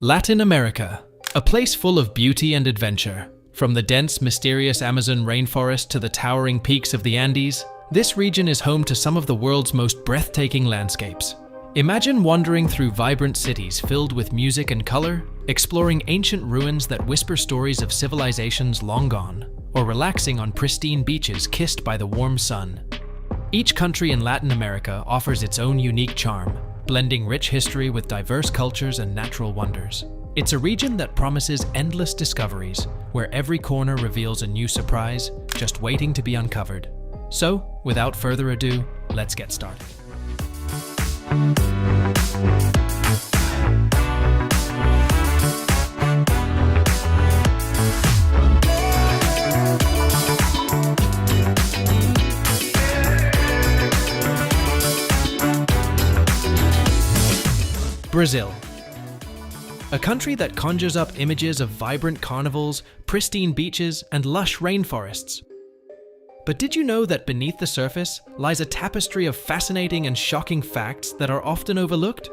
Latin America, a place full of beauty and adventure. From the dense, mysterious Amazon rainforest to the towering peaks of the Andes, this region is home to some of the world's most breathtaking landscapes. Imagine wandering through vibrant cities filled with music and color, exploring ancient ruins that whisper stories of civilizations long gone, or relaxing on pristine beaches kissed by the warm sun. Each country in Latin America offers its own unique charm, blending rich history with diverse cultures and natural wonders. It's a region that promises endless discoveries, where every corner reveals a new surprise, just waiting to be uncovered. So, without further ado, let's get started. Brazil. A country that conjures up images of vibrant carnivals, pristine beaches, and lush rainforests. But did you know that beneath the surface lies a tapestry of fascinating and shocking facts that are often overlooked?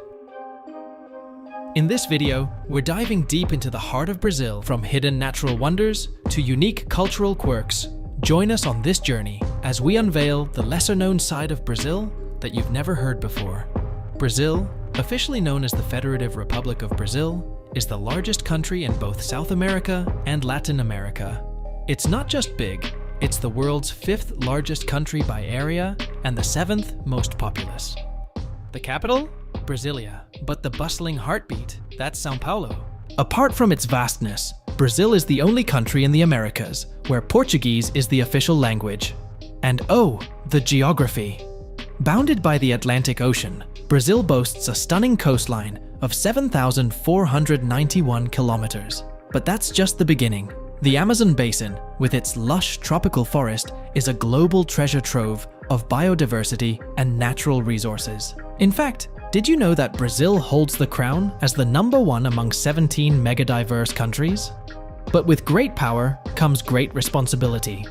In this video, we're diving deep into the heart of Brazil, from hidden natural wonders to unique cultural quirks. Join us on this journey as we unveil the lesser-known side of Brazil that you've never heard before. Brazil, officially known as the Federative Republic of Brazil, is the largest country in both South America and Latin America. It's not just big, it's the world's 5th largest country by area and the 7th most populous. The capital? Brasilia. But the bustling heartbeat? That's São Paulo. Apart from its vastness, Brazil is the only country in the Americas where Portuguese is the official language. And oh, the geography! Bounded by the Atlantic Ocean, Brazil boasts a stunning coastline of 7,491 kilometers. But that's just the beginning. The Amazon Basin, with its lush tropical forest, is a global treasure trove of biodiversity and natural resources. In fact, did you know that Brazil holds the crown as the #1 among 17 megadiverse countries? But with great power comes great responsibility.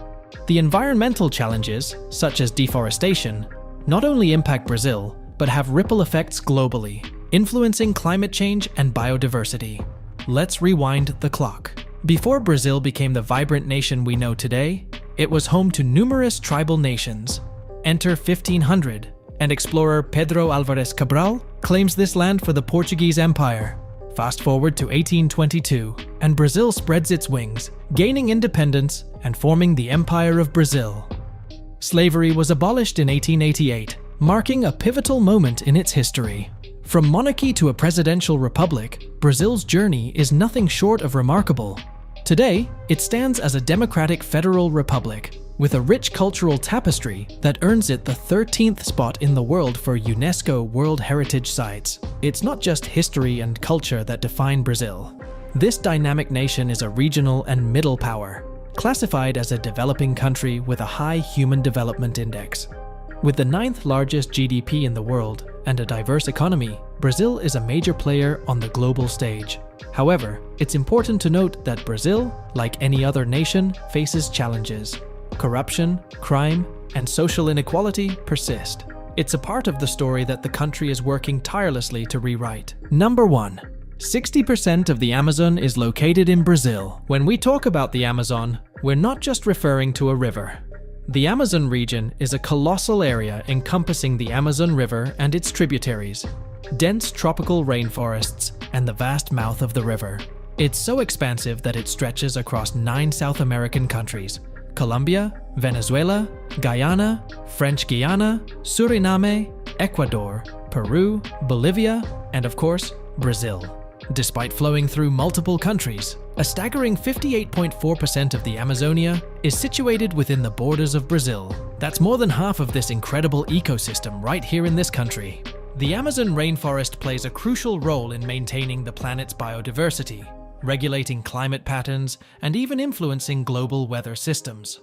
The environmental challenges, such as deforestation, not only impact Brazil, but have ripple effects globally, influencing climate change and biodiversity. Let's rewind the clock. Before Brazil became the vibrant nation we know today, it was home to numerous tribal nations. Enter 1500, and explorer Pedro Álvares Cabral claims this land for the Portuguese Empire. Fast forward to 1822, and Brazil spreads its wings, gaining independence and forming the Empire of Brazil. Slavery was abolished in 1888, marking a pivotal moment in its history. From monarchy to a presidential republic, Brazil's journey is nothing short of remarkable. Today, it stands as a democratic federal republic, with a rich cultural tapestry that earns it the 13th spot in the world for UNESCO World Heritage Sites. It's not just history and culture that define Brazil. This dynamic nation is a regional and middle power, classified as a developing country with a high Human Development Index. With the 9th largest GDP in the world and a diverse economy, Brazil is a major player on the global stage. However, it's important to note that Brazil, like any other nation, faces challenges. Corruption, crime, and social inequality persist. It's a part of the story that the country is working tirelessly to rewrite. Number 1. 60% of the Amazon is located in Brazil. When we talk about the Amazon, we're not just referring to a river. The Amazon region is a colossal area encompassing the Amazon River and its tributaries, dense tropical rainforests, and the vast mouth of the river. It's so expansive that it stretches across 9 South American countries: Colombia, Venezuela, Guyana, French Guiana, Suriname, Ecuador, Peru, Bolivia, and of course, Brazil. Despite flowing through multiple countries, a staggering 58.4% of the Amazonia is situated within the borders of Brazil. That's more than half of this incredible ecosystem right here in this country. The Amazon rainforest plays a crucial role in maintaining the planet's biodiversity, regulating climate patterns, and even influencing global weather systems.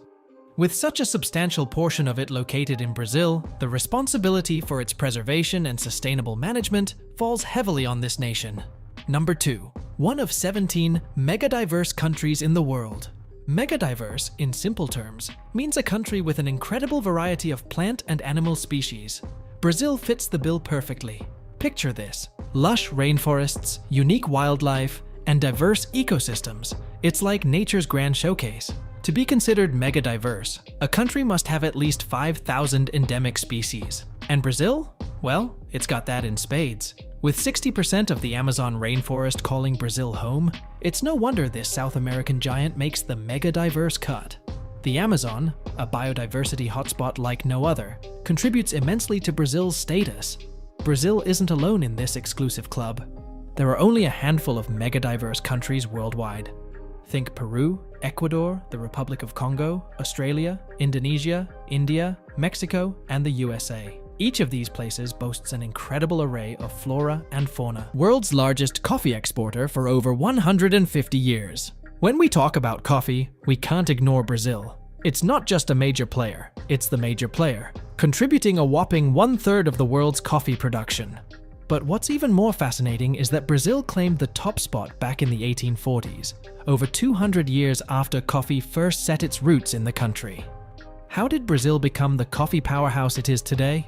With such a substantial portion of it located in Brazil, the responsibility for its preservation and sustainable management falls heavily on this nation. Number 2. One of 17 megadiverse countries in the world. Megadiverse, in simple terms, means a country with an incredible variety of plant and animal species. Brazil fits the bill perfectly. Picture this: Lush rainforests, unique wildlife, and diverse ecosystems. It's like nature's grand showcase. To be considered mega diverse, a country must have at least 5,000 endemic species. And Brazil? Well, it's got that in spades. With 60% of the Amazon rainforest calling Brazil home, it's no wonder this South American giant makes the mega diverse cut. The Amazon, a biodiversity hotspot like no other, contributes immensely to Brazil's status. Brazil isn't alone in this exclusive club. There are only a handful of mega-diverse countries worldwide. Think Peru, Ecuador, the Republic of Congo, Australia, Indonesia, India, Mexico, and the USA. Each of these places boasts an incredible array of flora and fauna. World's largest coffee exporter for over 150 years. When we talk about coffee, we can't ignore Brazil. It's not just a major player, it's the major player, contributing a whopping 1/3 of the world's coffee production. But what's even more fascinating is that Brazil claimed the top spot back in the 1840s, over 200 years after coffee first set its roots in the country. How did Brazil become the coffee powerhouse it is today?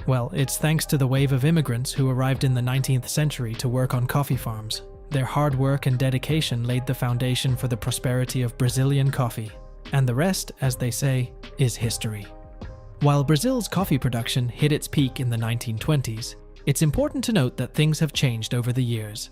Well, it's thanks to the wave of immigrants who arrived in the 19th century to work on coffee farms. Their hard work and dedication laid the foundation for the prosperity of Brazilian coffee. And the rest, as they say, is history. While Brazil's coffee production hit its peak in the 1920s, it's important to note that things have changed over the years.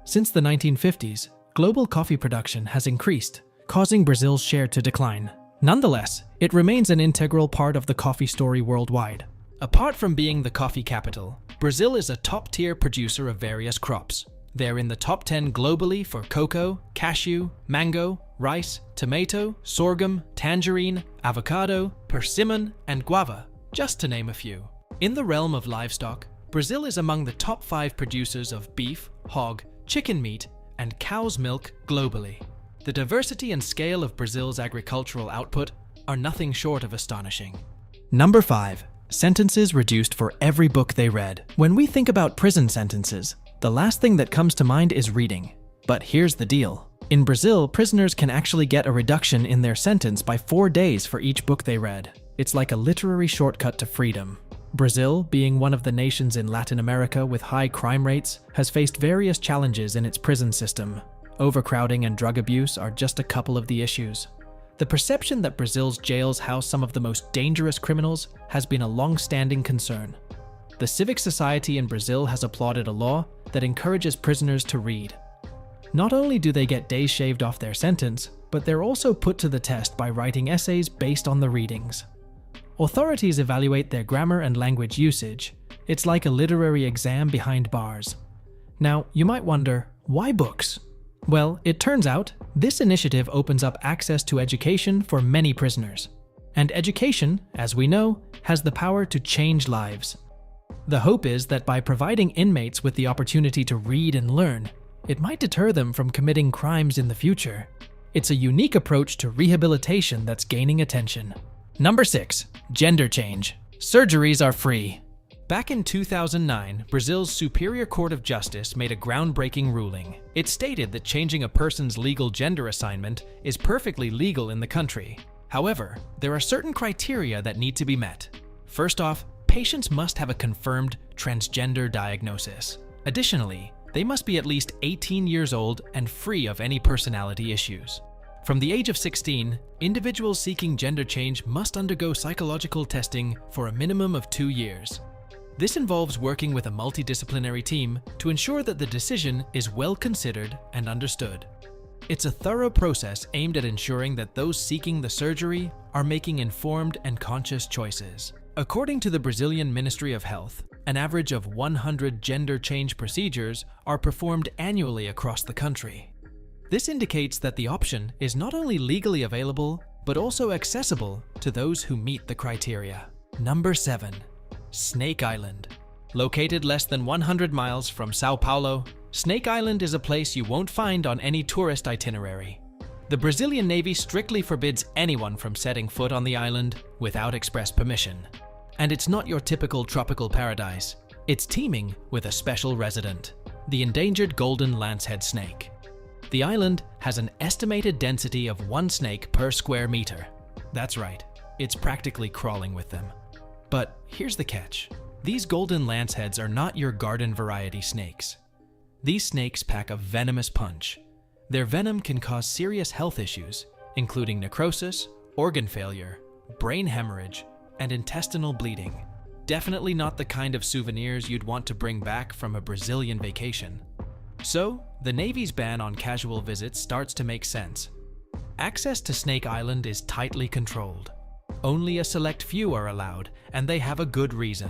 Since the 1950s, global coffee production has increased, causing Brazil's share to decline. Nonetheless, it remains an integral part of the coffee story worldwide. Apart from being the coffee capital, Brazil is a top-tier producer of various crops. They're in the top 10 globally for cocoa, cashew, mango, rice, tomato, sorghum, tangerine, avocado, persimmon, and guava, just to name a few. In the realm of livestock, Brazil is among the top 5 producers of beef, hog, chicken meat, and cow's milk globally. The diversity and scale of Brazil's agricultural output are nothing short of astonishing. Number 5. Sentences reduced for every book they read. When we think about prison sentences, the last thing that comes to mind is reading. But here's the deal. In Brazil, prisoners can actually get a reduction in their sentence by 4 days for each book they read. It's like a literary shortcut to freedom. Brazil, being one of the nations in Latin America with high crime rates, has faced various challenges in its prison system. Overcrowding and drug abuse are just a couple of the issues. The perception that Brazil's jails house some of the most dangerous criminals has been a long-standing concern. The civic society in Brazil has applauded a law that encourages prisoners to read. Not only do they get days shaved off their sentence, but they're also put to the test by writing essays based on the readings. Authorities evaluate their grammar and language usage. It's like a literary exam behind bars. Now, you might wonder, why books? Well, it turns out, this initiative opens up access to education for many prisoners. And education, as we know, has the power to change lives. The hope is that by providing inmates with the opportunity to read and learn, it might deter them from committing crimes in the future. It's a unique approach to rehabilitation that's gaining attention. Number 6. Gender change. Surgeries are free. Back in 2009, Brazil's Superior Court of Justice made a groundbreaking ruling. It stated that changing a person's legal gender assignment is perfectly legal in the country. However, there are certain criteria that need to be met. First off, patients must have a confirmed transgender diagnosis. Additionally, they must be at least 18 years old and free of any personality issues. From the age of 16, individuals seeking gender change must undergo psychological testing for a minimum of 2 years. This involves working with a multidisciplinary team to ensure that the decision is well considered and understood. It's a thorough process aimed at ensuring that those seeking the surgery are making informed and conscious choices. According to the Brazilian Ministry of Health, an average of 100 gender change procedures are performed annually across the country. This indicates that the option is not only legally available, but also accessible to those who meet the criteria. Number 7. Snake Island. Located less than 100 miles from Sao Paulo, Snake Island is a place you won't find on any tourist itinerary. The Brazilian Navy strictly forbids anyone from setting foot on the island without express permission. And it's not your typical tropical paradise. It's teeming with a special resident, the endangered golden lancehead snake. The island has an estimated density of 1 snake per square meter. That's right, it's practically crawling with them. But here's the catch. These golden lanceheads are not your garden variety snakes. These snakes pack a venomous punch. Their venom can cause serious health issues, including necrosis, organ failure, brain hemorrhage, and intestinal bleeding. Definitely not the kind of souvenirs you'd want to bring back from a Brazilian vacation. So, the Navy's ban on casual visits starts to make sense. Access to Snake Island is tightly controlled. Only a select few are allowed, and they have a good reason.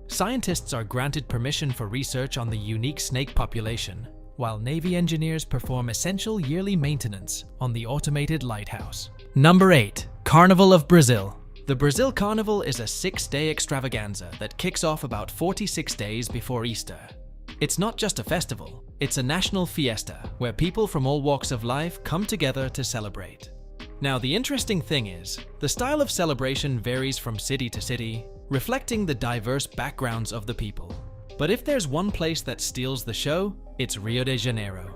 Scientists are granted permission for research on the unique snake population, while Navy engineers perform essential yearly maintenance on the automated lighthouse. Number 8. Carnival of Brazil. The Brazil Carnival is a 6-day extravaganza that kicks off about 46 days before Easter. It's not just a festival, it's a national fiesta where people from all walks of life come together to celebrate. Now, the interesting thing is, the style of celebration varies from city to city, reflecting the diverse backgrounds of the people. But if there's one place that steals the show, it's Rio de Janeiro.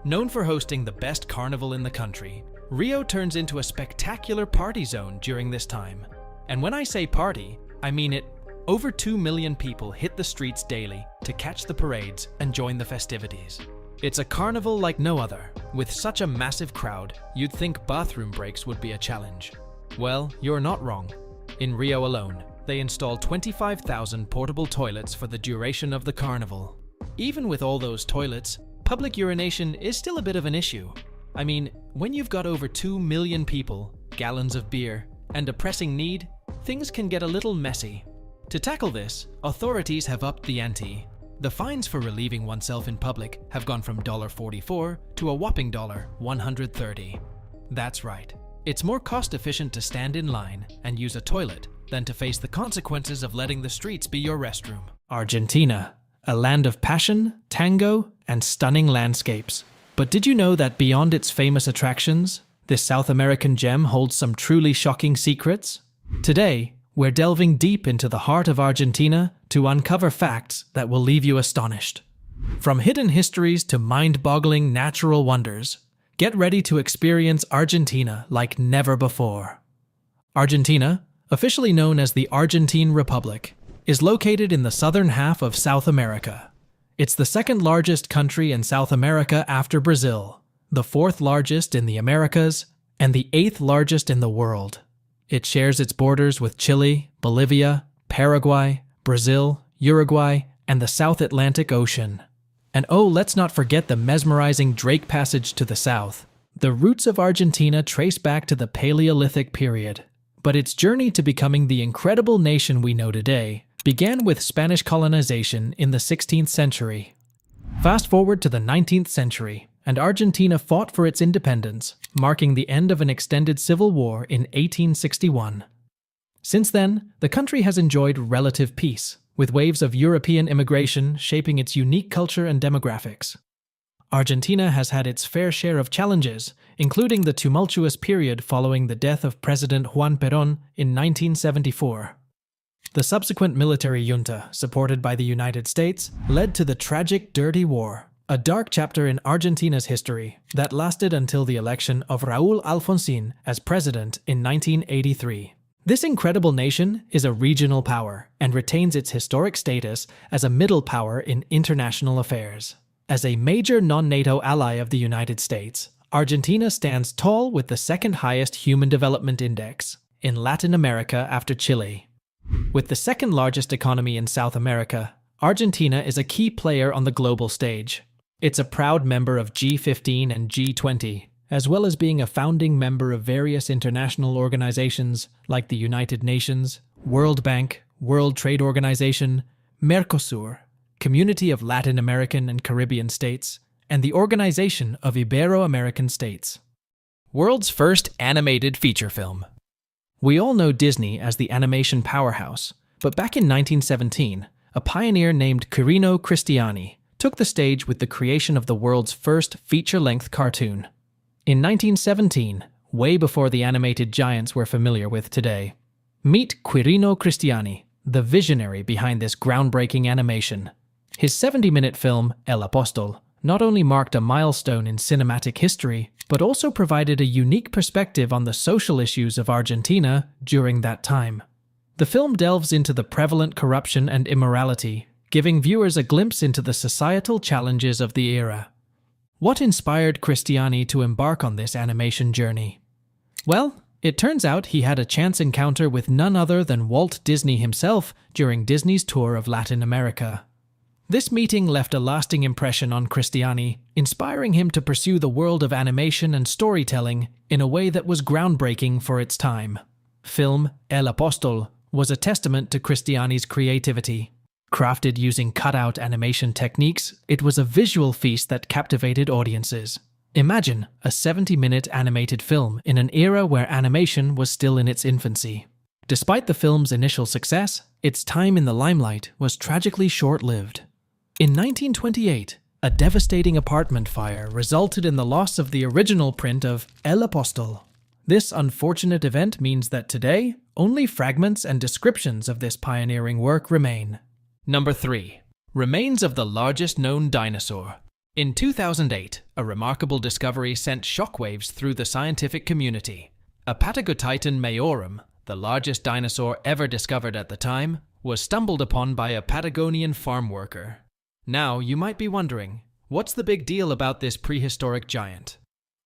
Known for hosting the best carnival in the country, Rio turns into a spectacular party zone during this time. And when I say party, I mean it. Over 2 million people hit the streets daily to catch the parades and join the festivities. It's a carnival like no other. With such a massive crowd, you'd think bathroom breaks would be a challenge. Well, you're not wrong. In Rio alone, they installed 25,000 portable toilets for the duration of the carnival. Even with all those toilets, public urination is still a bit of an issue. I mean, when you've got over 2 million people, gallons of beer, and a pressing need, things can get a little messy. To tackle this, authorities have upped the ante. The fines for relieving oneself in public have gone from $44 to a whopping $130. That's right. It's more cost-efficient to stand in line and use a toilet than to face the consequences of letting the streets be your restroom. Argentina, a land of passion, tango, and stunning landscapes. But did you know that beyond its famous attractions, this South American gem holds some truly shocking secrets? Today, we're delving deep into the heart of Argentina to uncover facts that will leave you astonished. From hidden histories to mind-boggling natural wonders, get ready to experience Argentina like never before. Argentina, officially known as the Argentine Republic, is located in the southern half of South America. It's the second largest country in South America after Brazil, the fourth largest in the Americas, and the 8th largest in the world. It shares its borders with Chile, Bolivia, Paraguay, Brazil, Uruguay, and the South Atlantic Ocean. And oh, let's not forget the mesmerizing Drake Passage to the south. The roots of Argentina trace back to the Paleolithic period, but its journey to becoming the incredible nation we know today began with Spanish colonization in the 16th century. Fast forward to the 19th century, and Argentina fought for its independence, marking the end of an extended civil war in 1861. Since then, the country has enjoyed relative peace, with waves of European immigration shaping its unique culture and demographics. Argentina has had its fair share of challenges, including the tumultuous period following the death of President Juan Perón in 1974. The subsequent military junta, supported by the United States, led to the tragic Dirty War, a dark chapter in Argentina's history that lasted until the election of Raúl Alfonsín as president in 1983. This incredible nation is a regional power and retains its historic status as a middle power in international affairs. As a major non-NATO ally of the United States, Argentina stands tall with the second highest Human Development Index in Latin America after Chile. With the second largest economy in South America, Argentina is a key player on the global stage. It's a proud member of G15 and G20, as well as being a founding member of various international organizations like the United Nations, World Bank, World Trade Organization, Mercosur, Community of Latin American and Caribbean States, and the Organization of Ibero-American States. World's first animated feature film. We all know Disney as the animation powerhouse, but back in 1917, a pioneer named Quirino Cristiani took the stage with the creation of the world's first feature-length cartoon. In 1917, way before the animated giants we're familiar with today, meet Quirino Cristiani, the visionary behind this groundbreaking animation. His 70-minute film, El Apóstol, not only marked a milestone in cinematic history, but also provided a unique perspective on the social issues of Argentina during that time. The film delves into the prevalent corruption and immorality, giving viewers a glimpse into the societal challenges of the era. What inspired Cristiani to embark on this animation journey? Well, it turns out he had a chance encounter with none other than Walt Disney himself during Disney's tour of Latin America. This meeting left a lasting impression on Cristiani, inspiring him to pursue the world of animation and storytelling in a way that was groundbreaking for its time. Film El Apóstol was a testament to Cristiani's creativity. Crafted using cutout animation techniques, it was a visual feast that captivated audiences. Imagine a 70-minute animated film in an era where animation was still in its infancy. Despite the film's initial success, its time in the limelight was tragically short-lived. In 1928, a devastating apartment fire resulted in the loss of the original print of El Apóstol. This unfortunate event means that today, only fragments and descriptions of this pioneering work remain. Number 3. Remains of the largest known dinosaur. In 2008, a remarkable discovery sent shockwaves through the scientific community. Apatogotitan maiorum, the largest dinosaur ever discovered at the time, was stumbled upon by a Patagonian farm worker. Now, you might be wondering, what's the big deal about this prehistoric giant?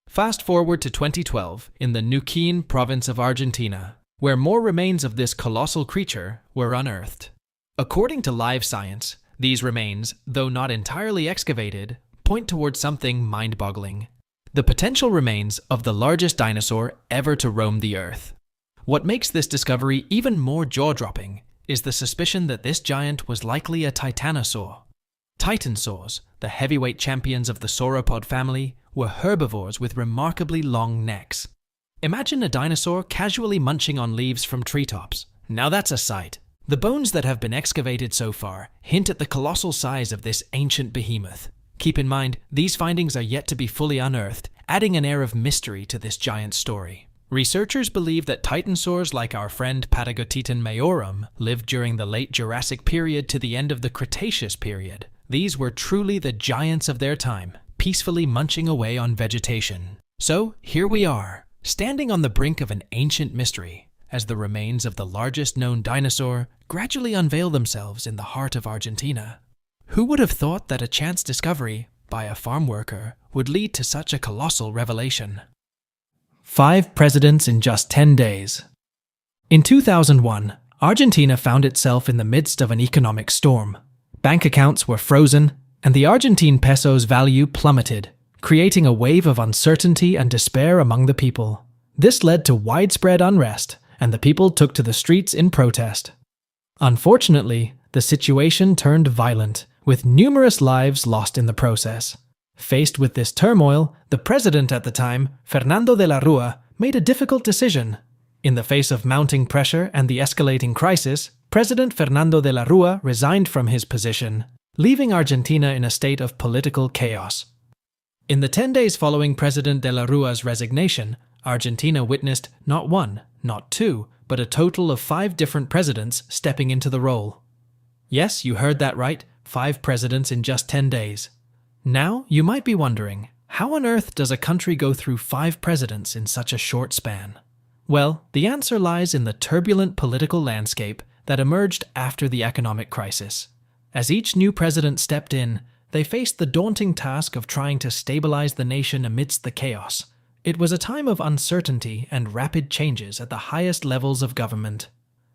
Fast forward to 2012 in the Neuquén province of Argentina, where more remains of this colossal creature were unearthed. According to Live Science, these remains, though not entirely excavated, point towards something mind-boggling: the potential remains of the largest dinosaur ever to roam the Earth. What makes this discovery even more jaw-dropping is the suspicion that this giant was likely a titanosaur. Titanosaurs, the heavyweight champions of the sauropod family, were herbivores with remarkably long necks. Imagine a dinosaur casually munching on leaves from treetops. Now that's a sight. The bones that have been excavated so far hint at the colossal size of this ancient behemoth. Keep in mind, these findings are yet to be fully unearthed, adding an air of mystery to this giant story. Researchers believe that titanosaurs like our friend Patagotitan maiorum lived during the late Jurassic period to the end of the Cretaceous period. These were truly the giants of their time, peacefully munching away on vegetation. So, here we are, standing on the brink of an ancient mystery, as the remains of the largest known dinosaur gradually unveil themselves in the heart of Argentina. Who would have thought that a chance discovery by a farm worker would lead to such a colossal revelation? 5 presidents in just 10 days. In 2001, Argentina found itself in the midst of an economic storm. Bank accounts were frozen, and the Argentine peso's value plummeted, creating a wave of uncertainty and despair among the people. This led to widespread unrest, and the people took to the streets in protest. Unfortunately, the situation turned violent, with numerous lives lost in the process. Faced with this turmoil, the president at the time, Fernando de la Rúa, made a difficult decision. In the face of mounting pressure and the escalating crisis, President Fernando de la Rúa resigned from his position, leaving Argentina in a state of political chaos. In the 10 days following President de la Rúa's resignation, Argentina witnessed not 1, not 2, but a total of 5 different presidents stepping into the role. Yes, you heard that right, 5 presidents in just 10 days. Now, you might be wondering, how on earth does a country go through 5 presidents in such a short span? Well, the answer lies in the turbulent political landscape that emerged after the economic crisis. As each new president stepped in, they faced the daunting task of trying to stabilize the nation amidst the chaos. It was a time of uncertainty and rapid changes at the highest levels of government.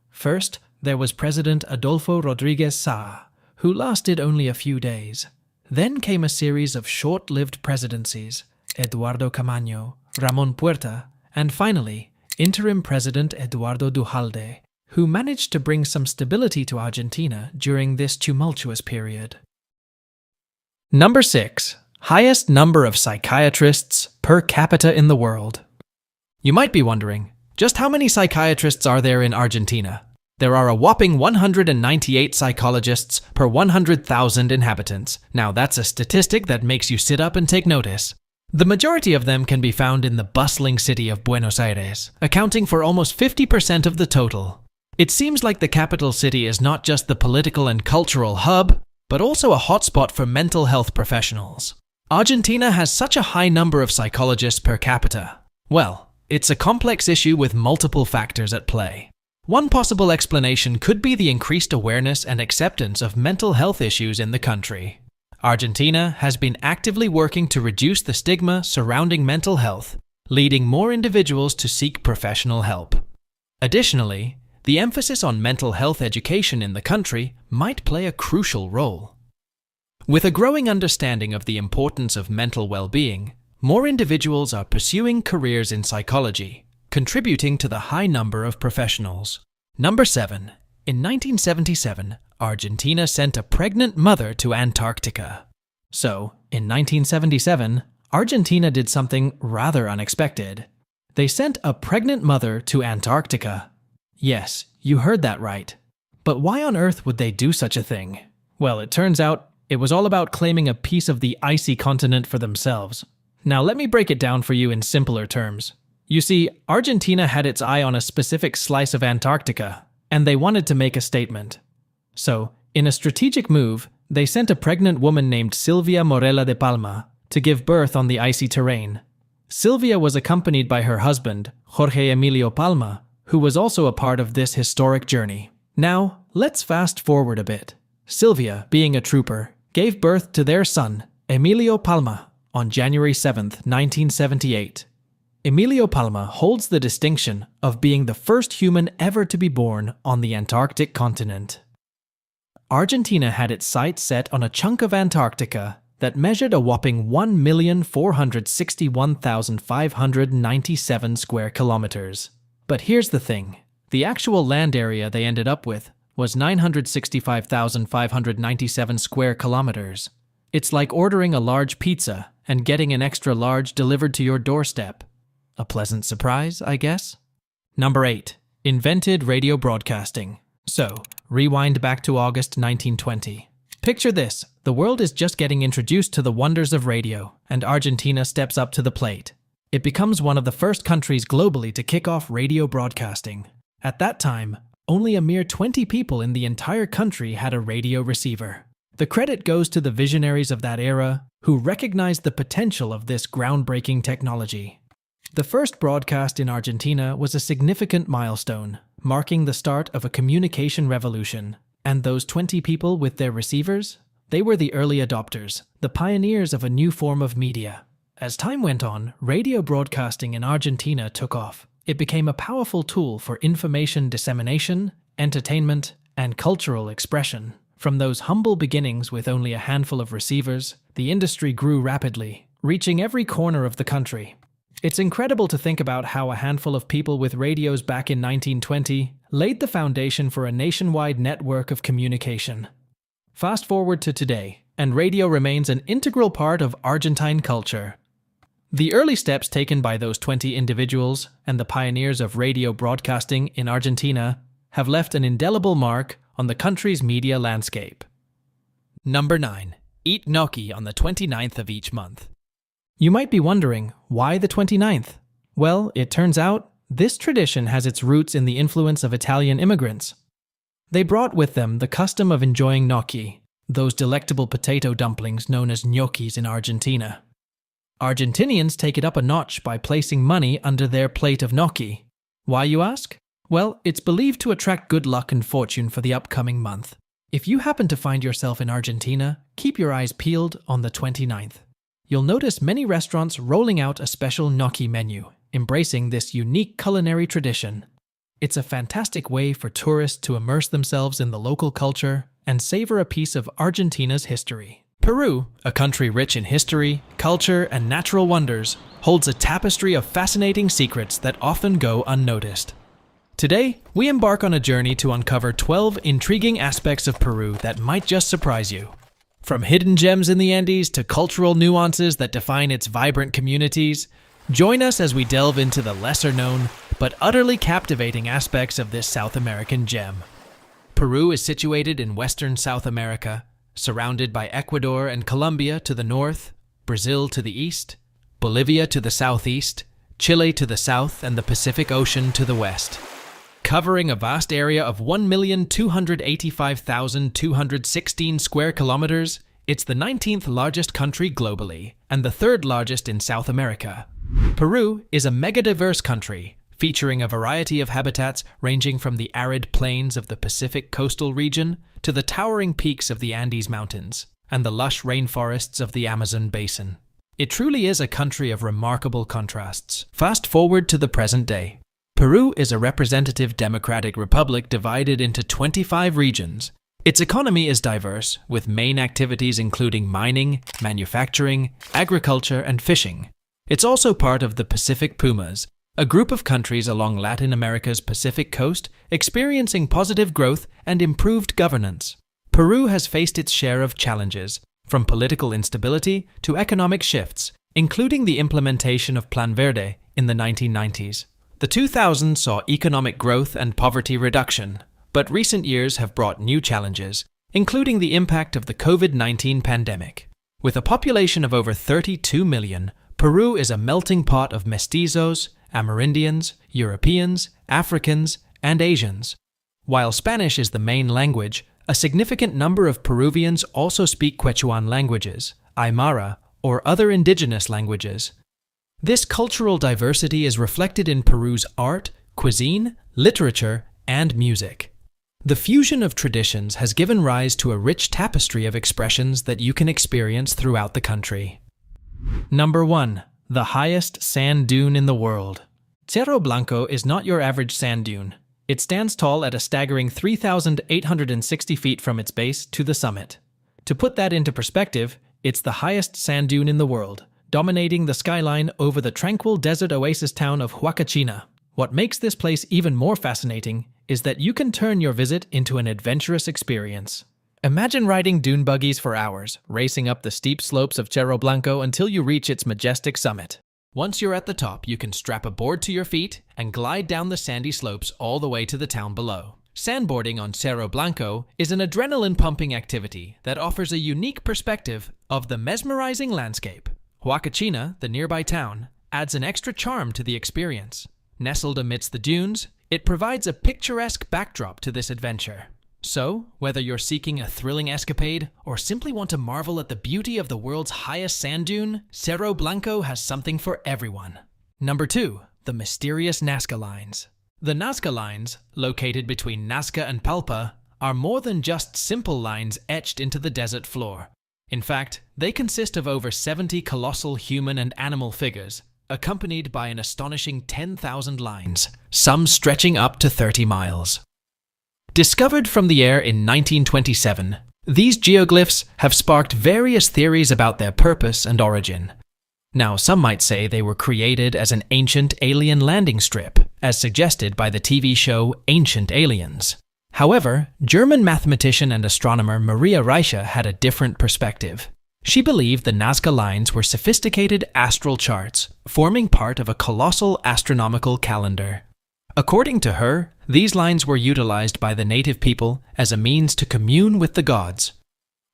First, there was President Adolfo Rodríguez Saá, who lasted only a few days. Then came a series of short-lived presidencies, Eduardo Camaño, Ramón Puerta, and finally, interim President Eduardo Duhalde, who managed to bring some stability to Argentina during this tumultuous period. Number 6. Highest number of psychiatrists per capita in the world. You might be wondering, just how many psychiatrists are there in Argentina? There are a whopping 198 psychologists per 100,000 inhabitants. Now that's a statistic that makes you sit up and take notice. The majority of them can be found in the bustling city of Buenos Aires, accounting for almost 50% of the total. It seems like the capital city is not just the political and cultural hub, but also a hotspot for mental health professionals. Argentina has such a high number of psychologists per capita. Well, it's a complex issue with multiple factors at play. One possible explanation could be the increased awareness and acceptance of mental health issues in the country. Argentina has been actively working to reduce the stigma surrounding mental health, leading more individuals to seek professional help. Additionally, the emphasis on mental health education in the country might play a crucial role. With a growing understanding of the importance of mental well-being, more individuals are pursuing careers in psychology, contributing to the high number of professionals. Number 7. In 1977, Argentina sent a pregnant mother to Antarctica. So, in 1977, Argentina did something rather unexpected. They sent a pregnant mother to Antarctica. Yes, you heard that right. But why on earth would they do such a thing? Well, it turns out it was all about claiming a piece of the icy continent for themselves. Now let me break it down for you in simpler terms. You see, Argentina had its eye on a specific slice of Antarctica, and they wanted to make a statement. So, in a strategic move, they sent a pregnant woman named Silvia Morella de Palma to give birth on the icy terrain. Silvia was accompanied by her husband, Jorge Emilio Palma, who was also a part of this historic journey. Now, let's fast forward a bit. Silvia, being a trooper, gave birth to their son, Emilio Palma, on January 7, 1978. Emilio Palma holds the distinction of being the first human ever to be born on the Antarctic continent. Argentina had its sights set on a chunk of Antarctica that measured a whopping 1,461,597 square kilometers. But here's the thing. The actual land area they ended up with was 965,597 square kilometers. It's like ordering a large pizza and getting an extra large delivered to your doorstep. A pleasant surprise, I guess? Number 8. Invented radio broadcasting. So, rewind back to August 1920. Picture this. The world is just getting introduced to the wonders of radio, and Argentina steps up to the plate. It becomes one of the first countries globally to kick off radio broadcasting. At that time, only a mere 20 people in the entire country had a radio receiver. The credit goes to the visionaries of that era who recognized the potential of this groundbreaking technology. The first broadcast in Argentina was a significant milestone, marking the start of a communication revolution. And those 20 people with their receivers? They were the early adopters, the pioneers of a new form of media. As time went on, radio broadcasting in Argentina took off. It became a powerful tool for information dissemination, entertainment, and cultural expression. From those humble beginnings with only a handful of receivers, the industry grew rapidly, reaching every corner of the country. It's incredible to think about how a handful of people with radios back in 1920 laid the foundation for a nationwide network of communication. Fast forward to today, and radio remains an integral part of Argentine culture. The early steps taken by those 20 individuals and the pioneers of radio broadcasting in Argentina have left an indelible mark on the country's media landscape. Number 9. Eat gnocchi on the 29th of each month. You might be wondering, why the 29th? Well, it turns out, this tradition has its roots in the influence of Italian immigrants. They brought with them the custom of enjoying gnocchi, those delectable potato dumplings known as gnocchis in Argentina. Argentinians take it up a notch by placing money under their plate of gnocchi. Why, you ask? Well, it's believed to attract good luck and fortune for the upcoming month. If you happen to find yourself in Argentina, keep your eyes peeled on the 29th. You'll notice many restaurants rolling out a special gnocchi menu, embracing this unique culinary tradition. It's a fantastic way for tourists to immerse themselves in the local culture and savor a piece of Argentina's history. Peru, a country rich in history, culture, and natural wonders, holds a tapestry of fascinating secrets that often go unnoticed. Today, we embark on a journey to uncover 12 intriguing aspects of Peru that might just surprise you. From hidden gems in the Andes to cultural nuances that define its vibrant communities, join us as we delve into the lesser-known but utterly captivating aspects of this South American gem. Peru is situated in western South America, surrounded by Ecuador and Colombia to the north, Brazil to the east, Bolivia to the southeast, Chile to the south, and the Pacific Ocean to the west. Covering a vast area of 1,285,216 square kilometers, it's the 19th largest country globally and the 3rd largest in South America. Peru is a mega-diverse country, featuring a variety of habitats ranging from the arid plains of the Pacific coastal region to the towering peaks of the Andes Mountains and the lush rainforests of the Amazon basin. It truly is a country of remarkable contrasts. Fast forward to the present day. Peru is a representative democratic republic divided into 25 regions. Its economy is diverse, with main activities including mining, manufacturing, agriculture, and fishing. It's also part of the Pacific Pumas, a group of countries along Latin America's Pacific coast experiencing positive growth and improved governance. Peru has faced its share of challenges, from political instability to economic shifts, including the implementation of Plan Verde in the 1990s. The 2000s saw economic growth and poverty reduction, but recent years have brought new challenges, including the impact of the COVID-19 pandemic. With a population of over 32 million, Peru is a melting pot of mestizos, Amerindians, Europeans, Africans, and Asians. While Spanish is the main language, a significant number of Peruvians also speak Quechuan languages, Aymara, or other indigenous languages. This cultural diversity is reflected in Peru's art, cuisine, literature, and music. The fusion of traditions has given rise to a rich tapestry of expressions that you can experience throughout the country. Number 1. The highest sand dune in the world. Cerro Blanco is not your average sand dune. It stands tall at a staggering 3,860 feet from its base to the summit. To put that into perspective, it's the highest sand dune in the world, dominating the skyline over the tranquil desert oasis town of Huacachina. What makes this place even more fascinating is that you can turn your visit into an adventurous experience. Imagine riding dune buggies for hours, racing up the steep slopes of Cerro Blanco until you reach its majestic summit. Once you're at the top, you can strap a board to your feet and glide down the sandy slopes all the way to the town below. Sandboarding on Cerro Blanco is an adrenaline-pumping activity that offers a unique perspective of the mesmerizing landscape. Huacachina, the nearby town, adds an extra charm to the experience. Nestled amidst the dunes, it provides a picturesque backdrop to this adventure. So, whether you're seeking a thrilling escapade or simply want to marvel at the beauty of the world's highest sand dune, Cerro Blanco has something for everyone. Number 2. The mysterious Nazca Lines. The Nazca Lines, located between Nazca and Palpa, are more than just simple lines etched into the desert floor. In fact, they consist of over 70 colossal human and animal figures, accompanied by an astonishing 10,000 lines, some stretching up to 30 miles. Discovered from the air in 1927, these geoglyphs have sparked various theories about their purpose and origin. Now, some might say they were created as an ancient alien landing strip, as suggested by the TV show Ancient Aliens. However, German mathematician and astronomer Maria Reiche had a different perspective. She believed the Nazca Lines were sophisticated astral charts, forming part of a colossal astronomical calendar. According to her, these lines were utilized by the native people as a means to commune with the gods.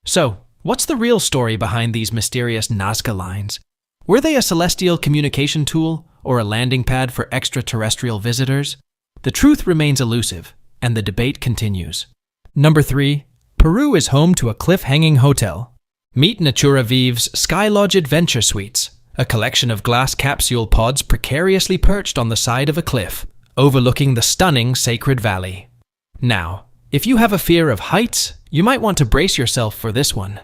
So, what's the real story behind these mysterious Nazca Lines? Were they a celestial communication tool or a landing pad for extraterrestrial visitors? The truth remains elusive, and the debate continues. Number 3. Peru is home to a cliff-hanging hotel. Meet Natura Vive's Sky Lodge Adventure Suites, a collection of glass capsule pods precariously perched on the side of a cliff, overlooking the stunning Sacred Valley. Now, if you have a fear of heights, you might want to brace yourself for this one.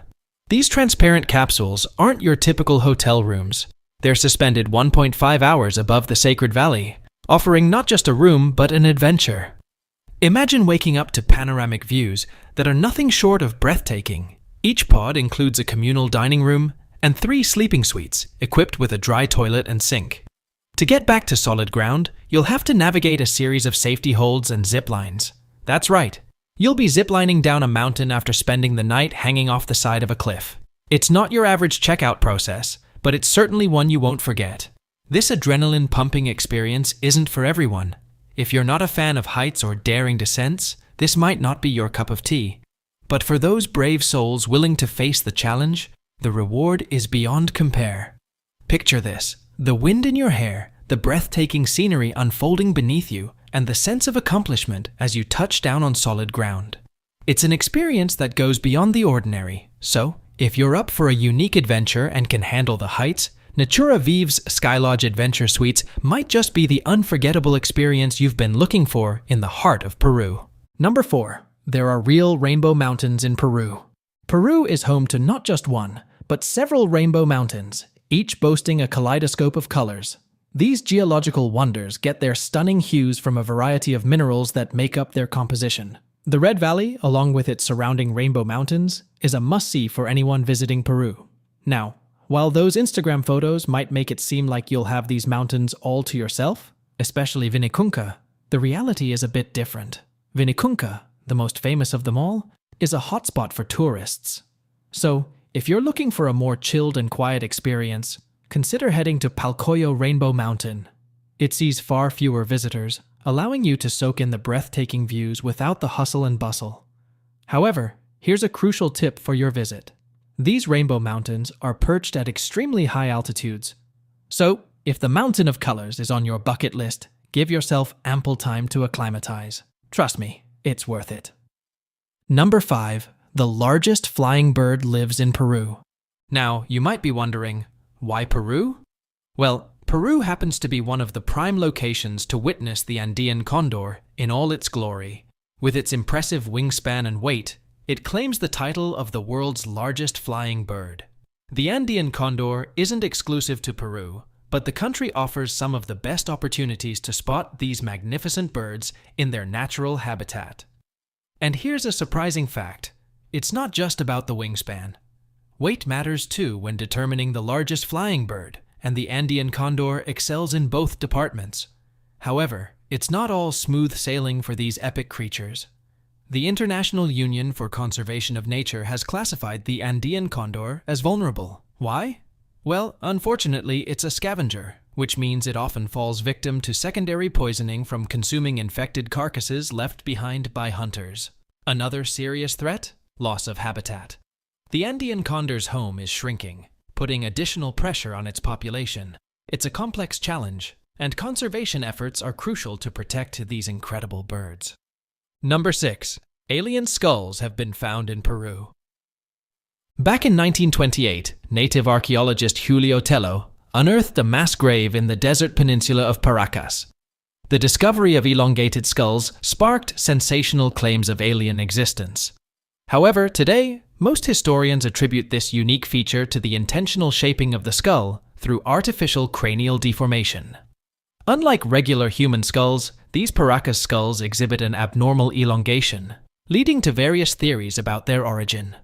These transparent capsules aren't your typical hotel rooms. They're suspended 1.5 hours above the Sacred Valley, offering not just a room but an adventure. Imagine waking up to panoramic views that are nothing short of breathtaking. Each pod includes a communal dining room and 3 sleeping suites equipped with a dry toilet and sink. To get back to solid ground, you'll have to navigate a series of safety holds and zip lines. That's right, you'll be ziplining down a mountain after spending the night hanging off the side of a cliff. It's not your average checkout process, but it's certainly one you won't forget. This adrenaline-pumping experience isn't for everyone. If you're not a fan of heights or daring descents, this might not be your cup of tea. But for those brave souls willing to face the challenge, the reward is beyond compare. Picture this: the wind in your hair, the breathtaking scenery unfolding beneath you, and the sense of accomplishment as you touch down on solid ground. It's an experience that goes beyond the ordinary. So, if you're up for a unique adventure and can handle the heights, Natura Vive's Skylodge Adventure Suites might just be the unforgettable experience you've been looking for in the heart of Peru. Number 4. There are real rainbow mountains in Peru. Peru is home to not just one, but several rainbow mountains, each boasting a kaleidoscope of colors. These geological wonders get their stunning hues from a variety of minerals that make up their composition. The Red Valley, along with its surrounding rainbow mountains, is a must-see for anyone visiting Peru. Now, while those Instagram photos might make it seem like you'll have these mountains all to yourself, especially Vinicunca, the reality is a bit different. Vinicunca, the most famous of them all, is a hotspot for tourists. So, if you're looking for a more chilled and quiet experience, consider heading to Palcoyo Rainbow Mountain. It sees far fewer visitors, allowing you to soak in the breathtaking views without the hustle and bustle. However, here's a crucial tip for your visit. These rainbow mountains are perched at extremely high altitudes. So, if the mountain of colors is on your bucket list, give yourself ample time to acclimatize. Trust me, it's worth it. Number 5. The largest flying bird lives in Peru. Now, you might be wondering, why Peru? Well, Peru happens to be one of the prime locations to witness the Andean condor in all its glory. With its impressive wingspan and weight, it claims the title of the world's largest flying bird. The Andean condor isn't exclusive to Peru, but the country offers some of the best opportunities to spot these magnificent birds in their natural habitat. And here's a surprising fact. It's not just about the wingspan. Weight matters too when determining the largest flying bird, and the Andean condor excels in both departments. However, it's not all smooth sailing for these epic creatures. The International Union for Conservation of Nature has classified the Andean condor as vulnerable. Why? Well, unfortunately, it's a scavenger, which means it often falls victim to secondary poisoning from consuming infected carcasses left behind by hunters. Another serious threat? Loss of habitat. The Andean condor's home is shrinking, putting additional pressure on its population. It's a complex challenge, and conservation efforts are crucial to protect these incredible birds. Number 6. Alien skulls have been found in Peru. Back in 1928, native archaeologist Julio Tello unearthed a mass grave in the desert peninsula of Paracas. The discovery of elongated skulls sparked sensational claims of alien existence. However, today, most historians attribute this unique feature to the intentional shaping of the skull through artificial cranial deformation. Unlike regular human skulls, these Paracas skulls exhibit an abnormal elongation, leading to various theories about their origin.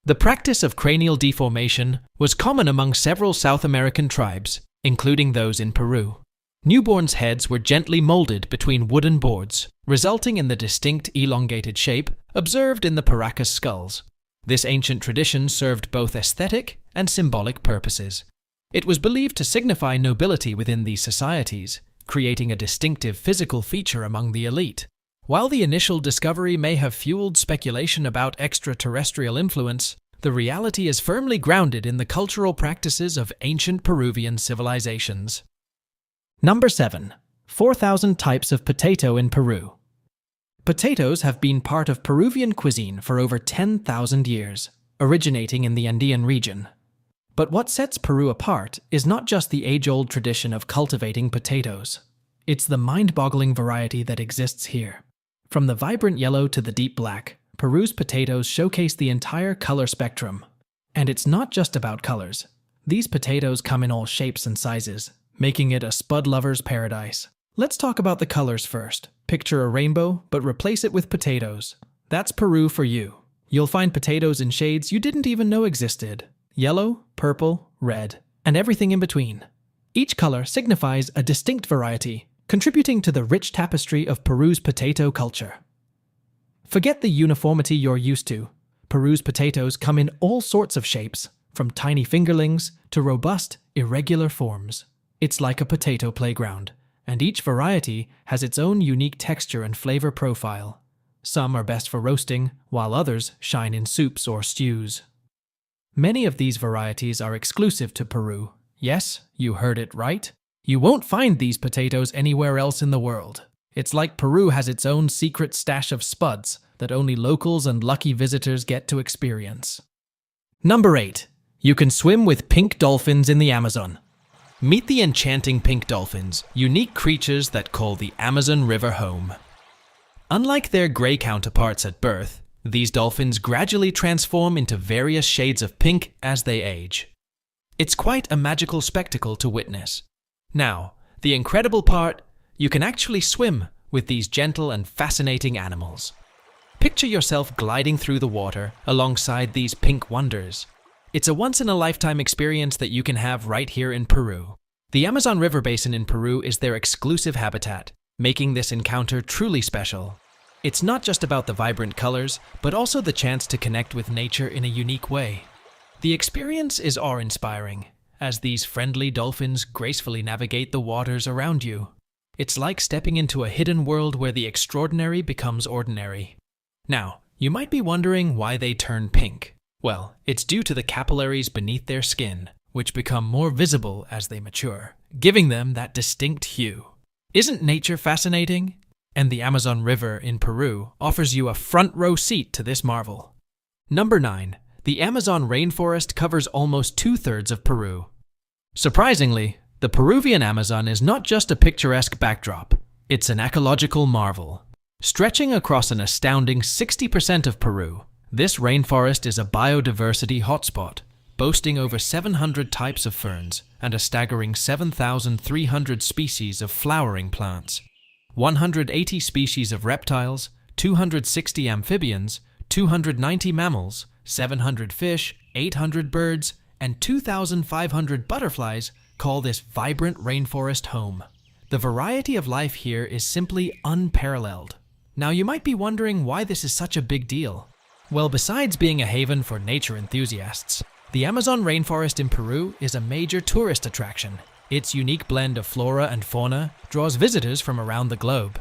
The practice of cranial deformation was common among several South American tribes, including those in Peru. Newborns' heads were gently molded between wooden boards, resulting in the distinct elongated shape observed in the Paracas skulls. This ancient tradition served both aesthetic and symbolic purposes. It was believed to signify nobility within these societies, creating a distinctive physical feature among the elite. While the initial discovery may have fueled speculation about extraterrestrial influence, the reality is firmly grounded in the cultural practices of ancient Peruvian civilizations. Number 7. 4,000 types of potato in Peru. Potatoes have been part of Peruvian cuisine for over 10,000 years, originating in the Andean region. But what sets Peru apart is not just the age-old tradition of cultivating potatoes. It's the mind-boggling variety that exists here. From the vibrant yellow to the deep black, Peru's potatoes showcase the entire color spectrum. And it's not just about colors. These potatoes come in all shapes and sizes, making it a spud lover's paradise. Let's talk about the colors first. Picture a rainbow, but replace it with potatoes. That's Peru for you. You'll find potatoes in shades you didn't even know existed. Yellow, purple, red, and everything in between. Each color signifies a distinct variety, contributing to the rich tapestry of Peru's potato culture. Forget the uniformity you're used to. Peru's potatoes come in all sorts of shapes, from tiny fingerlings to robust, irregular forms. It's like a potato playground, and each variety has its own unique texture and flavor profile. Some are best for roasting, while others shine in soups or stews. Many of these varieties are exclusive to Peru. Yes, you heard it right. You won't find these potatoes anywhere else in the world. It's like Peru has its own secret stash of spuds that only locals and lucky visitors get to experience. Number 8. You can swim with pink dolphins in the Amazon. Meet the enchanting pink dolphins, unique creatures that call the Amazon River home. Unlike their gray counterparts at birth, these dolphins gradually transform into various shades of pink as they age. It's quite a magical spectacle to witness. Now, the incredible part, you can actually swim with these gentle and fascinating animals. Picture yourself gliding through the water alongside these pink wonders. It's a once-in-a-lifetime experience that you can have right here in Peru. The Amazon River Basin in Peru is their exclusive habitat, making this encounter truly special. It's not just about the vibrant colors, but also the chance to connect with nature in a unique way. The experience is awe-inspiring, as these friendly dolphins gracefully navigate the waters around you. It's like stepping into a hidden world where the extraordinary becomes ordinary. Now, you might be wondering why they turn pink. Well, it's due to the capillaries beneath their skin, which become more visible as they mature, giving them that distinct hue. Isn't nature fascinating? And the Amazon River in Peru offers you a front-row seat to this marvel. Number 9. The Amazon rainforest covers almost 2/3 of Peru. Surprisingly, the Peruvian Amazon is not just a picturesque backdrop, it's an ecological marvel. Stretching across an astounding 60% of Peru, this rainforest is a biodiversity hotspot, boasting over 700 types of ferns and a staggering 7,300 species of flowering plants, 180 species of reptiles, 260 amphibians, 290 mammals, 700 fish, 800 birds, and 2,500 butterflies call this vibrant rainforest home. The variety of life here is simply unparalleled. Now you might be wondering why this is such a big deal. Well, besides being a haven for nature enthusiasts, the Amazon rainforest in Peru is a major tourist attraction. Its unique blend of flora and fauna draws visitors from around the globe.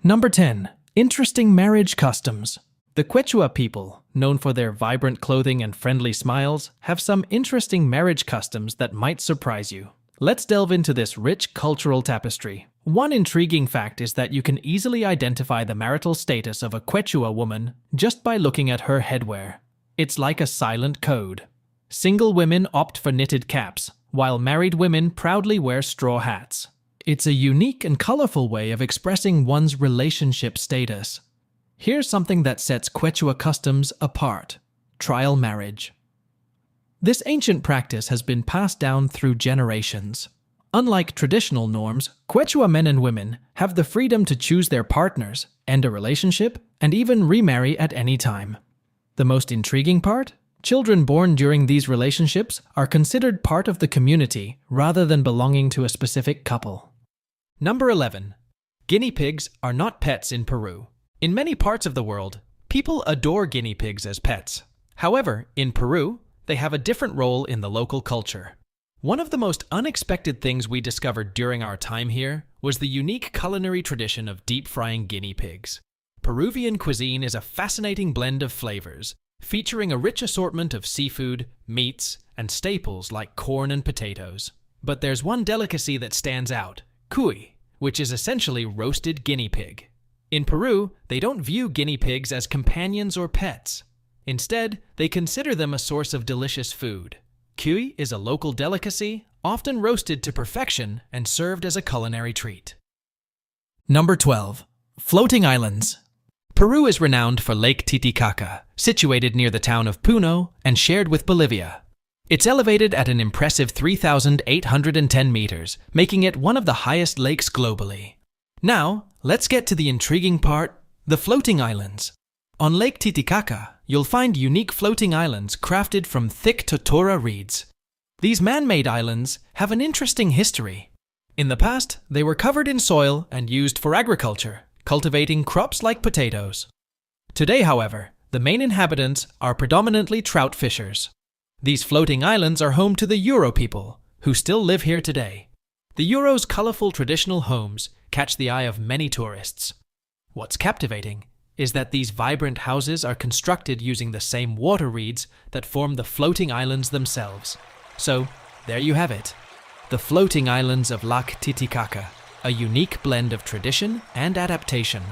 Number 10. Interesting marriage customs. The Quechua people, known for their vibrant clothing and friendly smiles, have some interesting marriage customs that might surprise you. Let's delve into this rich cultural tapestry. One intriguing fact is that you can easily identify the marital status of a Quechua woman just by looking at her headwear. It's like a silent code. Single women opt for knitted caps, while married women proudly wear straw hats. It's a unique and colorful way of expressing one's relationship status. Here's something that sets Quechua customs apart: trial marriage. This ancient practice has been passed down through generations. Unlike traditional norms, Quechua men and women have the freedom to choose their partners, end a relationship, and even remarry at any time. The most intriguing part? Children born during these relationships are considered part of the community rather than belonging to a specific couple. Number 11. Guinea pigs are not pets in Peru. In many parts of the world, people adore guinea pigs as pets. However, in Peru, they have a different role in the local culture. One of the most unexpected things we discovered during our time here was the unique culinary tradition of deep-frying guinea pigs. Peruvian cuisine is a fascinating blend of flavors, featuring a rich assortment of seafood, meats, and staples like corn and potatoes. But there's one delicacy that stands out: cuy, which is essentially roasted guinea pig. In Peru, they don't view guinea pigs as companions or pets. Instead, they consider them a source of delicious food. Cuy is a local delicacy, often roasted to perfection and served as a culinary treat. Number 12. Floating islands. Peru is renowned for Lake Titicaca, situated near the town of Puno and shared with Bolivia. It's elevated at an impressive 3,810 meters, making it one of the highest lakes globally. Now, let's get to the intriguing part: the floating islands. On Lake Titicaca, you'll find unique floating islands crafted from thick totora reeds. These man-made islands have an interesting history. In the past, they were covered in soil and used for agriculture, cultivating crops like potatoes. Today, however, the main inhabitants are predominantly trout fishers. These floating islands are home to the Euro people, who still live here today. The Euro's colorful traditional homes catch the eye of many tourists. What's captivating is that these vibrant houses are constructed using the same water reeds that form the floating islands themselves. So, there you have it. The floating islands of Lake Titicaca, a unique blend of tradition and adaptation.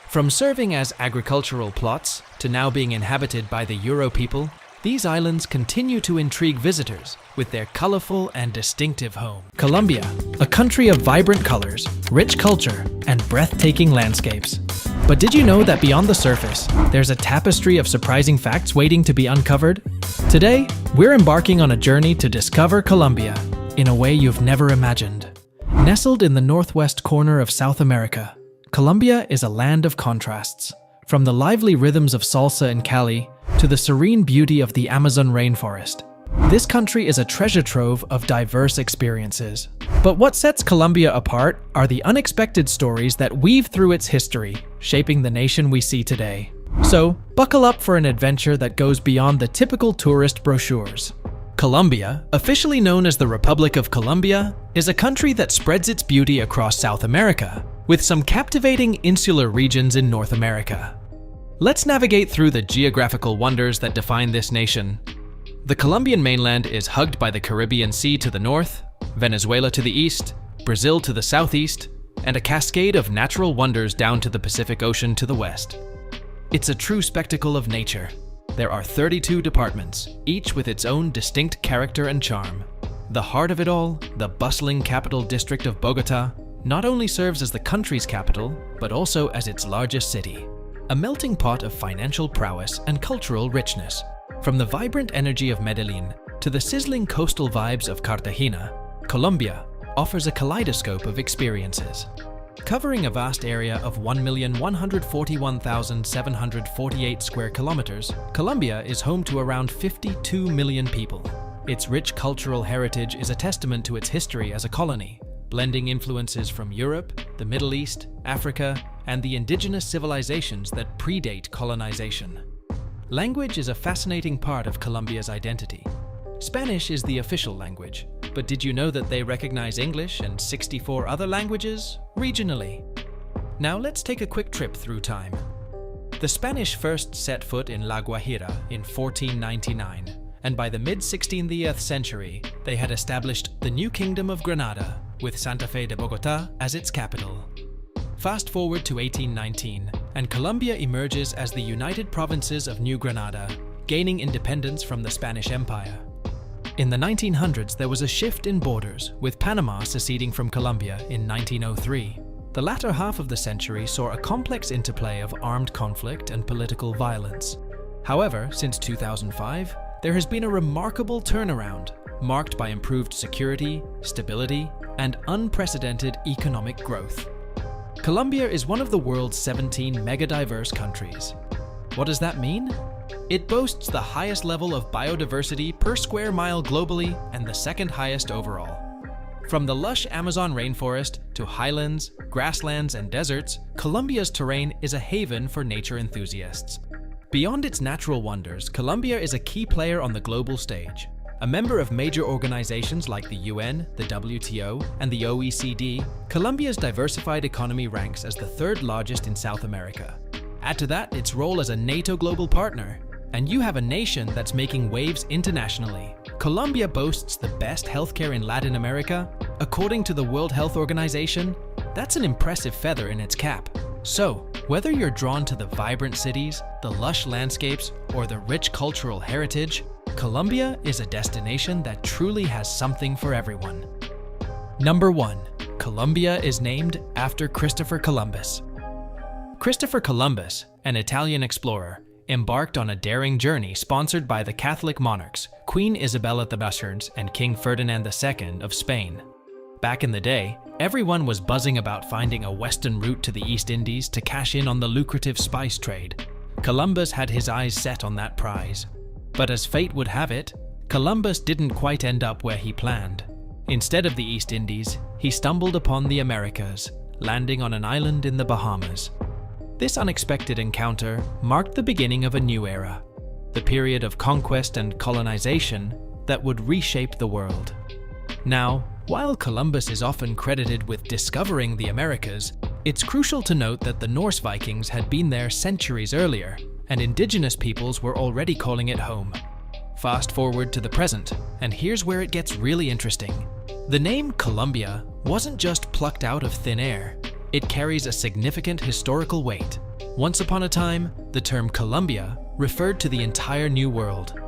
From serving as agricultural plots to now being inhabited by the Euro people, These islands continue to intrigue visitors with their colorful and distinctive home. Colombia, a country of vibrant colors, rich culture, and breathtaking landscapes. But did you know that beyond the surface, there's a tapestry of surprising facts waiting to be uncovered? Today, we're embarking on a journey to discover Colombia in a way you've never imagined. Nestled in the northwest corner of South America, Colombia is a land of contrasts. From the lively rhythms of salsa in Cali to the serene beauty of the Amazon rainforest, this country is a treasure trove of diverse experiences. But what sets Colombia apart are the unexpected stories that weave through its history, shaping the nation we see today. So, buckle up for an adventure that goes beyond the typical tourist brochures. Colombia, officially known as the Republic of Colombia, is a country that spreads its beauty across South America, with some captivating insular regions in North America. Let's navigate through the geographical wonders that define this nation. The Colombian mainland is hugged by the Caribbean Sea to the north, Venezuela to the east, Brazil to the southeast, and a cascade of natural wonders down to the Pacific Ocean to the west. It's a true spectacle of nature. There are 32 departments, each with its own distinct character and charm. The heart of it all, the bustling capital district of Bogota, not only serves as the country's capital, but also as its largest city. A melting pot of financial prowess and cultural richness. From the vibrant energy of Medellin to the sizzling coastal vibes of Cartagena, Colombia offers a kaleidoscope of experiences. Covering a vast area of 1,141,748 square kilometers, Colombia is home to around 52 million people. Its rich cultural heritage is a testament to its history as a colony, blending influences from Europe, the Middle East, Africa, and the indigenous civilizations that predate colonization. Language is a fascinating part of Colombia's identity. Spanish is the official language, but did you know that they recognize English and 64 other languages regionally? Now let's take a quick trip through time. The Spanish first set foot in La Guajira in 1499, and by the mid-16th century, they had established the new Kingdom of Granada, with Santa Fe de Bogota as its capital. Fast forward to 1819, and Colombia emerges as the United Provinces of New Granada, gaining independence from the Spanish Empire. In the 1900s, there was a shift in borders, with Panama seceding from Colombia in 1903. The latter half of the century saw a complex interplay of armed conflict and political violence. However, since 2005, there has been a remarkable turnaround, marked by improved security, stability, and unprecedented economic growth. Colombia is one of the world's 17 mega-diverse countries. What does that mean? It boasts the highest level of biodiversity per square mile globally and the second highest overall. From the lush Amazon rainforest to highlands, grasslands, and deserts, Colombia's terrain is a haven for nature enthusiasts. Beyond its natural wonders, Colombia is a key player on the global stage. A member of major organizations like the UN, the WTO, and the OECD, Colombia's diversified economy ranks as the third largest in South America. Add to that its role as a NATO global partner, and you have a nation that's making waves internationally. Colombia boasts the best healthcare in Latin America. According to the World Health Organization, that's an impressive feather in its cap. So, whether you're drawn to the vibrant cities, the lush landscapes, or the rich cultural heritage, Colombia is a destination that truly has something for everyone. Number 1. Colombia is named after Christopher Columbus. Christopher Columbus, an Italian explorer, embarked on a daring journey sponsored by the Catholic monarchs, Queen Isabella the Bustards and King Ferdinand II of Spain. Back in the day, everyone was buzzing about finding a western route to the East Indies to cash in on the lucrative spice trade. Columbus had his eyes set on that prize. But as fate would have it, Columbus didn't quite end up where he planned. Instead of the East Indies, he stumbled upon the Americas, landing on an island in the Bahamas. This unexpected encounter marked the beginning of a new era, the period of conquest and colonization that would reshape the world. Now, while Columbus is often credited with discovering the Americas, it's crucial to note that the Norse Vikings had been there centuries earlier, and indigenous peoples were already calling it home. Fast forward to the present, and here's where it gets really interesting. The name Colombia wasn't just plucked out of thin air. It carries a significant historical weight. Once upon a time, the term Colombia referred to the entire New World.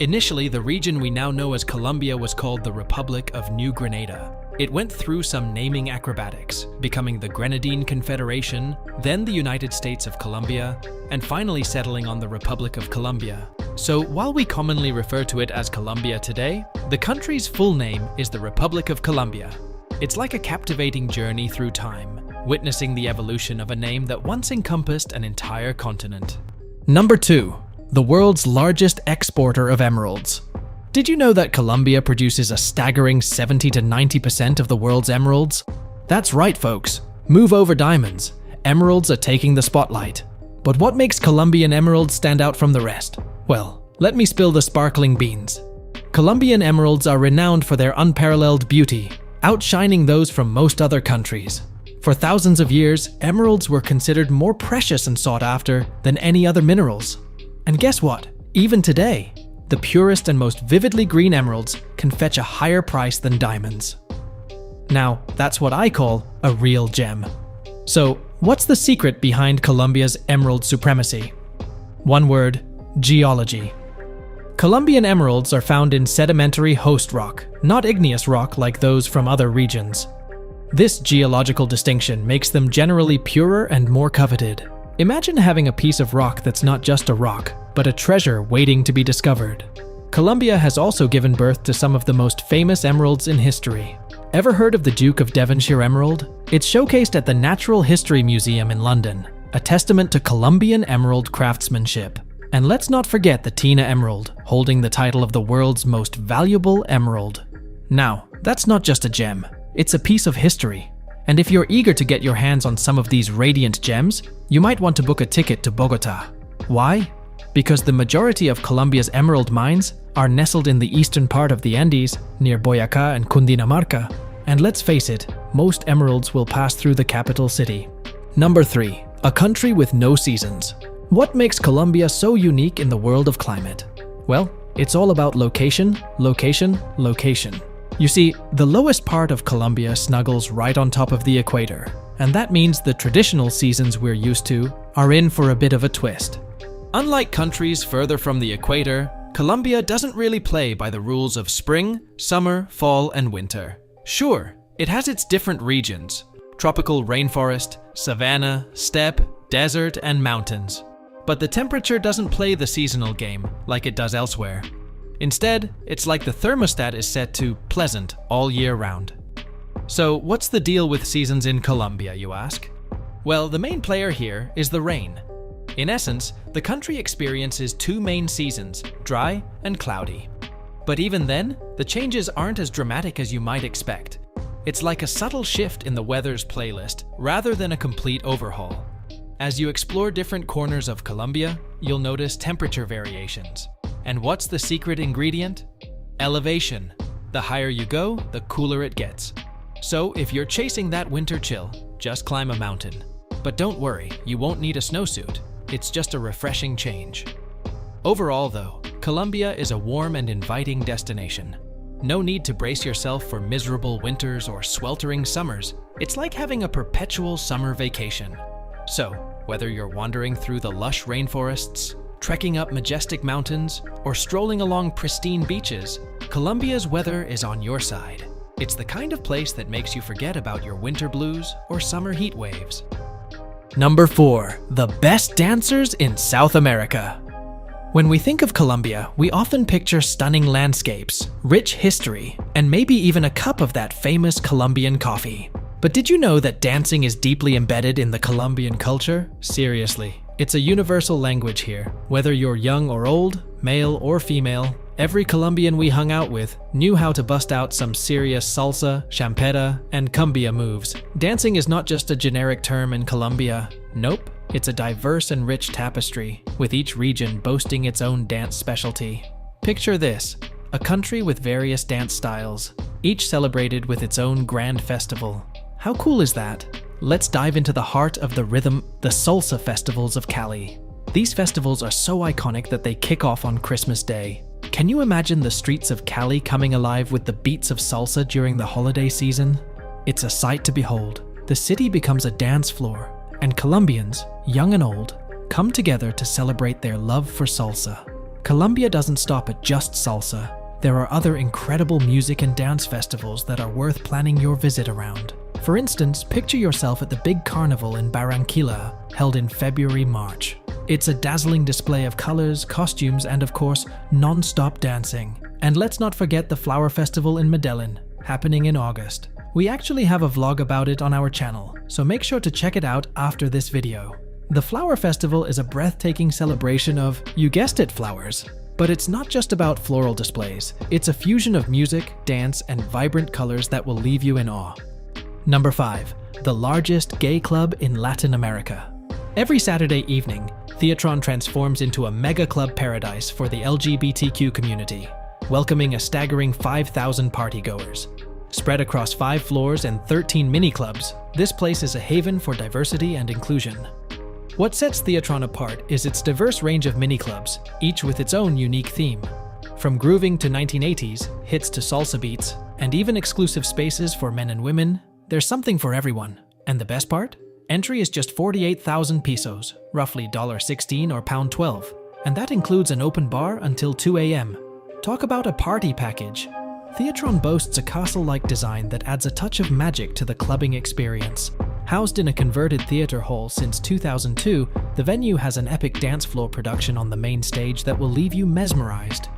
Initially, the region we now know as Colombia was called the Republic of New Granada. It went through some naming acrobatics, becoming the Grenadine Confederation, then the United States of Colombia, and finally settling on the Republic of Colombia. So while we commonly refer to it as Colombia today, the country's full name is the Republic of Colombia. It's like a captivating journey through time, witnessing the evolution of a name that once encompassed an entire continent. Number 2. The world's largest exporter of emeralds. Did you know that Colombia produces a staggering 70 to 90% of the world's emeralds? That's right, folks. Move over diamonds. Emeralds are taking the spotlight. But what makes Colombian emeralds stand out from the rest? Well, let me spill the sparkling beans. Colombian emeralds are renowned for their unparalleled beauty, outshining those from most other countries. For thousands of years, emeralds were considered more precious and sought after than any other minerals. And guess what? Even today, the purest and most vividly green emeralds can fetch a higher price than diamonds. Now, that's what I call a real gem. So, what's the secret behind Colombia's emerald supremacy? One word: geology. Colombian emeralds are found in sedimentary host rock, not igneous rock like those from other regions. This geological distinction makes them generally purer and more coveted. Imagine having a piece of rock that's not just a rock, but a treasure waiting to be discovered. Colombia has also given birth to some of the most famous emeralds in history. Ever heard of the Duke of Devonshire emerald? It's showcased at the Natural History Museum in London, a testament to Colombian emerald craftsmanship. And let's not forget the Tina Emerald, holding the title of the world's most valuable emerald. Now, that's not just a gem, it's a piece of history. And if you're eager to get your hands on some of these radiant gems, you might want to book a ticket to Bogota. Why? Because the majority of Colombia's emerald mines are nestled in the eastern part of the Andes, near Boyacá and Cundinamarca. And let's face it, most emeralds will pass through the capital city. Number 3. A country with no seasons. What makes Colombia so unique in the world of climate? Well, it's all about location, location, location. You see, the lowest part of Colombia snuggles right on top of the equator, and that means the traditional seasons we're used to are in for a bit of a twist. Unlike countries further from the equator, Colombia doesn't really play by the rules of spring, summer, fall, and winter. Sure, it has its different regions: tropical rainforest, savanna, steppe, desert, and mountains. But the temperature doesn't play the seasonal game like it does elsewhere. Instead, it's like the thermostat is set to pleasant all year round. So what's the deal with seasons in Colombia, you ask? Well, the main player here is the rain. In essence, the country experiences two main seasons, dry and cloudy. But even then, the changes aren't as dramatic as you might expect. It's like a subtle shift in the weather's playlist rather than a complete overhaul. As you explore different corners of Colombia, you'll notice temperature variations. And what's the secret ingredient? Elevation. The higher you go, the cooler it gets. So if you're chasing that winter chill, just climb a mountain. But don't worry, you won't need a snowsuit. It's just a refreshing change. Overall though, Colombia is a warm and inviting destination. No need to brace yourself for miserable winters or sweltering summers. It's like having a perpetual summer vacation. So, whether you're wandering through the lush rainforests, trekking up majestic mountains, or strolling along pristine beaches, Colombia's weather is on your side. It's the kind of place that makes you forget about your winter blues or summer heat waves. Number 4. The best dancers in South America. When we think of Colombia, we often picture stunning landscapes, rich history, and maybe even a cup of that famous Colombian coffee. But did you know that dancing is deeply embedded in the Colombian culture? Seriously, it's a universal language here. Whether you're young or old, male or female, every Colombian we hung out with knew how to bust out some serious salsa, champeta, and cumbia moves. Dancing is not just a generic term in Colombia. Nope, it's a diverse and rich tapestry, with each region boasting its own dance specialty. Picture this, a country with various dance styles, each celebrated with its own grand festival. How cool is that? Let's dive into the heart of the rhythm, the salsa festivals of Cali. These festivals are so iconic that they kick off on Christmas Day. Can you imagine the streets of Cali coming alive with the beats of salsa during the holiday season? It's a sight to behold. The city becomes a dance floor, and Colombians, young and old, come together to celebrate their love for salsa. Colombia doesn't stop at just salsa. There are other incredible music and dance festivals that are worth planning your visit around. For instance, picture yourself at the big carnival in Barranquilla, held in February-March. It's a dazzling display of colors, costumes, and of course, non-stop dancing. And let's not forget the Flower Festival in Medellin, happening in August. We actually have a vlog about it on our channel, so make sure to check it out after this video. The Flower Festival is a breathtaking celebration of, you guessed it, flowers. But it's not just about floral displays. It's a fusion of music, dance, and vibrant colors that will leave you in awe. Number 5. The largest gay club in Latin America. Every Saturday evening, Theatron transforms into a mega club paradise for the LGBTQ community, welcoming a staggering 5,000 partygoers. Spread across 5 floors and 13 mini-clubs, this place is a haven for diversity and inclusion. What sets Theatron apart is its diverse range of mini-clubs, each with its own unique theme. From grooving to 1980s, hits to salsa beats, and even exclusive spaces for men and women, there's something for everyone. And the best part? Entry is just 48,000 pesos, roughly $16 or £12, and that includes an open bar until 2 a.m. Talk about a party package. Theatron boasts a castle-like design that adds a touch of magic to the clubbing experience. Housed in a converted theater hall since 2002, the venue has an epic dance floor production on the main stage that will leave you mesmerized.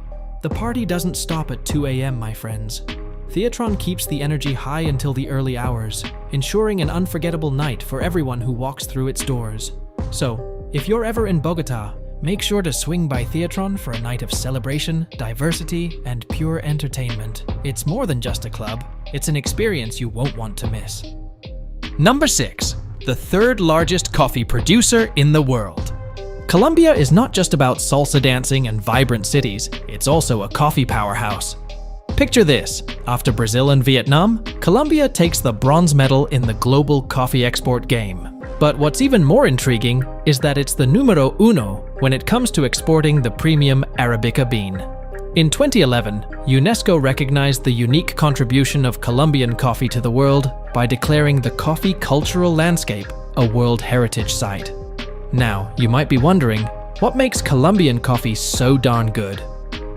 The party doesn't stop at 2 a.m., my friends. Theatron keeps the energy high until the early hours, ensuring an unforgettable night for everyone who walks through its doors. So, if you're ever in Bogota, make sure to swing by Theatron for a night of celebration, diversity, and pure entertainment. It's more than just a club, it's an experience you won't want to miss. Number 6. The third largest coffee producer in the world. Colombia is not just about salsa dancing and vibrant cities, it's also a coffee powerhouse. Picture this, after Brazil and Vietnam, Colombia takes the bronze medal in the global coffee export game. But what's even more intriguing is that it's the numero uno when it comes to exporting the premium Arabica bean. In 2011, UNESCO recognized the unique contribution of Colombian coffee to the world by declaring the coffee cultural landscape a World Heritage Site. Now, you might be wondering, what makes Colombian coffee so darn good?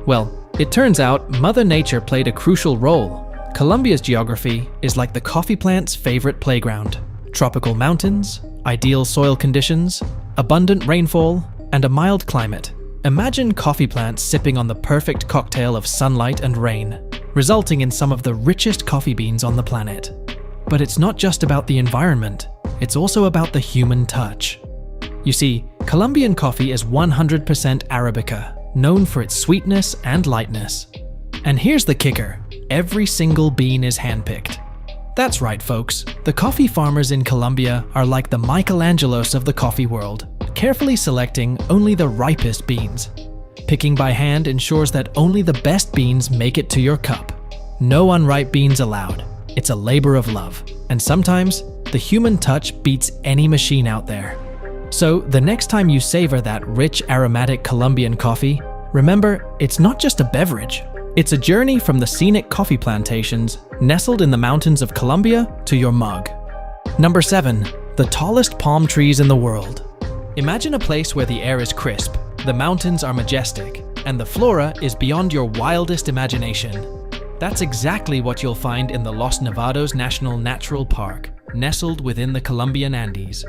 Well, it turns out Mother Nature played a crucial role. Colombia's geography is like the coffee plant's favorite playground. Tropical mountains, ideal soil conditions, abundant rainfall, and a mild climate. Imagine coffee plants sipping on the perfect cocktail of sunlight and rain, resulting in some of the richest coffee beans on the planet. But it's not just about the environment, it's also about the human touch. You see, Colombian coffee is 100% Arabica, known for its sweetness and lightness. And here's the kicker, every single bean is handpicked. That's right, folks, the coffee farmers in Colombia are like the Michelangelos of the coffee world, carefully selecting only the ripest beans. Picking by hand ensures that only the best beans make it to your cup. No unripe beans allowed. It's a labor of love. And sometimes, the human touch beats any machine out there. So, the next time you savor that rich, aromatic Colombian coffee, remember, it's not just a beverage. It's a journey from the scenic coffee plantations nestled in the mountains of Colombia to your mug. Number 7. The tallest palm trees in the world. Imagine a place where the air is crisp, the mountains are majestic, and the flora is beyond your wildest imagination. That's exactly what you'll find in the Los Nevados National Natural Park, nestled within the Colombian Andes.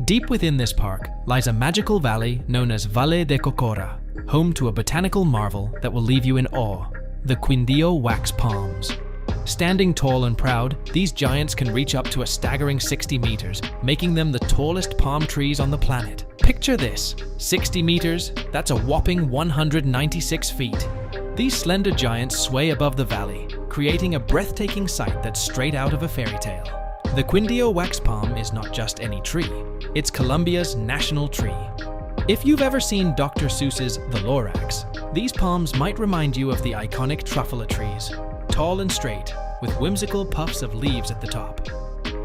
Deep within this park lies a magical valley known as Valle de Cocora, home to a botanical marvel that will leave you in awe, the Quindío wax palms. Standing tall and proud, these giants can reach up to a staggering 60 meters, making them the tallest palm trees on the planet. Picture this, 60 meters, that's a whopping 196 feet. These slender giants sway above the valley, creating a breathtaking sight that's straight out of a fairy tale. The Quindío wax palm is not just any tree, it's Colombia's national tree. If you've ever seen Dr. Seuss's The Lorax, these palms might remind you of the iconic truffula trees, tall and straight, with whimsical puffs of leaves at the top.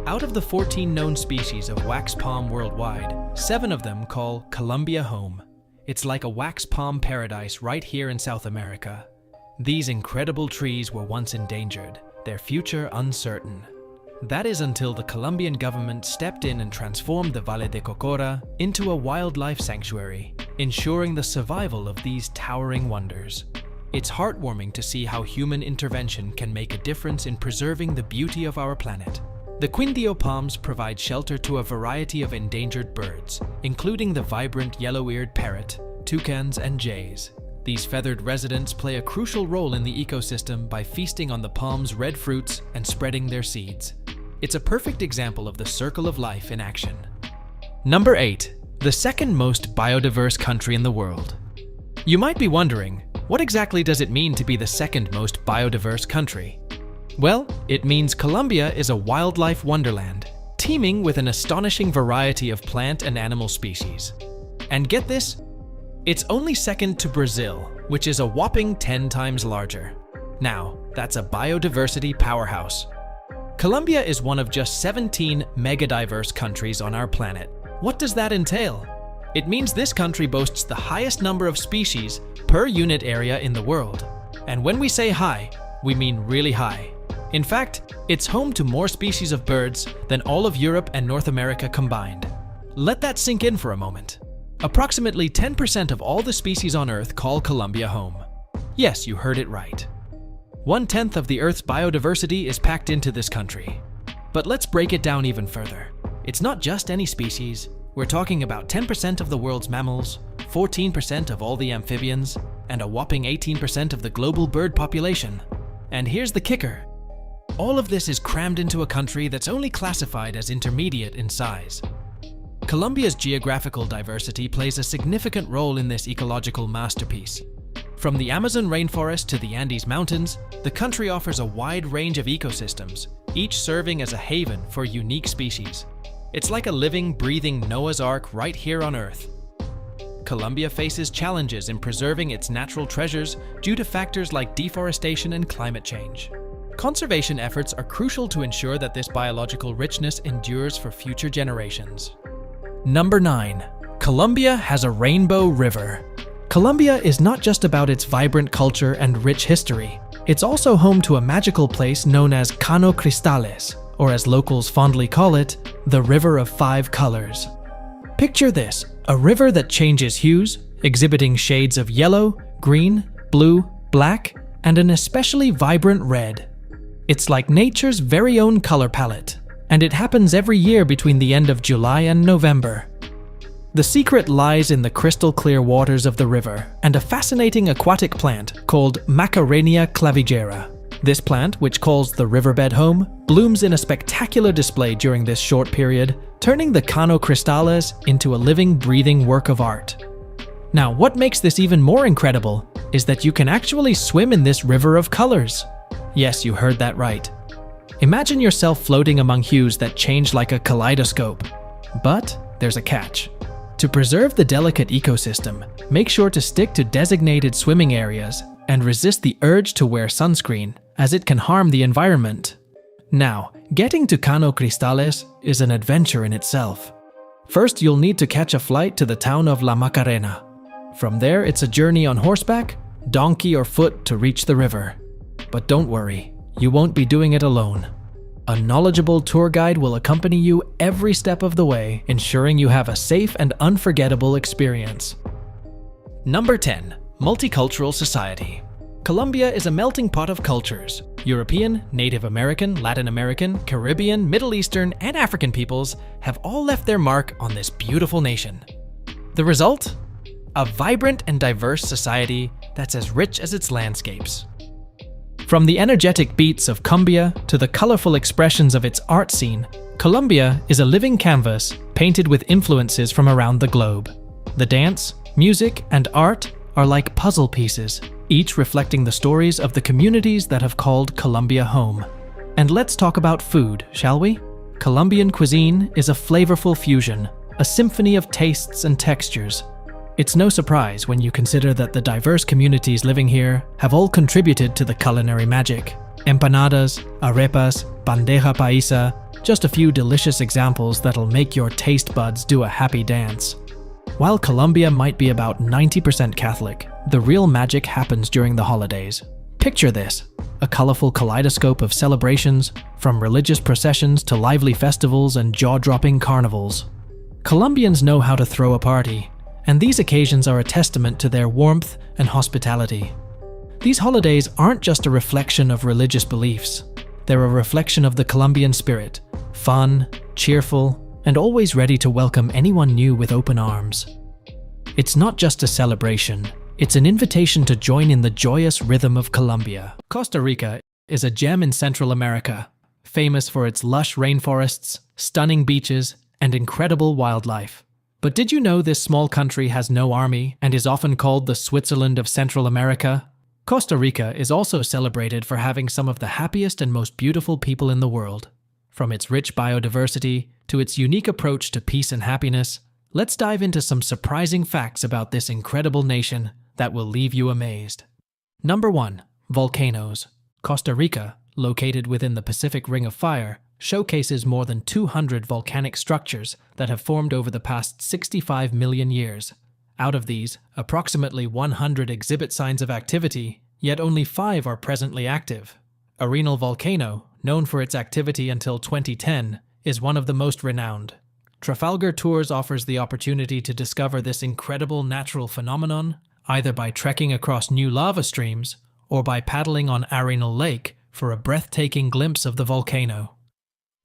Out of the 14 known species of wax palm worldwide, 7 of them call Colombia home. It's like a wax palm paradise right here in South America. These incredible trees were once endangered, their future uncertain. That is until the Colombian government stepped in and transformed the Valle de Cocora into a wildlife sanctuary, ensuring the survival of these towering wonders. It's heartwarming to see how human intervention can make a difference in preserving the beauty of our planet. The Quindio palms provide shelter to a variety of endangered birds, including the vibrant yellow-eared parrot, toucans, and jays. These feathered residents play a crucial role in the ecosystem by feasting on the palm's red fruits and spreading their seeds. It's a perfect example of the circle of life in action. Number 8. The second most biodiverse country in the world. You might be wondering, what exactly does it mean to be the second most biodiverse country? Well, it means Colombia is a wildlife wonderland, teeming with an astonishing variety of plant and animal species. And get this, it's only second to Brazil, which is a whopping 10 times larger. Now, that's a biodiversity powerhouse. Colombia is one of just 17 megadiverse countries on our planet. What does that entail? It means this country boasts the highest number of species per unit area in the world. And when we say high, we mean really high. In fact, it's home to more species of birds than all of Europe and North America combined. Let that sink in for a moment. Approximately 10% of all the species on Earth call Colombia home. Yes, you heard it right. 1/10 of the Earth's biodiversity is packed into this country. But let's break it down even further. It's not just any species. We're talking about 10% of the world's mammals, 14% of all the amphibians, and a whopping 18% of the global bird population. And here's the kicker. All of this is crammed into a country that's only classified as intermediate in size. Colombia's geographical diversity plays a significant role in this ecological masterpiece. From the Amazon rainforest to the Andes Mountains, the country offers a wide range of ecosystems, each serving as a haven for unique species. It's like a living, breathing Noah's Ark right here on Earth. Colombia faces challenges in preserving its natural treasures due to factors like deforestation and climate change. Conservation efforts are crucial to ensure that this biological richness endures for future generations. Number 9. Colombia has a rainbow river. Colombia is not just about its vibrant culture and rich history. It's also home to a magical place known as Cano Cristales, or as locals fondly call it, the River of Five Colors. Picture this, a river that changes hues, exhibiting shades of yellow, green, blue, black, and an especially vibrant red. It's like nature's very own color palette, and it happens every year between the end of July and November. The secret lies in the crystal clear waters of the river and a fascinating aquatic plant called Macarenia clavigera. This plant, which calls the riverbed home, blooms in a spectacular display during this short period, turning the Cano Cristales into a living, breathing work of art. Now, what makes this even more incredible is that you can actually swim in this river of colors. Yes, you heard that right. Imagine yourself floating among hues that change like a kaleidoscope. But there's a catch. To preserve the delicate ecosystem, make sure to stick to designated swimming areas and resist the urge to wear sunscreen, as it can harm the environment. Now, getting to Cano Cristales is an adventure in itself. First, you'll need to catch a flight to the town of La Macarena. From there, it's a journey on horseback, donkey, or foot to reach the river. But don't worry, you won't be doing it alone. A knowledgeable tour guide will accompany you every step of the way, ensuring you have a safe and unforgettable experience. Number 10. Multicultural society. Colombia is a melting pot of cultures. European, Native American, Latin American, Caribbean, Middle Eastern, and African peoples have all left their mark on this beautiful nation. The result? A vibrant and diverse society that's as rich as its landscapes. From the energetic beats of cumbia to the colorful expressions of its art scene, Colombia is a living canvas painted with influences from around the globe. The dance, music, and art are like puzzle pieces, each reflecting the stories of the communities that have called Colombia home. And let's talk about food, shall we? Colombian cuisine is a flavorful fusion, a symphony of tastes and textures. It's no surprise when you consider that the diverse communities living here have all contributed to the culinary magic. Empanadas, arepas, bandeja paisa, just a few delicious examples that'll make your taste buds do a happy dance. While Colombia might be about 90% Catholic, the real magic happens during the holidays. Picture this, a colorful kaleidoscope of celebrations, from religious processions to lively festivals and jaw-dropping carnivals. Colombians know how to throw a party, and these occasions are a testament to their warmth and hospitality. These holidays aren't just a reflection of religious beliefs. They're a reflection of the Colombian spirit, fun, cheerful, and always ready to welcome anyone new with open arms. It's not just a celebration, it's an invitation to join in the joyous rhythm of Colombia. Costa Rica is a gem in Central America, famous for its lush rainforests, stunning beaches, and incredible wildlife. But did you know this small country has no army and is often called the Switzerland of Central America? Costa Rica is also celebrated for having some of the happiest and most beautiful people in the world. From its rich biodiversity to its unique approach to peace and happiness, let's dive into some surprising facts about this incredible nation that will leave you amazed. Number 1. Volcanoes. Costa Rica, located within the Pacific Ring of Fire, showcases more than 200 volcanic structures that have formed over the past 65 million years. Out of these, approximately 100 exhibit signs of activity, yet only 5 are presently active. Arenal Volcano, known for its activity until 2010, is one of the most renowned. Trafalgar Tours offers the opportunity to discover this incredible natural phenomenon, either by trekking across new lava streams or by paddling on Arenal Lake for a breathtaking glimpse of the volcano.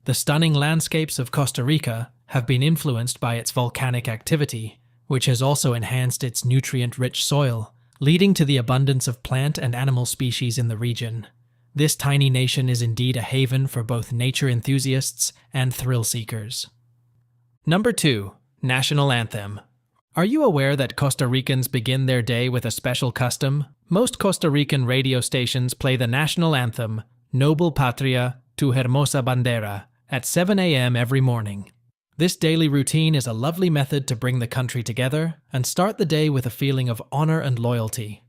The stunning landscapes of Costa Rica have been influenced by its volcanic activity, which has also enhanced its nutrient-rich soil, leading to the abundance of plant and animal species in the region. This tiny nation is indeed a haven for both nature enthusiasts and thrill seekers. Number 2. National Anthem. Are you aware that Costa Ricans begin their day with a special custom? Most Costa Rican radio stations play the national anthem, Noble Patria, Tu Hermosa Bandera, at 7 a.m. every morning. This daily routine is a lovely method to bring the country together and start the day with a feeling of honor and loyalty.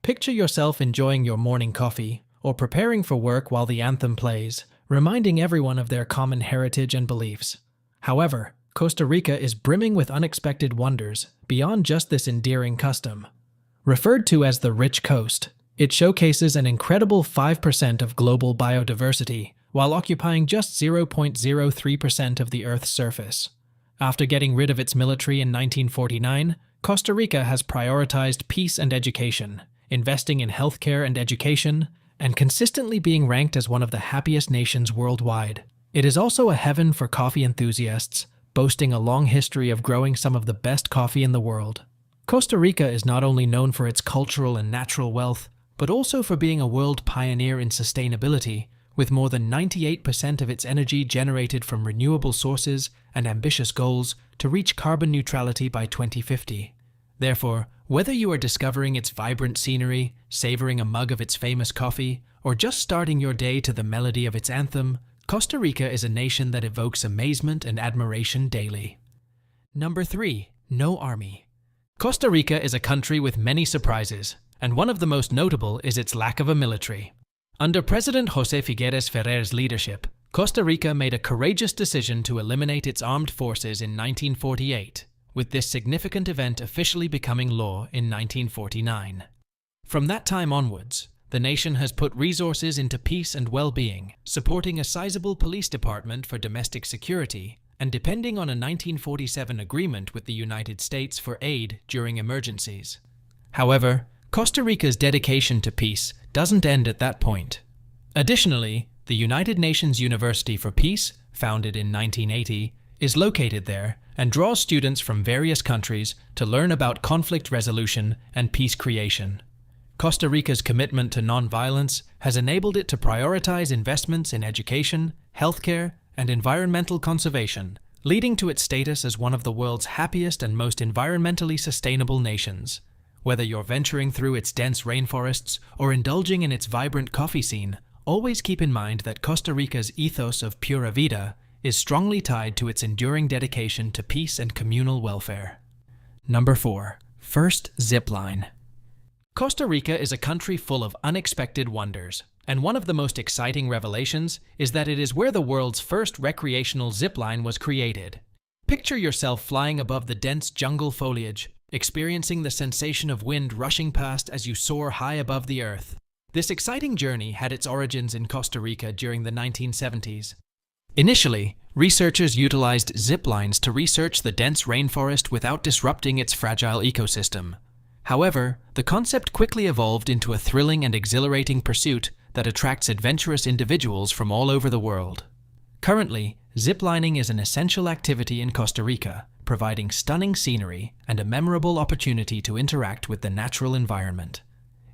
Picture yourself enjoying your morning coffee or preparing for work while the anthem plays, reminding everyone of their common heritage and beliefs. However, Costa Rica is brimming with unexpected wonders beyond just this endearing custom. Referred to as the Rich Coast, it showcases an incredible 5% of global biodiversity, while occupying just 0.03% of the Earth's surface. After getting rid of its military in 1949, Costa Rica has prioritized peace and education, investing in healthcare and education, and consistently being ranked as one of the happiest nations worldwide. It is also a heaven for coffee enthusiasts, boasting a long history of growing some of the best coffee in the world. Costa Rica is not only known for its cultural and natural wealth, but also for being a world pioneer in sustainability, with more than 98% of its energy generated from renewable sources and ambitious goals to reach carbon neutrality by 2050. Therefore, whether you are discovering its vibrant scenery, savoring a mug of its famous coffee, or just starting your day to the melody of its anthem, Costa Rica is a nation that evokes amazement and admiration daily. Number 3. No army. Costa Rica is a country with many surprises, and one of the most notable is its lack of a military. Under President José Figueres Ferrer's leadership, Costa Rica made a courageous decision to eliminate its armed forces in 1948, with this significant event officially becoming law in 1949. From that time onwards, the nation has put resources into peace and well-being, supporting a sizable police department for domestic security, and depending on a 1947 agreement with the United States for aid during emergencies. However, Costa Rica's dedication to peace doesn't end at that point. Additionally, the United Nations University for Peace, founded in 1980, is located there and draws students from various countries to learn about conflict resolution and peace creation. Costa Rica's commitment to nonviolence has enabled it to prioritize investments in education, healthcare, and environmental conservation, leading to its status as one of the world's happiest and most environmentally sustainable nations. Whether you're venturing through its dense rainforests or indulging in its vibrant coffee scene, always keep in mind that Costa Rica's ethos of pura vida is strongly tied to its enduring dedication to peace and communal welfare. Number 4. First zipline. Costa Rica is a country full of unexpected wonders, and one of the most exciting revelations is that it is where the world's first recreational zipline was created. Picture yourself flying above the dense jungle foliage, experiencing the sensation of wind rushing past as you soar high above the earth. This exciting journey had its origins in Costa Rica during the 1970s. Initially, Researchers utilized zip lines to research the dense rainforest without disrupting its fragile ecosystem. However, the concept quickly evolved into a thrilling and exhilarating pursuit that attracts adventurous individuals from all over the world. Currently, ziplining is an essential activity in Costa Rica, providing stunning scenery and a memorable opportunity to interact with the natural environment.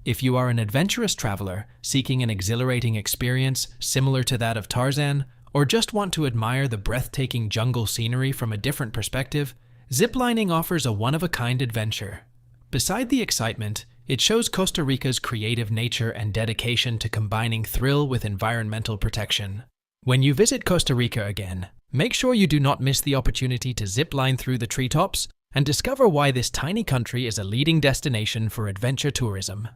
If you are an adventurous traveler seeking an exhilarating experience similar to that of Tarzan, or just want to admire the breathtaking jungle scenery from a different perspective, ziplining offers a one-of-a-kind adventure. Beside the excitement, it shows Costa Rica's creative nature and dedication to combining thrill with environmental protection. When you visit Costa Rica again, make sure you do not miss the opportunity to zipline through the treetops and discover why this tiny country is a leading destination for adventure tourism.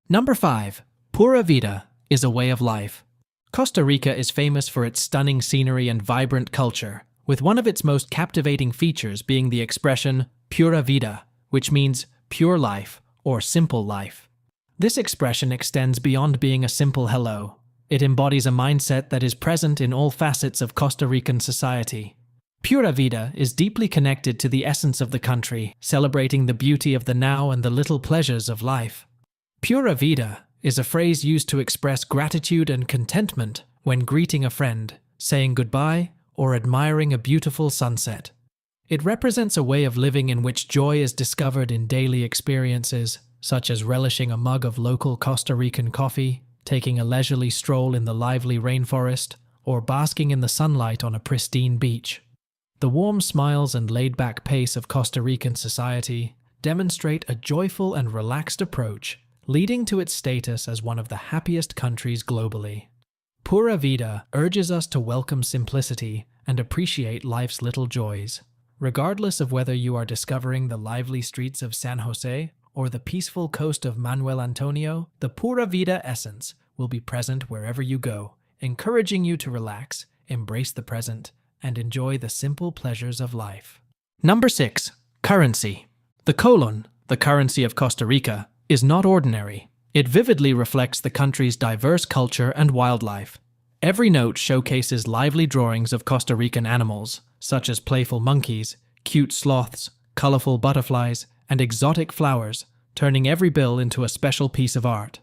Number 5. Pura Vida is a way of life. Costa Rica is famous for its stunning scenery and vibrant culture, with one of its most captivating features being the expression Pura Vida, which means pure life or simple life. This expression extends beyond being a simple hello. It embodies a mindset that is present in all facets of Costa Rican society. Pura Vida is deeply connected to the essence of the country, celebrating the beauty of the now and the little pleasures of life. Pura Vida is a phrase used to express gratitude and contentment when greeting a friend, saying goodbye, or admiring a beautiful sunset. It represents a way of living in which joy is discovered in daily experiences, such as relishing a mug of local Costa Rican coffee, taking a leisurely stroll in the lively rainforest, or basking in the sunlight on a pristine beach. The warm smiles and laid-back pace of Costa Rican society demonstrate a joyful and relaxed approach, leading to its status as one of the happiest countries globally. Pura Vida urges us to welcome simplicity and appreciate life's little joys. Regardless of whether you are discovering the lively streets of San Jose or the peaceful coast of Manuel Antonio, the Pura Vida essence will be present wherever you go, encouraging you to relax, embrace the present, and enjoy the simple pleasures of life. Number 6. Currency. The colon, the currency of Costa Rica, is not ordinary. It vividly reflects the country's diverse culture and wildlife. Every note showcases lively drawings of Costa Rican animals, such as playful monkeys, cute sloths, colorful butterflies, and exotic flowers, turning every bill into a special piece of art.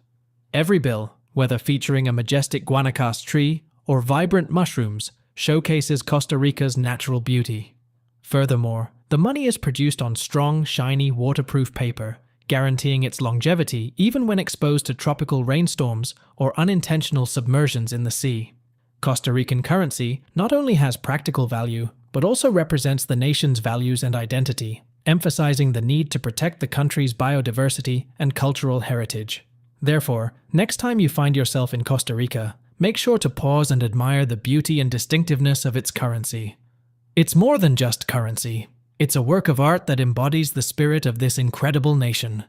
Every bill, whether featuring a majestic guanacaste tree or vibrant mushrooms, showcases Costa Rica's natural beauty. Furthermore, the money is produced on strong, shiny, waterproof paper, guaranteeing its longevity even when exposed to tropical rainstorms or unintentional submersions in the sea. Costa Rican currency not only has practical value, but also represents the nation's values and identity, emphasizing the need to protect the country's biodiversity and cultural heritage. Therefore, next time you find yourself in Costa Rica, make sure to pause and admire the beauty and distinctiveness of its currency. It's more than just currency. It's a work of art that embodies the spirit of this incredible nation.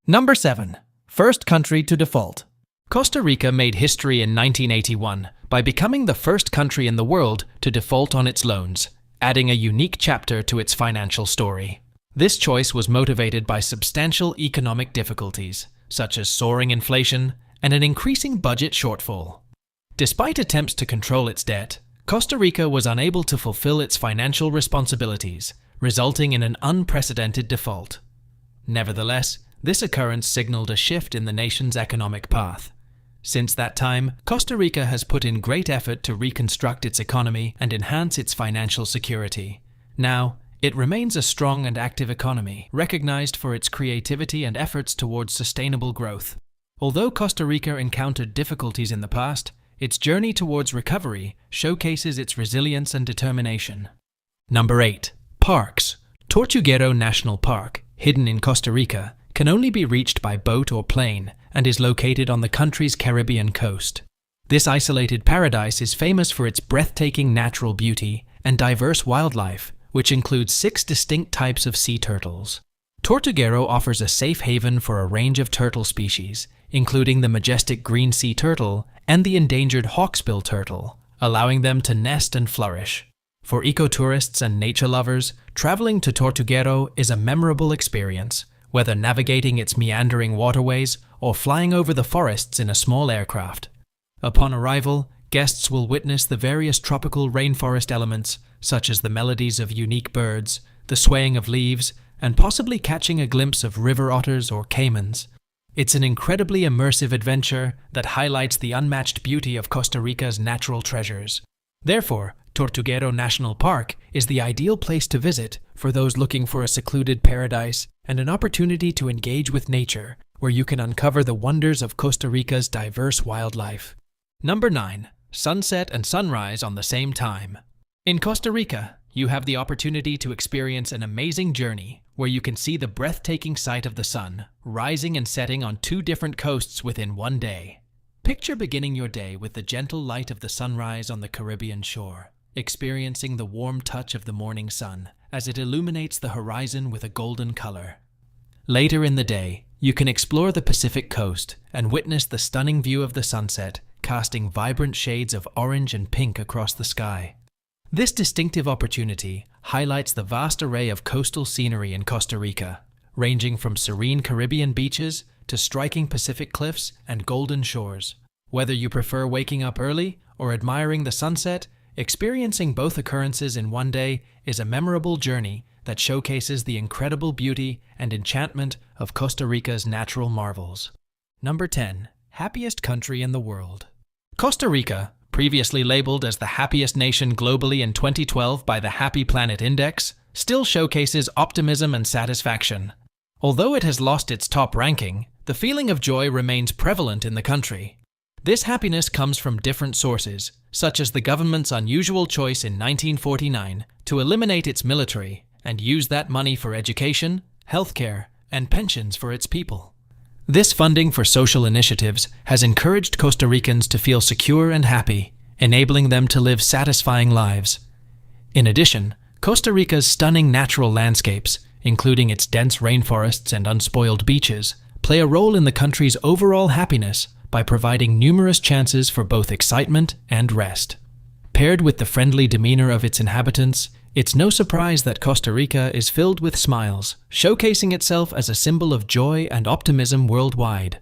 Number 7. First country to default. Costa Rica made history in 1981 by becoming the first country in the world to default on its loans, adding a unique chapter to its financial story. This choice was motivated by substantial economic difficulties, such as soaring inflation and an increasing budget shortfall. Despite attempts to control its debt, Costa Rica was unable to fulfill its financial responsibilities, resulting in an unprecedented default. Nevertheless, this occurrence signaled a shift in the nation's economic path. Since that time, Costa Rica has put in great effort to reconstruct its economy and enhance its financial security. Now, it remains a strong and active economy, recognized for its creativity and efforts towards sustainable growth. Although Costa Rica encountered difficulties in the past, its journey towards recovery showcases its resilience and determination. Number 8. Parks. Tortuguero National Park, hidden in Costa Rica, can only be reached by boat or plane and is located on the country's Caribbean coast. This isolated paradise is famous for its breathtaking natural beauty and diverse wildlife, which includes 6 distinct types of sea turtles. Tortuguero offers a safe haven for a range of turtle species, including the majestic green sea turtle and the endangered hawksbill turtle, allowing them to nest and flourish. For ecotourists and nature lovers, traveling to Tortuguero is a memorable experience, whether navigating its meandering waterways or flying over the forests in a small aircraft. Upon arrival, guests will witness the various tropical rainforest elements, such as the melodies of unique birds, the swaying of leaves, and possibly catching a glimpse of river otters or caimans. It's an incredibly immersive adventure that highlights the unmatched beauty of Costa Rica's natural treasures. Therefore, Tortuguero National Park is the ideal place to visit for those looking for a secluded paradise and an opportunity to engage with nature, where you can uncover the wonders of Costa Rica's diverse wildlife. Number 9. Sunset and sunrise on the same time. In Costa Rica, you have the opportunity to experience an amazing journey where you can see the breathtaking sight of the sun rising and setting on two different coasts within one day. Picture beginning your day with the gentle light of the sunrise on the Caribbean shore, experiencing the warm touch of the morning sun as it illuminates the horizon with a golden color. Later in the day, you can explore the Pacific coast and witness the stunning view of the sunset, casting vibrant shades of orange and pink across the sky. This distinctive opportunity highlights the vast array of coastal scenery in Costa Rica, ranging from serene Caribbean beaches to striking Pacific cliffs and golden shores. Whether you prefer waking up early or admiring the sunset, experiencing both occurrences in one day is a memorable journey that showcases the incredible beauty and enchantment of Costa Rica's natural marvels. Number 10. Happiest country in the world. Costa Rica, previously labeled as the happiest nation globally in 2012 by the Happy Planet Index, still showcases optimism and satisfaction. Although it has lost its top ranking, the feeling of joy remains prevalent in the country. This happiness comes from different sources, such as the government's unusual choice in 1949 to eliminate its military and use that money for education, healthcare, and pensions for its people. This funding for social initiatives has encouraged Costa Ricans to feel secure and happy, enabling them to live satisfying lives. In addition, Costa Rica's stunning natural landscapes, including its dense rainforests and unspoiled beaches, play a role in the country's overall happiness by providing numerous chances for both excitement and rest. Paired with the friendly demeanor of its inhabitants, it's no surprise that Costa Rica is filled with smiles, showcasing itself as a symbol of joy and optimism worldwide.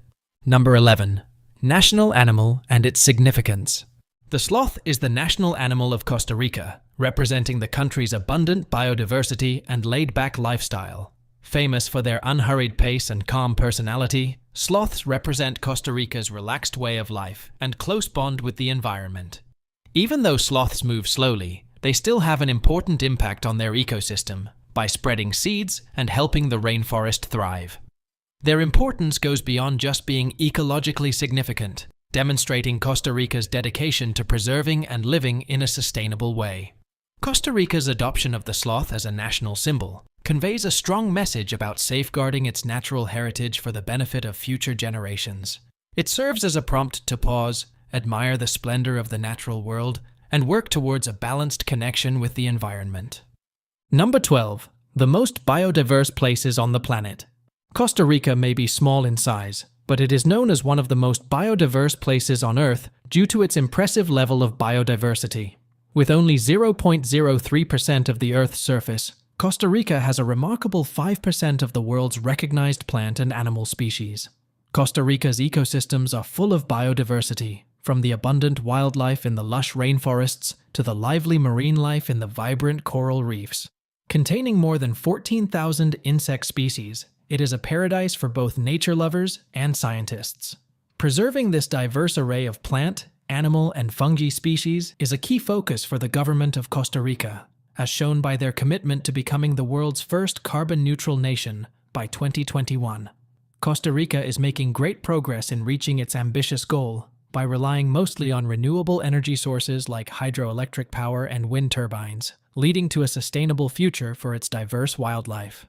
Number 11. National animal and its significance. The sloth is the national animal of Costa Rica, representing the country's abundant biodiversity and laid-back lifestyle. Famous for their unhurried pace and calm personality, sloths represent Costa Rica's relaxed way of life and close bond with the environment. Even though sloths move slowly, they still have an important impact on their ecosystem by spreading seeds and helping the rainforest thrive. Their importance goes beyond just being ecologically significant, demonstrating Costa Rica's dedication to preserving and living in a sustainable way. Costa Rica's adoption of the sloth as a national symbol conveys a strong message about safeguarding its natural heritage for the benefit of future generations. It serves as a prompt to pause, admire the splendor of the natural world, and work towards a balanced connection with the environment. Number 12. The most biodiverse places on the planet. Costa Rica may be small in size, but it is known as one of the most biodiverse places on Earth due to its impressive level of biodiversity. With only 0.03% of the Earth's surface, Costa Rica has a remarkable 5% of the world's recognized plant and animal species. Costa Rica's ecosystems are full of biodiversity, from the abundant wildlife in the lush rainforests to the lively marine life in the vibrant coral reefs. Containing more than 14,000 insect species, it is a paradise for both nature lovers and scientists. Preserving this diverse array of plant, animal, and fungi species is a key focus for the government of Costa Rica, as shown by their commitment to becoming the world's first carbon-neutral nation by 2021. Costa Rica is making great progress in reaching its ambitious goal by relying mostly on renewable energy sources like hydroelectric power and wind turbines, leading to a sustainable future for its diverse wildlife.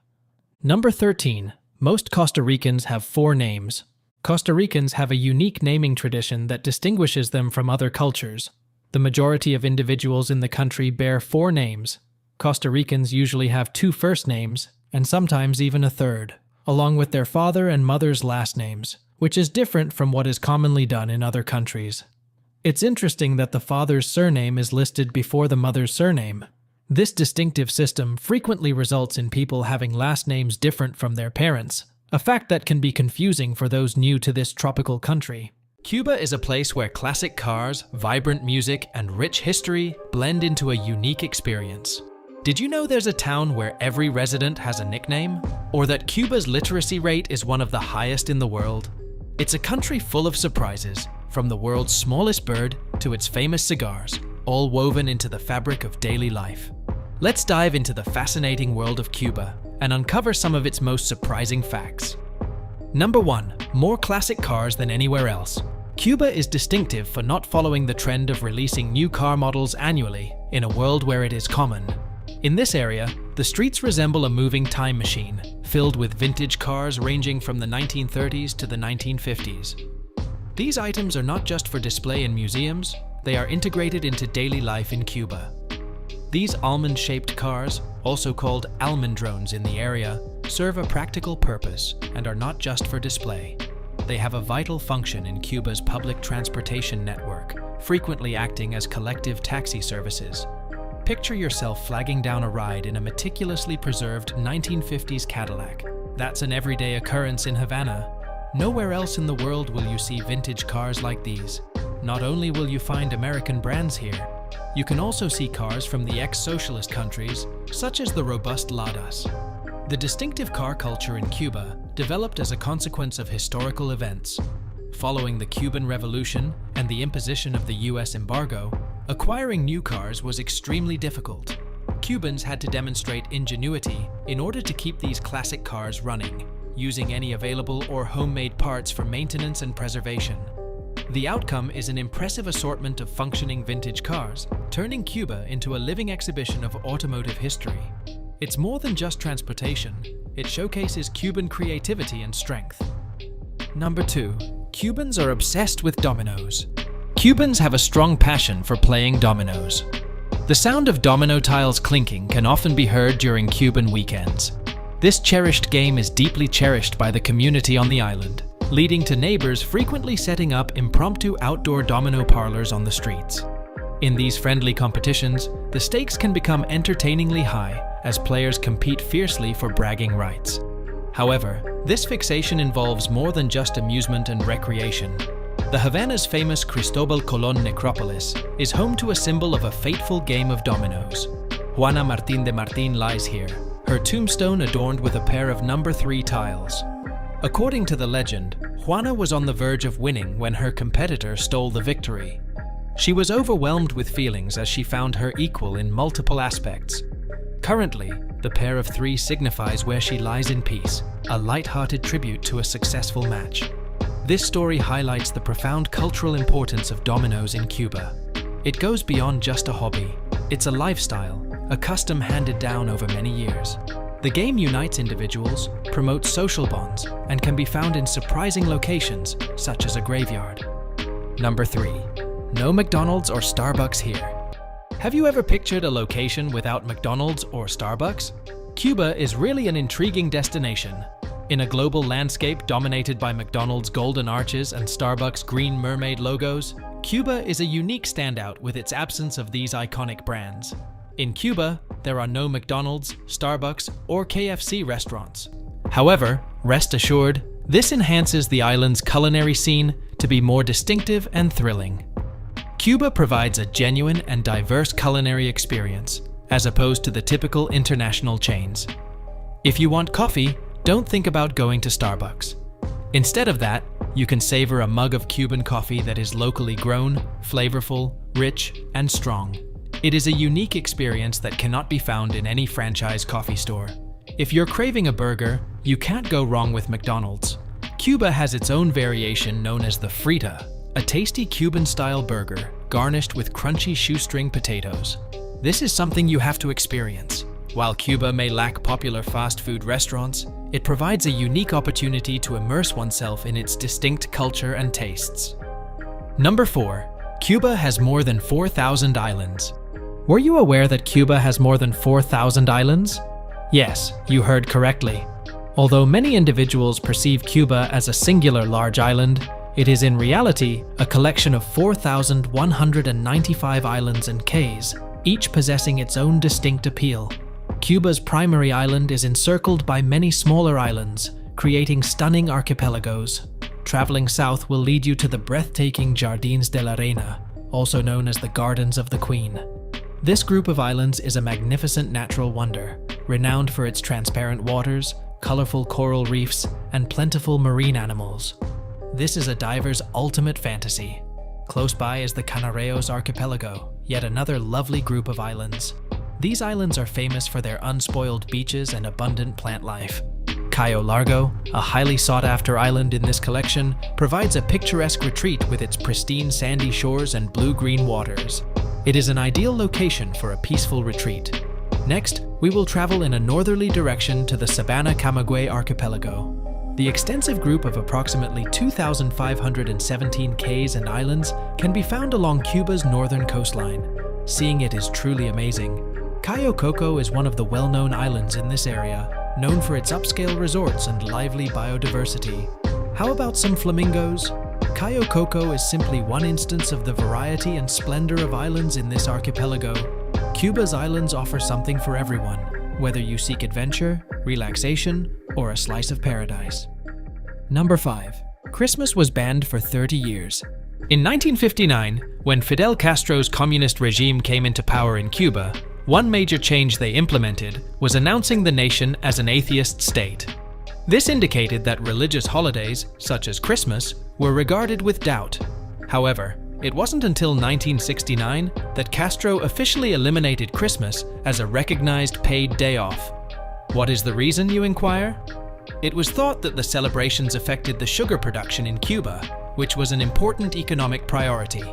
Number 13. Most Costa Ricans have 4 names. Costa Ricans have a unique naming tradition that distinguishes them from other cultures. The majority of individuals in the country bear 4 names. Costa Ricans usually have 2 first names, and sometimes even a third, along with their father and mother's last names, which is different from what is commonly done in other countries. It's interesting that the father's surname is listed before the mother's surname. This distinctive system frequently results in people having last names different from their parents, a fact that can be confusing for those new to this tropical country. Cuba is a place where classic cars, vibrant music, and rich history blend into a unique experience. Did you know there's a town where every resident has a nickname? Or that Cuba's literacy rate is one of the highest in the world? It's a country full of surprises, from the world's smallest bird to its famous cigars, all woven into the fabric of daily life. Let's dive into the fascinating world of Cuba and uncover some of its most surprising facts. Number 1. More classic cars than anywhere else. Cuba is distinctive for not following the trend of releasing new car models annually in a world where it is common. In this area, the streets resemble a moving time machine, filled with vintage cars ranging from the 1930s to the 1950s. These items are not just for display in museums, they are integrated into daily life in Cuba. These almond-shaped cars, also called almendrones in the area, serve a practical purpose and are not just for display. They have a vital function in Cuba's public transportation network, frequently acting as collective taxi services. Picture yourself flagging down a ride in a meticulously preserved 1950s Cadillac. That's an everyday occurrence in Havana. Nowhere else in the world will you see vintage cars like these. Not only will you find American brands here, you can also see cars from the ex-socialist countries, such as the robust Ladas. The distinctive car culture in Cuba developed as a consequence of historical events. Following the Cuban Revolution and the imposition of the US embargo, acquiring new cars was extremely difficult. Cubans had to demonstrate ingenuity in order to keep these classic cars running, using any available or homemade parts for maintenance and preservation. The outcome is an impressive assortment of functioning vintage cars, turning Cuba into a living exhibition of automotive history. It's more than just transportation, it showcases Cuban creativity and strength. Number 2. Cubans are obsessed with dominoes. Cubans have a strong passion for playing dominoes. The sound of domino tiles clinking can often be heard during Cuban weekends. This cherished game is deeply cherished by the community on the island, leading to neighbors frequently setting up impromptu outdoor domino parlors on the streets. In these friendly competitions, the stakes can become entertainingly high as players compete fiercely for bragging rights. However, this fixation involves more than just amusement and recreation. The Havana's famous Cristobal Colón necropolis is home to a symbol of a fateful game of dominoes. Juana Martín de Martín lies here, her tombstone adorned with a pair of number 3 tiles. According to the legend, Juana was on the verge of winning when her competitor stole the victory. She was overwhelmed with feelings as she found her equal in multiple aspects. Currently, the pair of 3 signifies where she lies in peace, a light-hearted tribute to a successful match. This story highlights the profound cultural importance of dominoes in Cuba. It goes beyond just a hobby. It's a lifestyle, a custom handed down over many years. The game unites individuals, promotes social bonds, and can be found in surprising locations, such as a graveyard. Number 3. No McDonald's or Starbucks here. Have you ever pictured a location without McDonald's or Starbucks? Cuba is really an intriguing destination. In a global landscape dominated by McDonald's golden arches and Starbucks green mermaid logos, Cuba is a unique standout with its absence of these iconic brands. In Cuba, there are no McDonald's, Starbucks, or KFC restaurants. However, rest assured, this enhances the island's culinary scene to be more distinctive and thrilling. Cuba provides a genuine and diverse culinary experience, as opposed to the typical international chains. If you want coffee, don't think about going to Starbucks. Instead of that, you can savor a mug of Cuban coffee that is locally grown, flavorful, rich, and strong. It is a unique experience that cannot be found in any franchise coffee store. If you're craving a burger, you can't go wrong with McDonald's. Cuba has its own variation known as the frita, a tasty Cuban-style burger garnished with crunchy shoestring potatoes. This is something you have to experience. While Cuba may lack popular fast food restaurants, it provides a unique opportunity to immerse oneself in its distinct culture and tastes. Number 4. Cuba has more than 4,000 islands. Were you aware that Cuba has more than 4,000 islands? Yes, you heard correctly. Although many individuals perceive Cuba as a singular large island, it is in reality a collection of 4,195 islands and cays, each possessing its own distinct appeal. Cuba's primary island is encircled by many smaller islands, creating stunning archipelagos. traveling south will lead you to the breathtaking Jardins de la Reina, also known as the Gardens of the Queen. This group of islands is a magnificent natural wonder, renowned for its transparent waters, colorful coral reefs, and plentiful marine animals. This is a diver's ultimate fantasy. Close by is the Canarreos Archipelago, yet another lovely group of islands. These islands are famous for their unspoiled beaches and abundant plant life. Cayo Largo, a highly sought-after island in this collection, provides a picturesque retreat with its pristine sandy shores and blue-green waters. It is an ideal location for a peaceful retreat. Next, we will travel in a northerly direction to the Sabana Camagüey Archipelago. The extensive group of approximately 2,517 cays and islands can be found along Cuba's northern coastline. Seeing it is truly amazing. Cayo Coco is one of the well-known islands in this area, known for its upscale resorts and lively biodiversity. How about some flamingos? Cayo Coco is simply one instance of the variety and splendor of islands in this archipelago. Cuba's islands offer something for everyone, whether you seek adventure, relaxation, or a slice of paradise. Number 5. Christmas was banned for 30 years. In 1959, when Fidel Castro's communist regime came into power in Cuba, one major change they implemented was announcing the nation as an atheist state. This indicated that religious holidays, such as Christmas, were regarded with doubt. However, it wasn't until 1969 that Castro officially eliminated Christmas as a recognized paid day off. What is the reason, you inquire? It was thought that the celebrations affected the sugar production in Cuba, which was an important economic priority.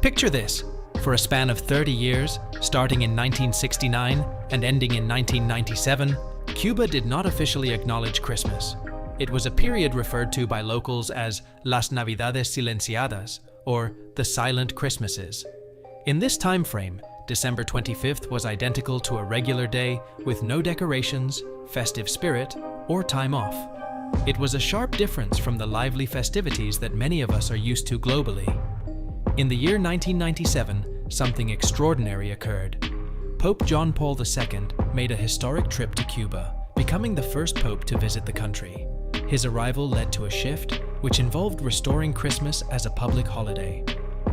Picture this. For a span of 30 years, starting in 1969 and ending in 1997, Cuba did not officially acknowledge Christmas. It was a period referred to by locals as Las Navidades Silenciadas, or the Silent Christmases. In this time frame, December 25th was identical to a regular day with no decorations, festive spirit, or time off. It was a sharp difference from the lively festivities that many of us are used to globally. In the year 1997, something extraordinary occurred. Pope John Paul II made a historic trip to Cuba, becoming the first pope to visit the country. His arrival led to a shift, which involved restoring Christmas as a public holiday.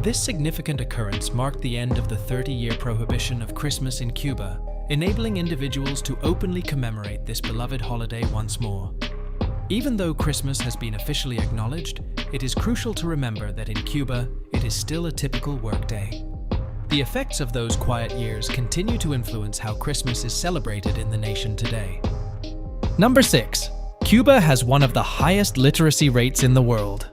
This significant occurrence marked the end of the 30-year prohibition of Christmas in Cuba, enabling individuals to openly commemorate this beloved holiday once more. Even though Christmas has been officially acknowledged, it is crucial to remember that in Cuba, it is still a typical workday. The effects of those quiet years continue to influence how Christmas is celebrated in the nation today. Number 6. Cuba has one of the highest literacy rates in the world.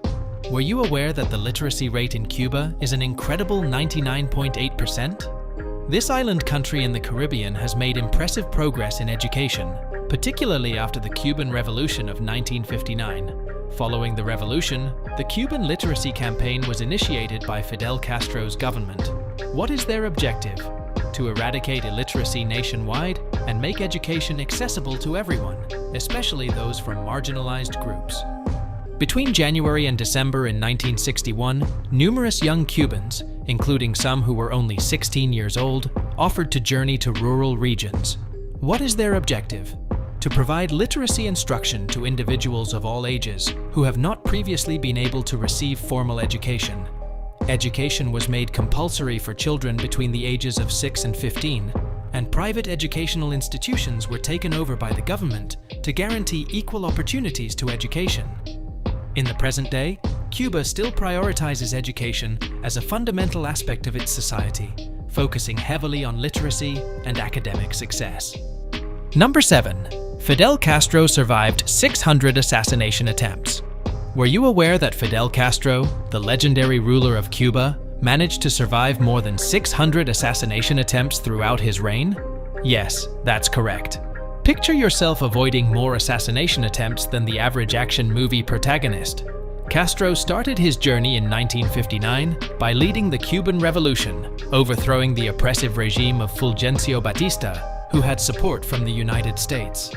Were you aware that the literacy rate in Cuba is an incredible 99.8%? This island country in the Caribbean has made impressive progress in education, particularly after the Cuban Revolution of 1959. Following the revolution, the Cuban Literacy Campaign was initiated by Fidel Castro's government. What is their objective? To eradicate illiteracy nationwide and make education accessible to everyone, especially those from marginalized groups. Between January and December in 1961, numerous young Cubans, including some who were only 16 years old, offered to journey to rural regions. What is their objective? To provide literacy instruction to individuals of all ages who have not previously been able to receive formal education. Education was made compulsory for children between the ages of 6 and 15, and private educational institutions were taken over by the government to guarantee equal opportunities to education. In the present day, Cuba still prioritizes education as a fundamental aspect of its society, focusing heavily on literacy and academic success. Number 7. Fidel Castro survived 600 assassination attempts. Were you aware that Fidel Castro, the legendary ruler of Cuba, managed to survive more than 600 assassination attempts throughout his reign? Yes, that's correct. Picture yourself avoiding more assassination attempts than the average action movie protagonist. Castro started his journey in 1959 by leading the Cuban Revolution, overthrowing the oppressive regime of Fulgencio Batista, who had support from the United States.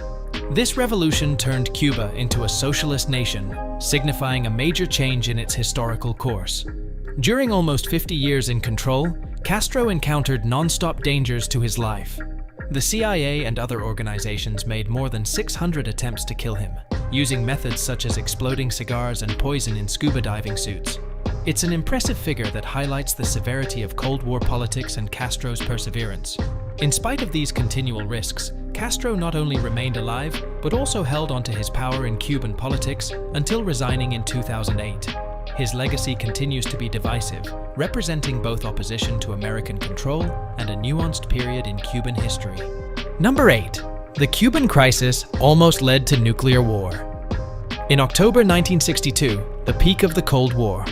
This revolution turned Cuba into a socialist nation, signifying a major change in its historical course. During almost 50 years in control, Castro encountered non-stop dangers to his life. The CIA and other organizations made more than 600 attempts to kill him, using methods such as exploding cigars and poison in scuba diving suits. It's an impressive figure that highlights the severity of Cold War politics and Castro's perseverance. In spite of these continual risks, Castro not only remained alive, but also held onto his power in Cuban politics until resigning in 2008. His legacy continues to be divisive, representing both opposition to American control and a nuanced period in Cuban history. Number 8. The Cuban crisis almost led to nuclear war. In October 1962, the peak of the Cold War,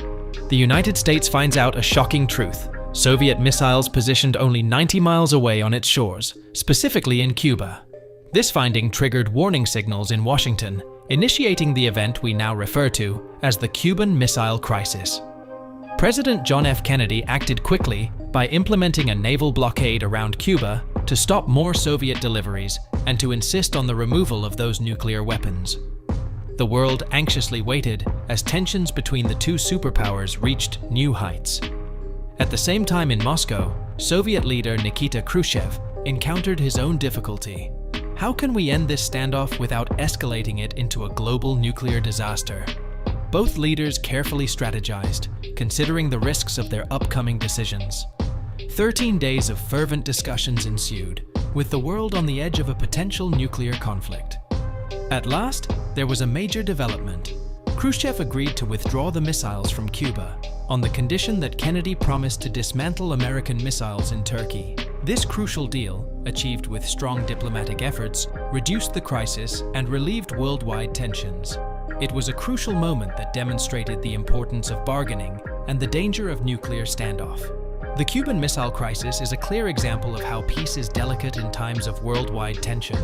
the United States finds out a shocking truth. Soviet missiles positioned only 90 miles away on its shores, specifically in Cuba. This finding triggered warning signals in Washington, initiating the event we now refer to as the Cuban Missile Crisis. President John F. Kennedy acted quickly by implementing a naval blockade around Cuba to stop more Soviet deliveries and to insist on the removal of those nuclear weapons. The world anxiously waited as tensions between the two superpowers reached new heights. At the same time in Moscow, Soviet leader Nikita Khrushchev encountered his own difficulty. How can we end this standoff without escalating it into a global nuclear disaster? Both leaders carefully strategized, considering the risks of their upcoming decisions. 13 days of fervent discussions ensued, with the world on the edge of a potential nuclear conflict. At last, there was a major development. Khrushchev agreed to withdraw the missiles from Cuba, on the condition that Kennedy promised to dismantle American missiles in Turkey. This crucial deal, achieved with strong diplomatic efforts, reduced the crisis and relieved worldwide tensions. It was a crucial moment that demonstrated the importance of bargaining and the danger of nuclear standoff. The Cuban Missile Crisis is a clear example of how peace is delicate in times of worldwide tension.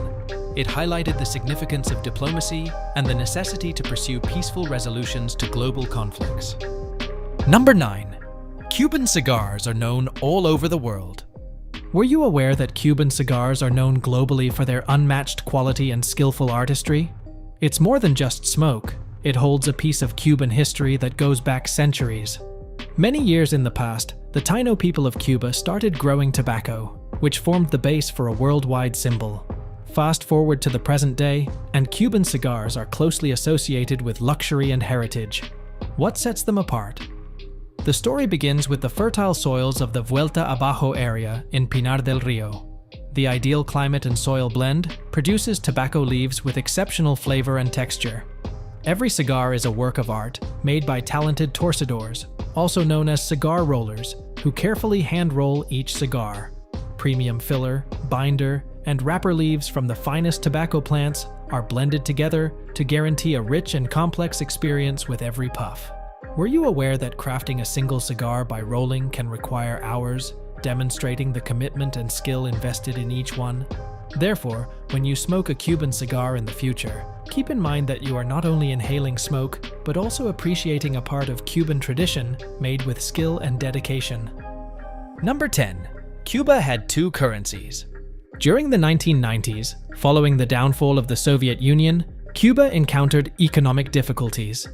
It highlighted the significance of diplomacy and the necessity to pursue peaceful resolutions to global conflicts. Number 9. Cuban cigars are known all over the world. Were you aware that Cuban cigars are known globally for their unmatched quality and skillful artistry? It's more than just smoke. It holds a piece of Cuban history that goes back centuries. Many years in the past, the Taino people of Cuba started growing tobacco, which formed the base for a worldwide symbol. Fast forward to the present day, and Cuban cigars are closely associated with luxury and heritage. What sets them apart? The story begins with the fertile soils of the Vuelta Abajo area in Pinar del Rio. The ideal climate and soil blend produces tobacco leaves with exceptional flavor and texture. Every cigar is a work of art made by talented torcedores, also known as cigar rollers, who carefully hand-roll each cigar. Premium filler, binder, and wrapper leaves from the finest tobacco plants are blended together to guarantee a rich and complex experience with every puff. Were you aware that crafting a single cigar by rolling can require hours, demonstrating the commitment and skill invested in each one? Therefore, when you smoke a Cuban cigar in the future, keep in mind that you are not only inhaling smoke, but also appreciating a part of Cuban tradition made with skill and dedication. Number 10. Cuba had two currencies. During the 1990s, following the downfall of the Soviet Union, Cuba encountered economic difficulties.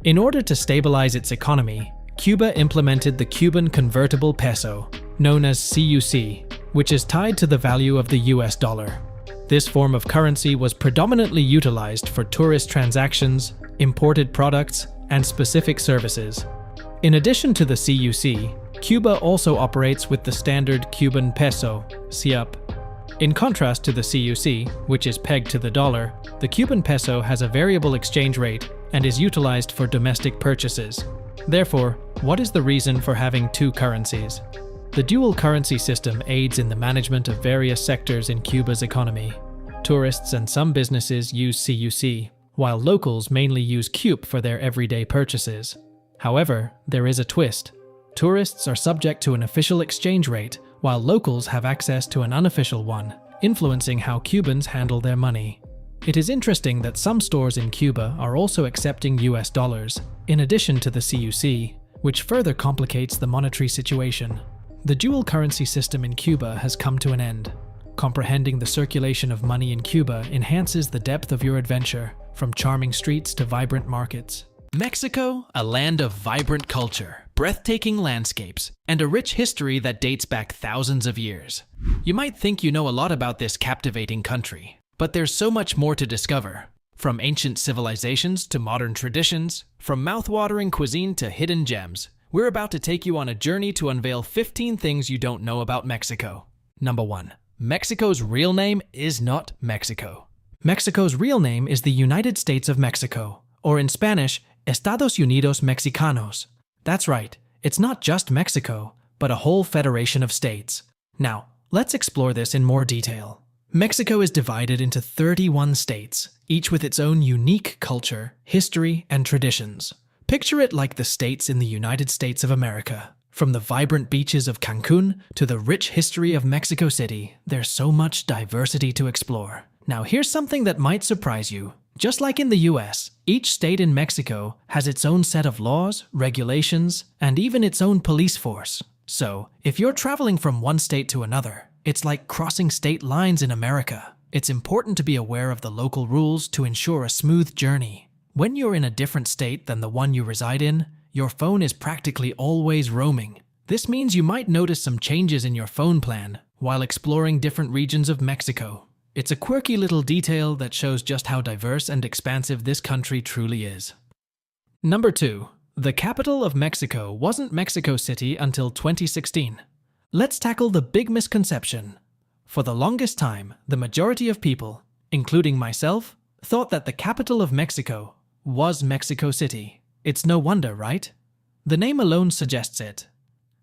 In order to stabilize its economy, Cuba implemented the Cuban convertible peso, known as CUC, which is tied to the value of the US dollar. This form of currency was predominantly utilized for tourist transactions, imported products, and specific services. In addition to the CUC, Cuba also operates with the standard Cuban peso, CIUP. In contrast to the CUC, which is pegged to the dollar, the Cuban peso has a variable exchange rate and is utilized for domestic purchases. Therefore, what is the reason for having two currencies? The dual currency system aids in the management of various sectors in Cuba's economy. Tourists and some businesses use CUC, while locals mainly use CUP for their everyday purchases. However, there is a twist. Tourists are subject to an official exchange rate, while locals have access to an unofficial one, influencing how Cubans handle their money. It is interesting that some stores in Cuba are also accepting US dollars, in addition to the CUC, which further complicates the monetary situation. The dual currency system in Cuba has come to an end. Comprehending the circulation of money in Cuba enhances the depth of your adventure, from charming streets to vibrant markets. Mexico, a land of vibrant culture, breathtaking landscapes, and a rich history that dates back thousands of years. You might think you know a lot about this captivating country, but there's so much more to discover. From ancient civilizations to modern traditions, from mouth-watering cuisine to hidden gems, we're about to take you on a journey to unveil 15 things you don't know about Mexico. Number 1. Mexico's real name is not Mexico. Mexico's real name is the United States of Mexico, or in Spanish, Estados Unidos Mexicanos. That's right, it's not just Mexico, but a whole federation of states. Now, let's explore this in more detail. Mexico is divided into 31 states, each with its own unique culture, history, and traditions. Picture it like the states in the United States of America. From the vibrant beaches of Cancun to the rich history of Mexico City, there's so much diversity to explore. Now here's something that might surprise you. Just like in the US, each state in Mexico has its own set of laws, regulations, and even its own police force. So, if you're traveling from one state to another, it's like crossing state lines in America. It's important to be aware of the local rules to ensure a smooth journey. When you're in a different state than the one you reside in, your phone is practically always roaming. This means you might notice some changes in your phone plan while exploring different regions of Mexico. It's a quirky little detail that shows just how diverse and expansive this country truly is. Number 2. The capital of Mexico wasn't Mexico City until 2016. Let's tackle the big misconception. For the longest time, the majority of people, including myself, thought that the capital of Mexico was Mexico City. It's no wonder, right? The name alone suggests it.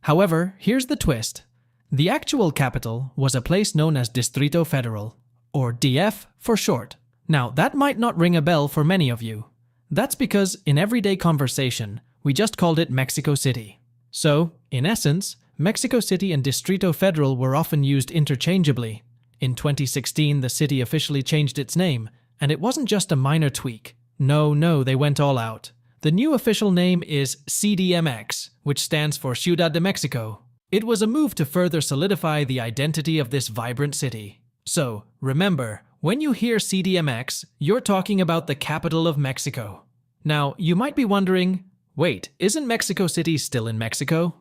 However, here's the twist. The actual capital was a place known as Distrito Federal, or DF for short. Now, that might not ring a bell for many of you. That's because in everyday conversation, we just called it Mexico City. So, in essence, Mexico City and Distrito Federal were often used interchangeably. In 2016, the city officially changed its name, and it wasn't just a minor tweak. No, they went all out. The new official name is CDMX, which stands for Ciudad de Mexico. It was a move to further solidify the identity of this vibrant city. So, remember, when you hear CDMX, you're talking about the capital of Mexico. Now, you might be wondering, wait, isn't Mexico City still in Mexico?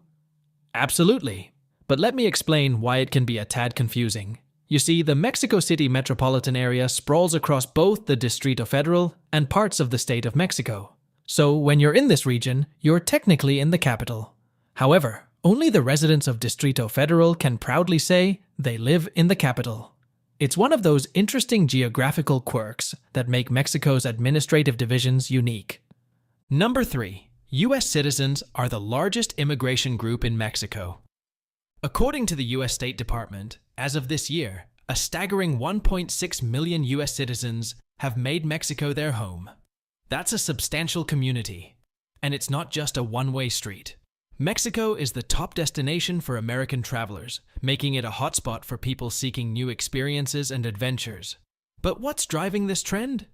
Absolutely. But let me explain why it can be a tad confusing. You see, the Mexico City metropolitan area sprawls across both the Distrito Federal and parts of the state of Mexico. So when you're in this region, you're technically in the capital. However, only the residents of Distrito Federal can proudly say they live in the capital. It's one of those interesting geographical quirks that make Mexico's administrative divisions unique. Number 3. U.S. citizens are the largest immigration group in Mexico. According to the U.S. State Department, as of this year, a staggering 1.6 million U.S. citizens have made Mexico their home. That's a substantial community, and it's not just a one-way street. Mexico is the top destination for American travelers, making it a hotspot for people seeking new experiences and adventures. But what's driving this trend?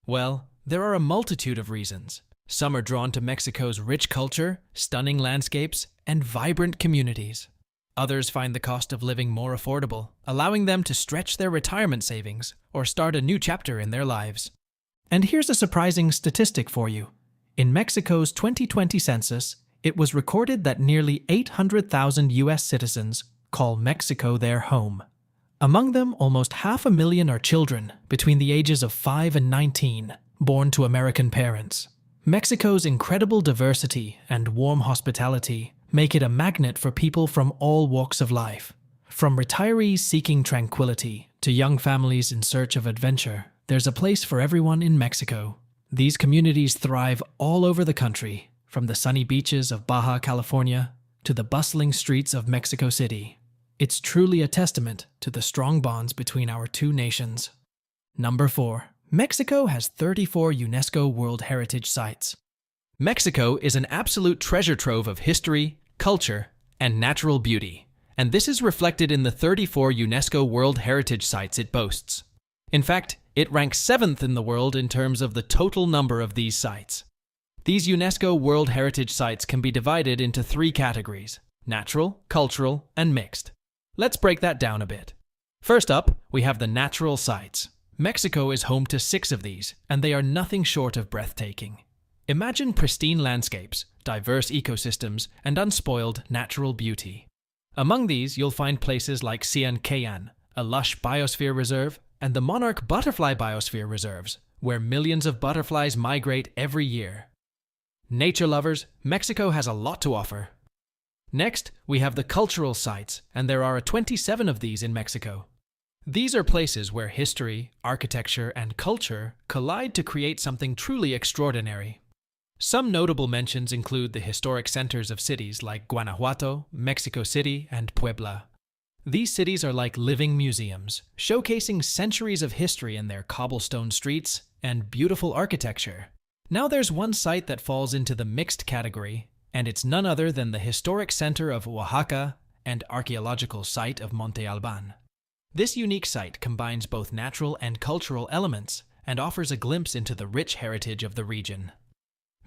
Well, there are a multitude of reasons. Some are drawn to Mexico's rich culture, stunning landscapes, and vibrant communities. Others find the cost of living more affordable, allowing them to stretch their retirement savings or start a new chapter in their lives. And here's a surprising statistic for you. In Mexico's 2020 census, it was recorded that nearly 800,000 U.S. citizens call Mexico their home. Among them, almost 500,000 are children between the ages of 5 and 19, born to American parents. Mexico's incredible diversity and warm hospitality make it a magnet for people from all walks of life. From retirees seeking tranquility to young families in search of adventure, there's a place for everyone in Mexico. These communities thrive all over the country, from the sunny beaches of Baja California to the bustling streets of Mexico City. It's truly a testament to the strong bonds between our two nations. Number 4. Mexico has 34 UNESCO World Heritage Sites. Mexico is an absolute treasure trove of history, culture, and natural beauty, and this is reflected in the 34 UNESCO World Heritage Sites it boasts. In fact, it ranks 7th in the world in terms of the total number of these sites. These UNESCO World Heritage Sites can be divided into 3 categories: natural, cultural, and mixed. Let's break that down a bit. First up, we have the natural sites. Mexico is home to 6 of these, and they are nothing short of breathtaking. Imagine pristine landscapes, diverse ecosystems, and unspoiled natural beauty. Among these, you'll find places like Sian Kayan, a lush biosphere reserve, and the Monarch Butterfly Biosphere Reserves, where millions of butterflies migrate every year. Nature lovers, Mexico has a lot to offer. Next, we have the cultural sites, and there are 27 of these in Mexico. These are places where history, architecture, and culture collide to create something truly extraordinary. Some notable mentions include the historic centers of cities like Guanajuato, Mexico City, and Puebla. These cities are like living museums, showcasing centuries of history in their cobblestone streets and beautiful architecture. Now there's one site that falls into the mixed category, and it's none other than the historic center of Oaxaca and archaeological site of Monte Alban. This unique site combines both natural and cultural elements and offers a glimpse into the rich heritage of the region.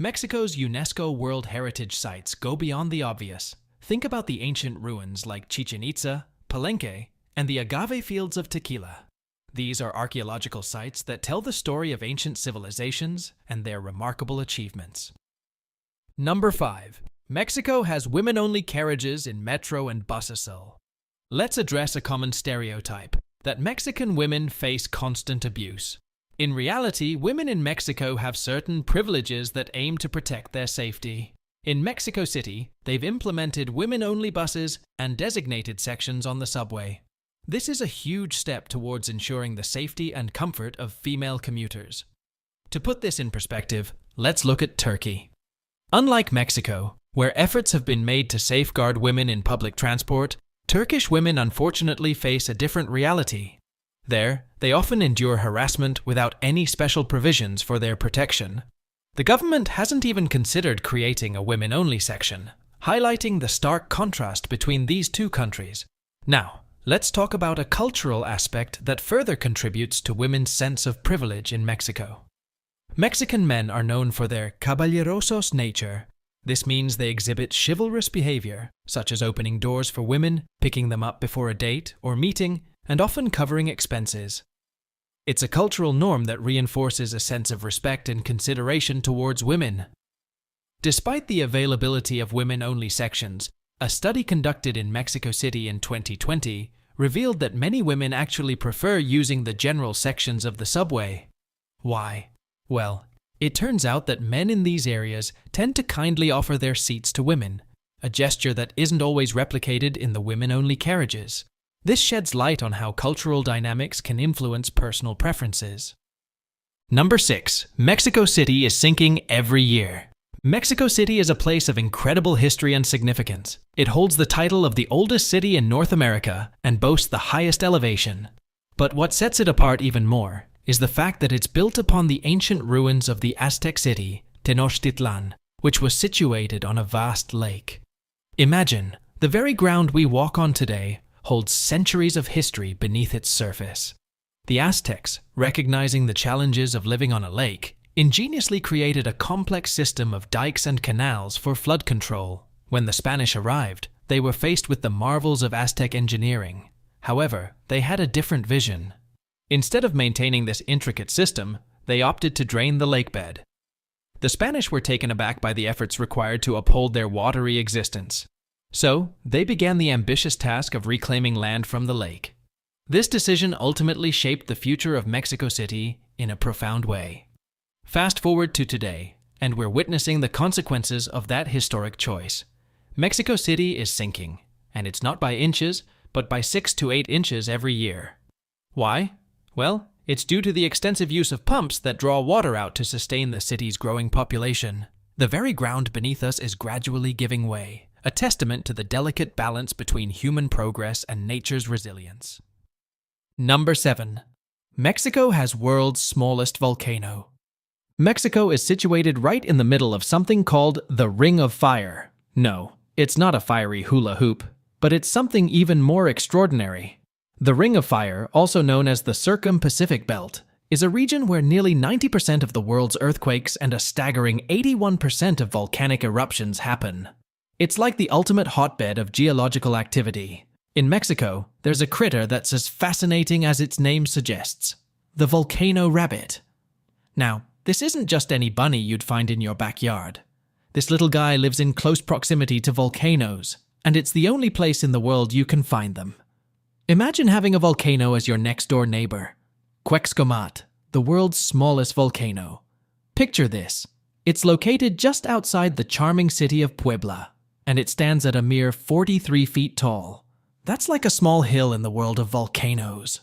Mexico's UNESCO World Heritage Sites go beyond the obvious. Think about the ancient ruins like Chichen Itza, Palenque, and the agave fields of Tequila. These are archaeological sites that tell the story of ancient civilizations and their remarkable achievements. Number 5. Mexico has women-only carriages in metro and buses. Let's address a common stereotype, that Mexican women face constant abuse. In reality, women in Mexico have certain privileges that aim to protect their safety. In Mexico City, they've implemented women-only buses and designated sections on the subway. This is a huge step towards ensuring the safety and comfort of female commuters. To put this in perspective, let's look at Turkey. Unlike Mexico, where efforts have been made to safeguard women in public transport, Turkish women unfortunately face a different reality. There, they often endure harassment without any special provisions for their protection. The government hasn't even considered creating a women-only section, highlighting the stark contrast between these two countries. Now, let's talk about a cultural aspect that further contributes to women's sense of privilege in Mexico. Mexican men are known for their caballerosos nature. This means they exhibit chivalrous behavior, such as opening doors for women, picking them up before a date or meeting, and often covering expenses. It's a cultural norm that reinforces a sense of respect and consideration towards women. Despite the availability of women-only sections, a study conducted in Mexico City in 2020 revealed that many women actually prefer using the general sections of the subway. Why? Well, it turns out that men in these areas tend to kindly offer their seats to women, a gesture that isn't always replicated in the women-only carriages. This sheds light on how cultural dynamics can influence personal preferences. Number 6. Mexico City is sinking every year. Mexico City is a place of incredible history and significance. It holds the title of the oldest city in North America and boasts the highest elevation. But what sets it apart even more is the fact that it's built upon the ancient ruins of the Aztec city, Tenochtitlan, which was situated on a vast lake. Imagine, the very ground we walk on today holds centuries of history beneath its surface. The Aztecs, recognizing the challenges of living on a lake, ingeniously created a complex system of dikes and canals for flood control. When the Spanish arrived, they were faced with the marvels of Aztec engineering. However, they had a different vision. Instead of maintaining this intricate system, they opted to drain the lakebed. The Spanish were taken aback by the efforts required to uphold their watery existence. So, they began the ambitious task of reclaiming land from the lake. This decision ultimately shaped the future of Mexico City in a profound way. Fast forward to today, and we're witnessing the consequences of that historic choice. Mexico City is sinking, and it's not by inches, but by 6 to 8 inches every year. Why? Well, it's due to the extensive use of pumps that draw water out to sustain the city's growing population. The very ground beneath us is gradually giving way, a testament to the delicate balance between human progress and nature's resilience. Number 7. Mexico has world's smallest volcano. Mexico is situated right in the middle of something called the Ring of Fire. No, it's not a fiery hula hoop, but it's something even more extraordinary. The Ring of Fire, also known as the Circum-Pacific Belt, is a region where nearly 90% of the world's earthquakes and a staggering 81% of volcanic eruptions happen. It's like the ultimate hotbed of geological activity. In Mexico, there's a critter that's as fascinating as its name suggests, the volcano rabbit. Now, This isn't just any bunny you'd find in your backyard. This little guy lives in close proximity to volcanoes, and it's the only place in the world you can find them. Imagine having a volcano as your next-door neighbor. Quexcomat, the world's smallest volcano. Picture this. It's located just outside the charming city of Puebla, and it stands at a mere 43 feet tall. That's like a small hill in the world of volcanoes.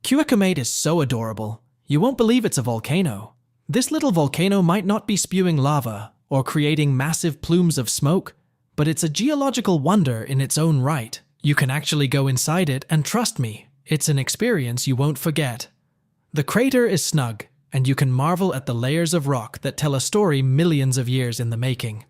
Quexcomat is so adorable, you won't believe it's a volcano. This little volcano might not be spewing lava or creating massive plumes of smoke, but it's a geological wonder in its own right. You can actually go inside it, and trust me, it's an experience you won't forget. The crater is snug, and you can marvel at the layers of rock that tell a story millions of years in the making.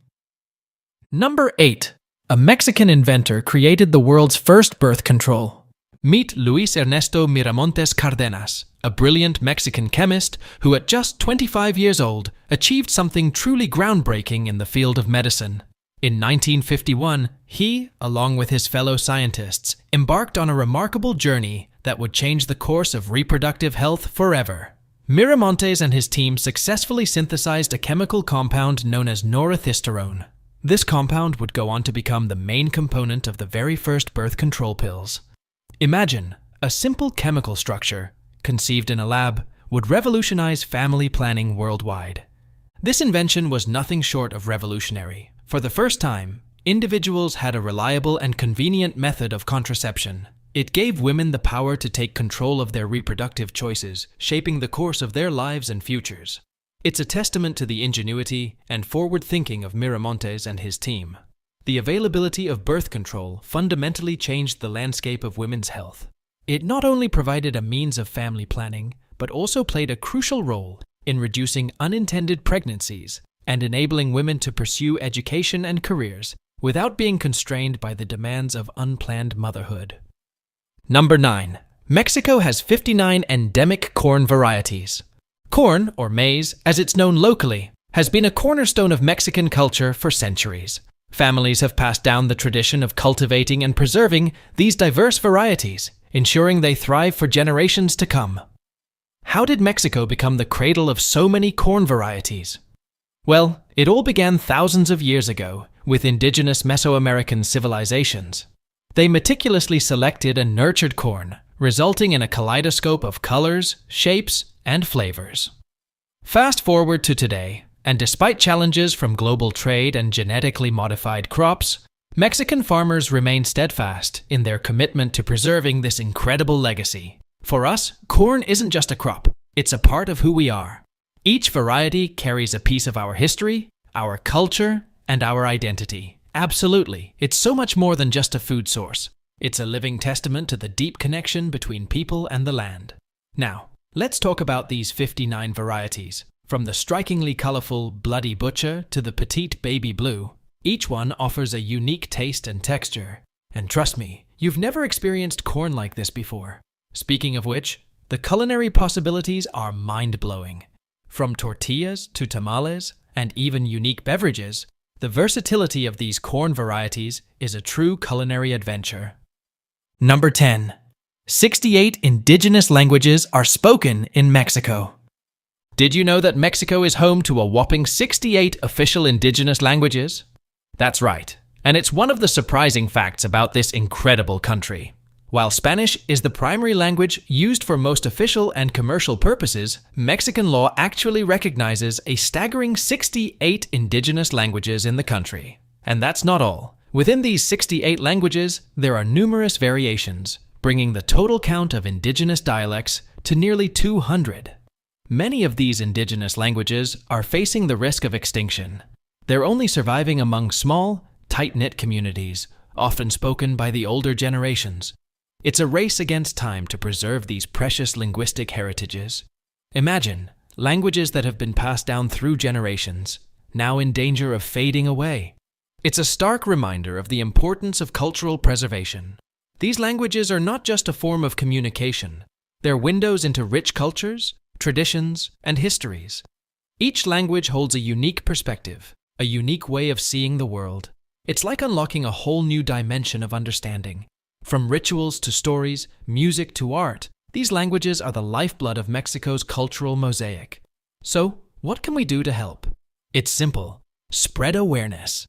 Number 8. A Mexican inventor created the world's first birth control. Meet Luis Ernesto Miramontes Cardenas, a brilliant Mexican chemist who at just 25 years old achieved something truly groundbreaking in the field of medicine. In 1951, he, along with his fellow scientists, embarked on a remarkable journey that would change the course of reproductive health forever. Miramontes and his team successfully synthesized a chemical compound known as norethisterone. This compound would go on to become the main component of the very first birth control pills. Imagine, a simple chemical structure, conceived in a lab, would revolutionize family planning worldwide. This invention was nothing short of revolutionary. For the first time, individuals had a reliable and convenient method of contraception. It gave women the power to take control of their reproductive choices, shaping the course of their lives and futures. It's a testament to the ingenuity and forward thinking of Miramontes and his team. The availability of birth control fundamentally changed the landscape of women's health. It not only provided a means of family planning, but also played a crucial role in reducing unintended pregnancies and enabling women to pursue education and careers without being constrained by the demands of unplanned motherhood. Number 9. Mexico has 59 endemic corn varieties. Corn, or maize, as it's known locally, has been a cornerstone of Mexican culture for centuries. Families have passed down the tradition of cultivating and preserving these diverse varieties, ensuring they thrive for generations to come. How did Mexico become the cradle of so many corn varieties? Well, it all began thousands of years ago with indigenous Mesoamerican civilizations. They meticulously selected and nurtured corn, resulting in a kaleidoscope of colors, shapes, and flavors. Fast forward to today, and despite challenges from global trade and genetically modified crops, Mexican farmers remain steadfast in their commitment to preserving this incredible legacy. For us, corn isn't just a crop, it's a part of who we are. Each variety carries a piece of our history, our culture, and our identity. Absolutely, it's so much more than just a food source. It's a living testament to the deep connection between people and the land. Now, let's talk about these 59 varieties. From the strikingly colorful Bloody Butcher to the petite Baby Blue, each one offers a unique taste and texture. And trust me, you've never experienced corn like this before. Speaking of which, the culinary possibilities are mind-blowing. From tortillas to tamales and even unique beverages, the versatility of these corn varieties is a true culinary adventure. Number 10. 68 indigenous languages are spoken in Mexico. Did you know that Mexico is home to a whopping 68 official indigenous languages? That's right, and it's one of the surprising facts about this incredible country. While Spanish is the primary language used for most official and commercial purposes, Mexican law actually recognizes a staggering 68 indigenous languages in the country. And that's not all. Within these 68 languages, there are numerous variations, bringing the total count of indigenous dialects to nearly 200. Many of these indigenous languages are facing the risk of extinction. They're only surviving among small, tight-knit communities, often spoken by the older generations. It's a race against time to preserve these precious linguistic heritages. Imagine, languages that have been passed down through generations, now in danger of fading away. It's a stark reminder of the importance of cultural preservation. These languages are not just a form of communication. They're windows into rich cultures, traditions, and histories. Each language holds a unique perspective, a unique way of seeing the world. It's like unlocking a whole new dimension of understanding. From rituals to stories, music to art, these languages are the lifeblood of Mexico's cultural mosaic. So, What can we do to help? It's simple. Spread awareness.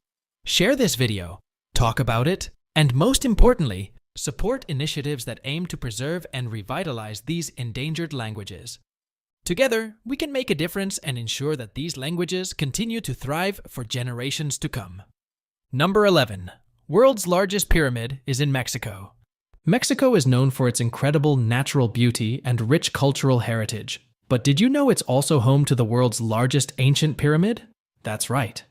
Share this video, talk about it, and most importantly, support initiatives that aim to preserve and revitalize these endangered languages. Together, we can make a difference and ensure that these languages continue to thrive for generations to come. Number 11. World's largest pyramid is in Mexico. Mexico is known for its incredible natural beauty and rich cultural heritage. But did you know it's also home to the world's largest ancient pyramid? That's right.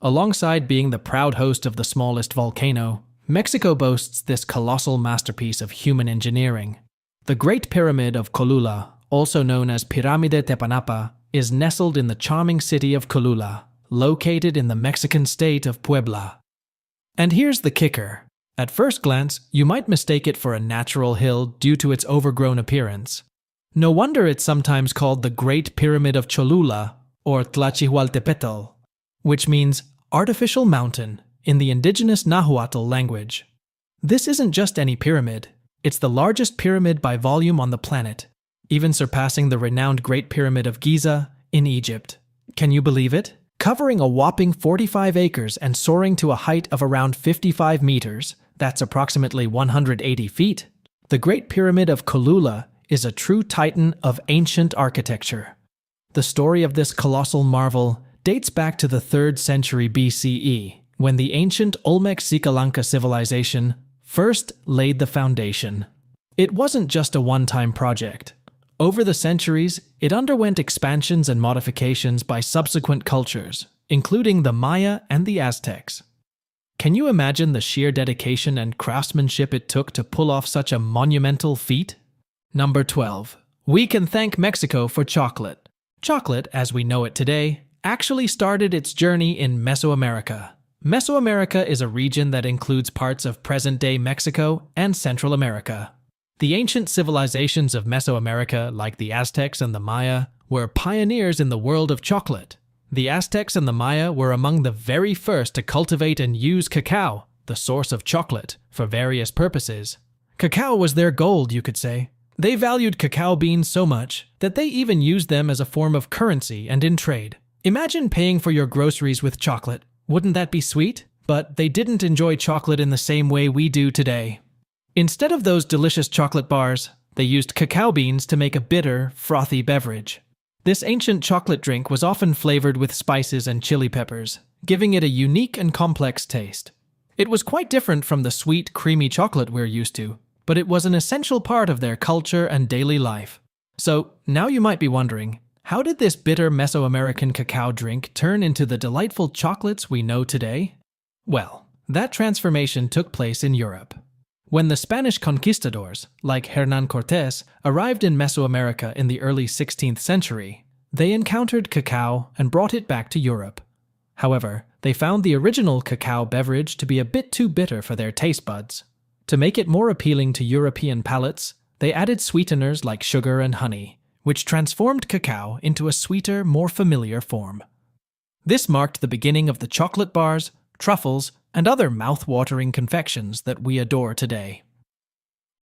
Alongside being the proud host of the smallest volcano, Mexico boasts this colossal masterpiece of human engineering. The Great Pyramid of Cholula, also known as Pirámide Tepanapa, is nestled in the charming city of Cholula, located in the Mexican state of Puebla. And here's the kicker. At first glance, you might mistake it for a natural hill due to its overgrown appearance. No wonder it's sometimes called the Great Pyramid of Cholula, or Tlachihualtepetl, which means artificial mountain in the indigenous Nahuatl language. This isn't just any pyramid, it's the largest pyramid by volume on the planet, even surpassing the renowned Great Pyramid of Giza in Egypt. Can you believe it? Covering a whopping 45 acres and soaring to a height of around 55 meters, that's approximately 180 feet, the Great Pyramid of Cholula is a true titan of ancient architecture. The story of this colossal marvel dates back to the 3rd century BCE, when the ancient Olmec Sri-Lanka civilization first laid the foundation. It wasn't just a one-time project. Over the centuries, it underwent expansions and modifications by subsequent cultures, including the Maya and the Aztecs. Can you imagine the sheer dedication and craftsmanship it took to pull off such a monumental feat? Number 12. We can thank Mexico for chocolate. Chocolate, as we know it today, actually started its journey in Mesoamerica. Mesoamerica is a region that includes parts of present-day Mexico and Central America. The ancient civilizations of Mesoamerica, like the Aztecs and the Maya, were pioneers in the world of chocolate. The Aztecs and the Maya were among the very first to cultivate and use cacao, the source of chocolate, for various purposes. Cacao was their gold, you could say. They valued cacao beans so much that they even used them as a form of currency and in trade. Imagine paying for your groceries with chocolate. Wouldn't that be sweet? But they didn't enjoy chocolate in the same way we do today. Instead of those delicious chocolate bars, they used cacao beans to make a bitter, frothy beverage. This ancient chocolate drink was often flavored with spices and chili peppers, giving it a unique and complex taste. It was quite different from the sweet, creamy chocolate we're used to, but it was an essential part of their culture and daily life. So, now you might be wondering, how did this bitter Mesoamerican cacao drink turn into the delightful chocolates we know today? Well, that transformation took place in Europe. When the Spanish conquistadors, like Hernán Cortés, arrived in Mesoamerica in the early 16th century, they encountered cacao and brought it back to Europe. However, they found the original cacao beverage to be a bit too bitter for their taste buds. To make it more appealing to European palates, they added sweeteners like sugar and honey, which transformed cacao into a sweeter, more familiar form. This marked the beginning of the chocolate bars, truffles, and other mouth-watering confections that we adore today.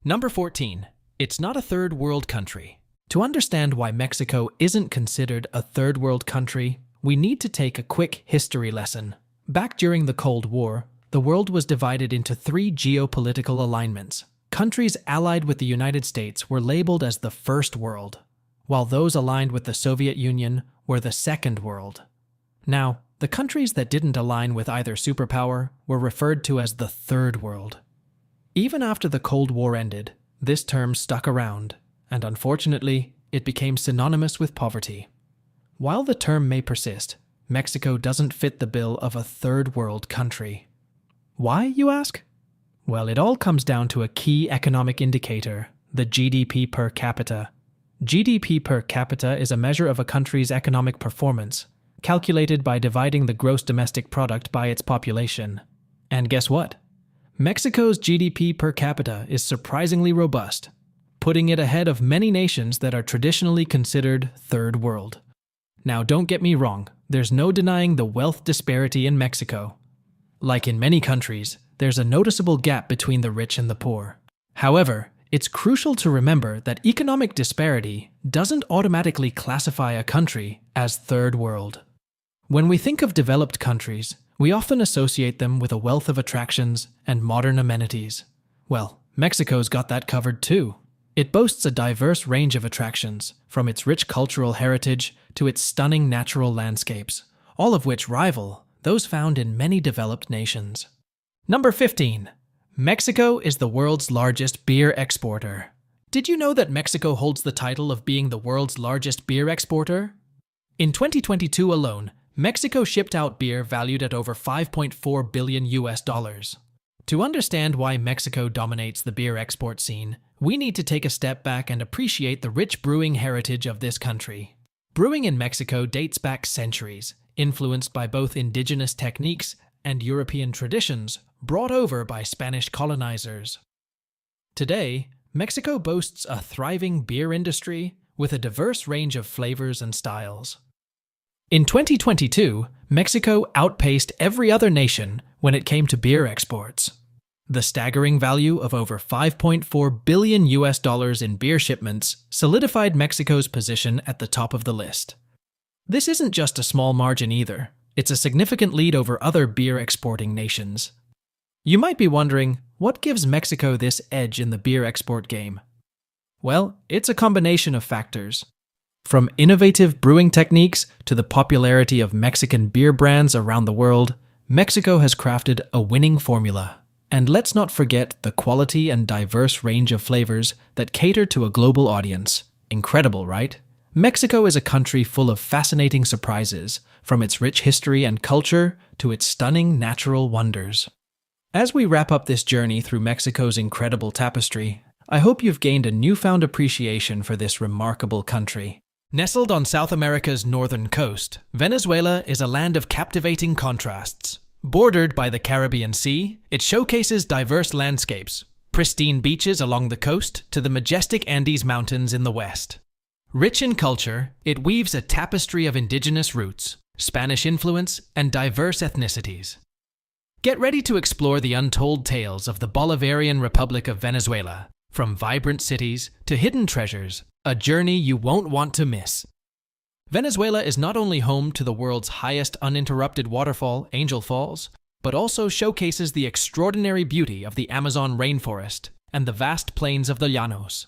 Number 14. It's not a third world country. To understand why Mexico isn't considered a third world country, we need to take a quick history lesson. Back during the Cold War, the world was divided into 3 geopolitical alignments. Countries allied with the United States were labeled as the First World, while those aligned with the Soviet Union were the Second World. Now, the countries that didn't align with either superpower were referred to as the Third World. Even after the Cold War ended, this term stuck around, and unfortunately, it became synonymous with poverty. While the term may persist, Mexico doesn't fit the bill of a third world country. Why, you ask? Well, it all comes down to a key economic indicator, the GDP per capita. GDP per capita is a measure of a country's economic performance, calculated by dividing the gross domestic product by its population. And guess what? Mexico's GDP per capita is surprisingly robust, putting it ahead of many nations that are traditionally considered third world. Now, don't get me wrong, there's no denying the wealth disparity in Mexico. Like in many countries, there's a noticeable gap between the rich and the poor. However, It's crucial to remember that economic disparity doesn't automatically classify a country as third world. When we think of developed countries, we often associate them with a wealth of attractions and modern amenities. Well, Mexico's got that covered too. It boasts a diverse range of attractions, from its rich cultural heritage to its stunning natural landscapes, all of which rival those found in many developed nations. Number 15. Mexico is the world's largest beer exporter. Did you know that Mexico holds the title of being the world's largest beer exporter? In 2022 alone, Mexico shipped out beer valued at over $5.4 billion. To understand why Mexico dominates the beer export scene, we need to take a step back and appreciate the rich brewing heritage of this country. Brewing in Mexico dates back centuries, influenced by both indigenous techniques and European traditions brought over by Spanish colonizers. Today, Mexico boasts a thriving beer industry with a diverse range of flavors and styles. In 2022, Mexico outpaced every other nation when it came to beer exports. The staggering value of over $5.4 billion in beer shipments solidified Mexico's position at the top of the list. This isn't just a small margin either. It's a significant lead over other beer exporting nations. You might be wondering, what gives Mexico this edge in the beer export game? Well, it's a combination of factors. From innovative brewing techniques to the popularity of Mexican beer brands around the world, Mexico has crafted a winning formula. And let's not forget the quality and diverse range of flavors that cater to a global audience. Incredible, right? Mexico is a country full of fascinating surprises, from its rich history and culture to its stunning natural wonders. As we wrap up this journey through Mexico's incredible tapestry, I hope you've gained a newfound appreciation for this remarkable country. Nestled on South America's northern coast, Venezuela is a land of captivating contrasts. Bordered by the Caribbean Sea, it showcases diverse landscapes, pristine beaches along the coast to the majestic Andes Mountains in the west. Rich in culture, it weaves a tapestry of indigenous roots, Spanish influence, and diverse ethnicities. Get ready to explore the untold tales of the Bolivarian Republic of Venezuela, from vibrant cities to hidden treasures, a journey you won't want to miss. Venezuela is not only home to the world's highest uninterrupted waterfall, Angel Falls, but also showcases the extraordinary beauty of the Amazon rainforest and the vast plains of the Llanos.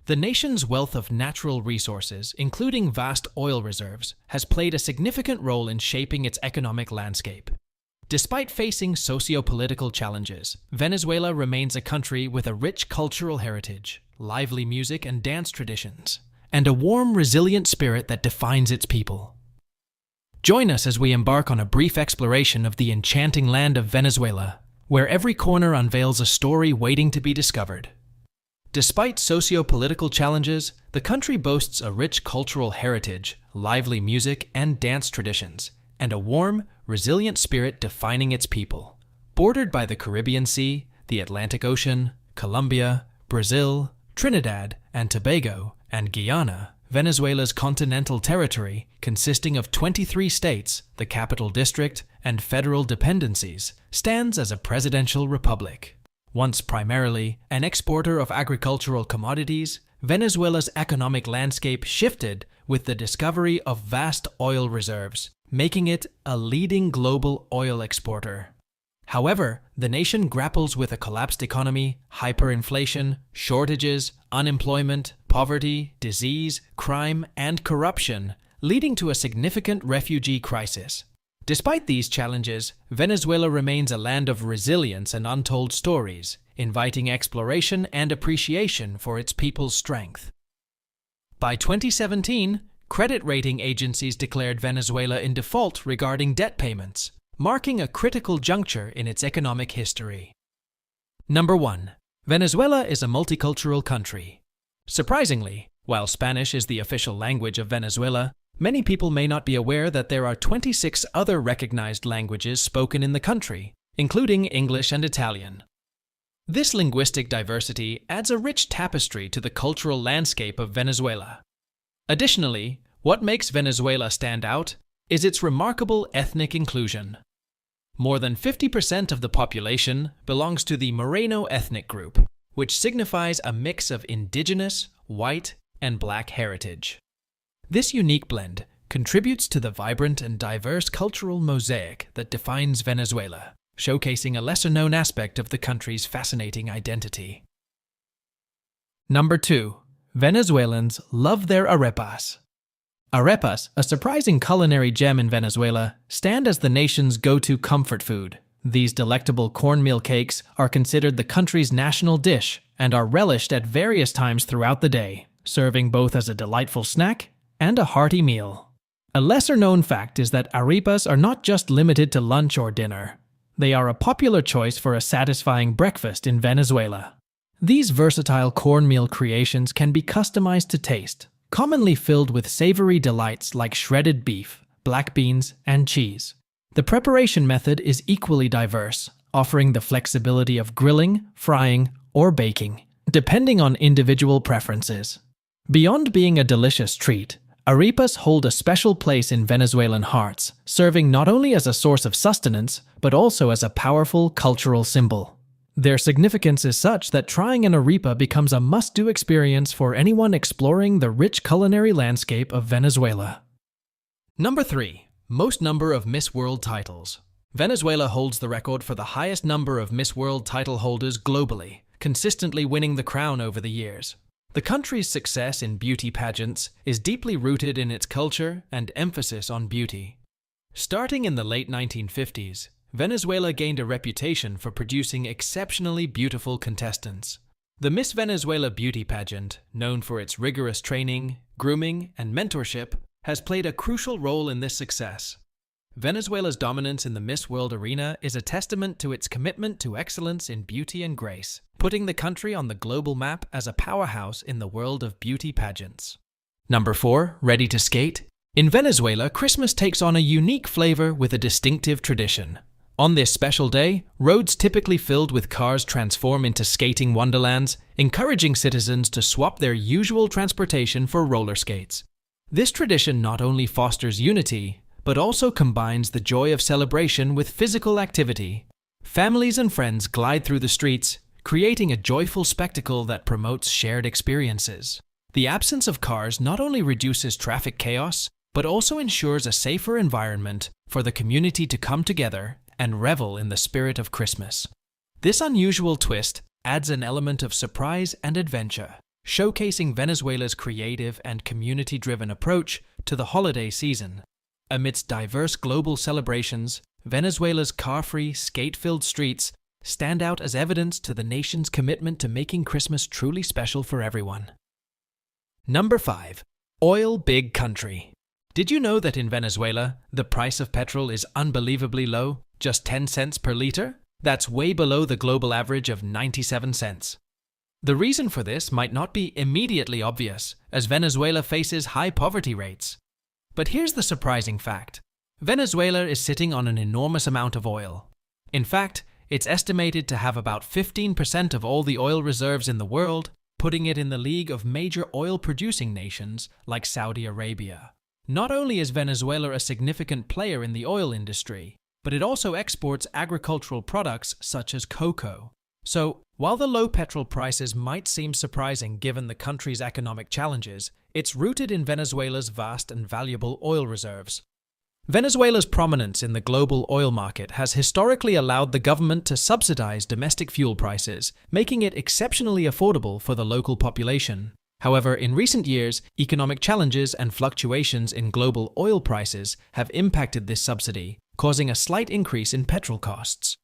The nation's wealth of natural resources, including vast oil reserves, has played a significant role in shaping its economic landscape. Despite facing socio-political challenges, Venezuela remains a country with a rich cultural heritage, lively music and dance traditions, and a warm, resilient spirit that defines its people. Join us as we embark on a brief exploration of the enchanting land of Venezuela, where every corner unveils a story waiting to be discovered. Despite socio-political challenges, the country boasts a rich cultural heritage, lively music and dance traditions, and a warm, resilient spirit defining its people. Bordered by the Caribbean Sea, the Atlantic Ocean, Colombia, Brazil, Trinidad and Tobago, and Guyana, Venezuela's continental territory, consisting of 23 states, the capital district, and federal dependencies, stands as a presidential republic. Once primarily an exporter of agricultural commodities, Venezuela's economic landscape shifted with the discovery of vast oil reserves, making it a leading global oil exporter. However, the nation grapples with a collapsed economy, hyperinflation, shortages, unemployment, poverty, disease, crime, and corruption, leading to a significant refugee crisis. Despite these challenges, Venezuela remains a land of resilience and untold stories, inviting exploration and appreciation for its people's strength. By 2017, credit rating agencies declared Venezuela in default regarding debt payments, marking a critical juncture in its economic history. Number 1. Venezuela is a multicultural country. Surprisingly, while Spanish is the official language of Venezuela, many people may not be aware that there are 26 other recognized languages spoken in the country, including English and Italian. This linguistic diversity adds a rich tapestry to the cultural landscape of Venezuela. Additionally, what makes Venezuela stand out is its remarkable ethnic inclusion. More than 50% of the population belongs to the Moreno ethnic group, which signifies a mix of indigenous, white, and black heritage. This unique blend contributes to the vibrant and diverse cultural mosaic that defines Venezuela, showcasing a lesser-known aspect of the country's fascinating identity. Number 2. Venezuelans love their arepas. Arepas, a surprising culinary gem in Venezuela, stand as the nation's go-to comfort food. These delectable cornmeal cakes are considered the country's national dish and are relished at various times throughout the day, serving both as a delightful snack and a hearty meal. A lesser-known fact is that arepas are not just limited to lunch or dinner. They are a popular choice for a satisfying breakfast in Venezuela. These versatile cornmeal creations can be customized to taste, commonly filled with savory delights like shredded beef, black beans, and cheese. The preparation method is equally diverse, offering the flexibility of grilling, frying, or baking, depending on individual preferences. Beyond being a delicious treat, arepas hold a special place in Venezuelan hearts, serving not only as a source of sustenance, but also as a powerful cultural symbol. Their significance is such that trying an arepa becomes a must-do experience for anyone exploring the rich culinary landscape of Venezuela. Number 3. Most number of Miss World titles. Venezuela holds the record for the highest number of Miss World title holders globally, consistently winning the crown over the years. The country's success in beauty pageants is deeply rooted in its culture and emphasis on beauty. Starting in the late 1950s, Venezuela gained a reputation for producing exceptionally beautiful contestants. The Miss Venezuela beauty pageant, known for its rigorous training, grooming, and mentorship, has played a crucial role in this success. Venezuela's dominance in the Miss World arena is a testament to its commitment to excellence in beauty and grace, putting the country on the global map as a powerhouse in the world of beauty pageants. Number 4. Ready to skate? In Venezuela, Christmas takes on a unique flavor with a distinctive tradition. On this special day, roads typically filled with cars transform into skating wonderlands, encouraging citizens to swap their usual transportation for roller skates. This tradition not only fosters unity, but also combines the joy of celebration with physical activity. Families and friends glide through the streets, creating a joyful spectacle that promotes shared experiences. The absence of cars not only reduces traffic chaos, but also ensures a safer environment for the community to come together and revel in the spirit of Christmas. This unusual twist adds an element of surprise and adventure, showcasing Venezuela's creative and community-driven approach to the holiday season. Amidst diverse global celebrations, Venezuela's car-free, skate-filled streets stand out as evidence to the nation's commitment to making Christmas truly special for everyone. Number 5. Oil Big Country. Did you know that in Venezuela, the price of petrol is unbelievably low, just 10 cents per liter? That's way below the global average of 97 cents. The reason for this might not be immediately obvious, as Venezuela faces high poverty rates. But here's the surprising fact. Venezuela is sitting on an enormous amount of oil. In fact, it's estimated to have about 15% of all the oil reserves in the world, putting it in the league of major oil-producing nations like Saudi Arabia. Not only is Venezuela a significant player in the oil industry, but it also exports agricultural products such as cocoa. So, while the low petrol prices might seem surprising given the country's economic challenges, it's rooted in Venezuela's vast and valuable oil reserves. Venezuela's prominence in the global oil market has historically allowed the government to subsidize domestic fuel prices, making it exceptionally affordable for the local population. However, in recent years, economic challenges and fluctuations in global oil prices have impacted this subsidy, causing a slight increase in petrol costs.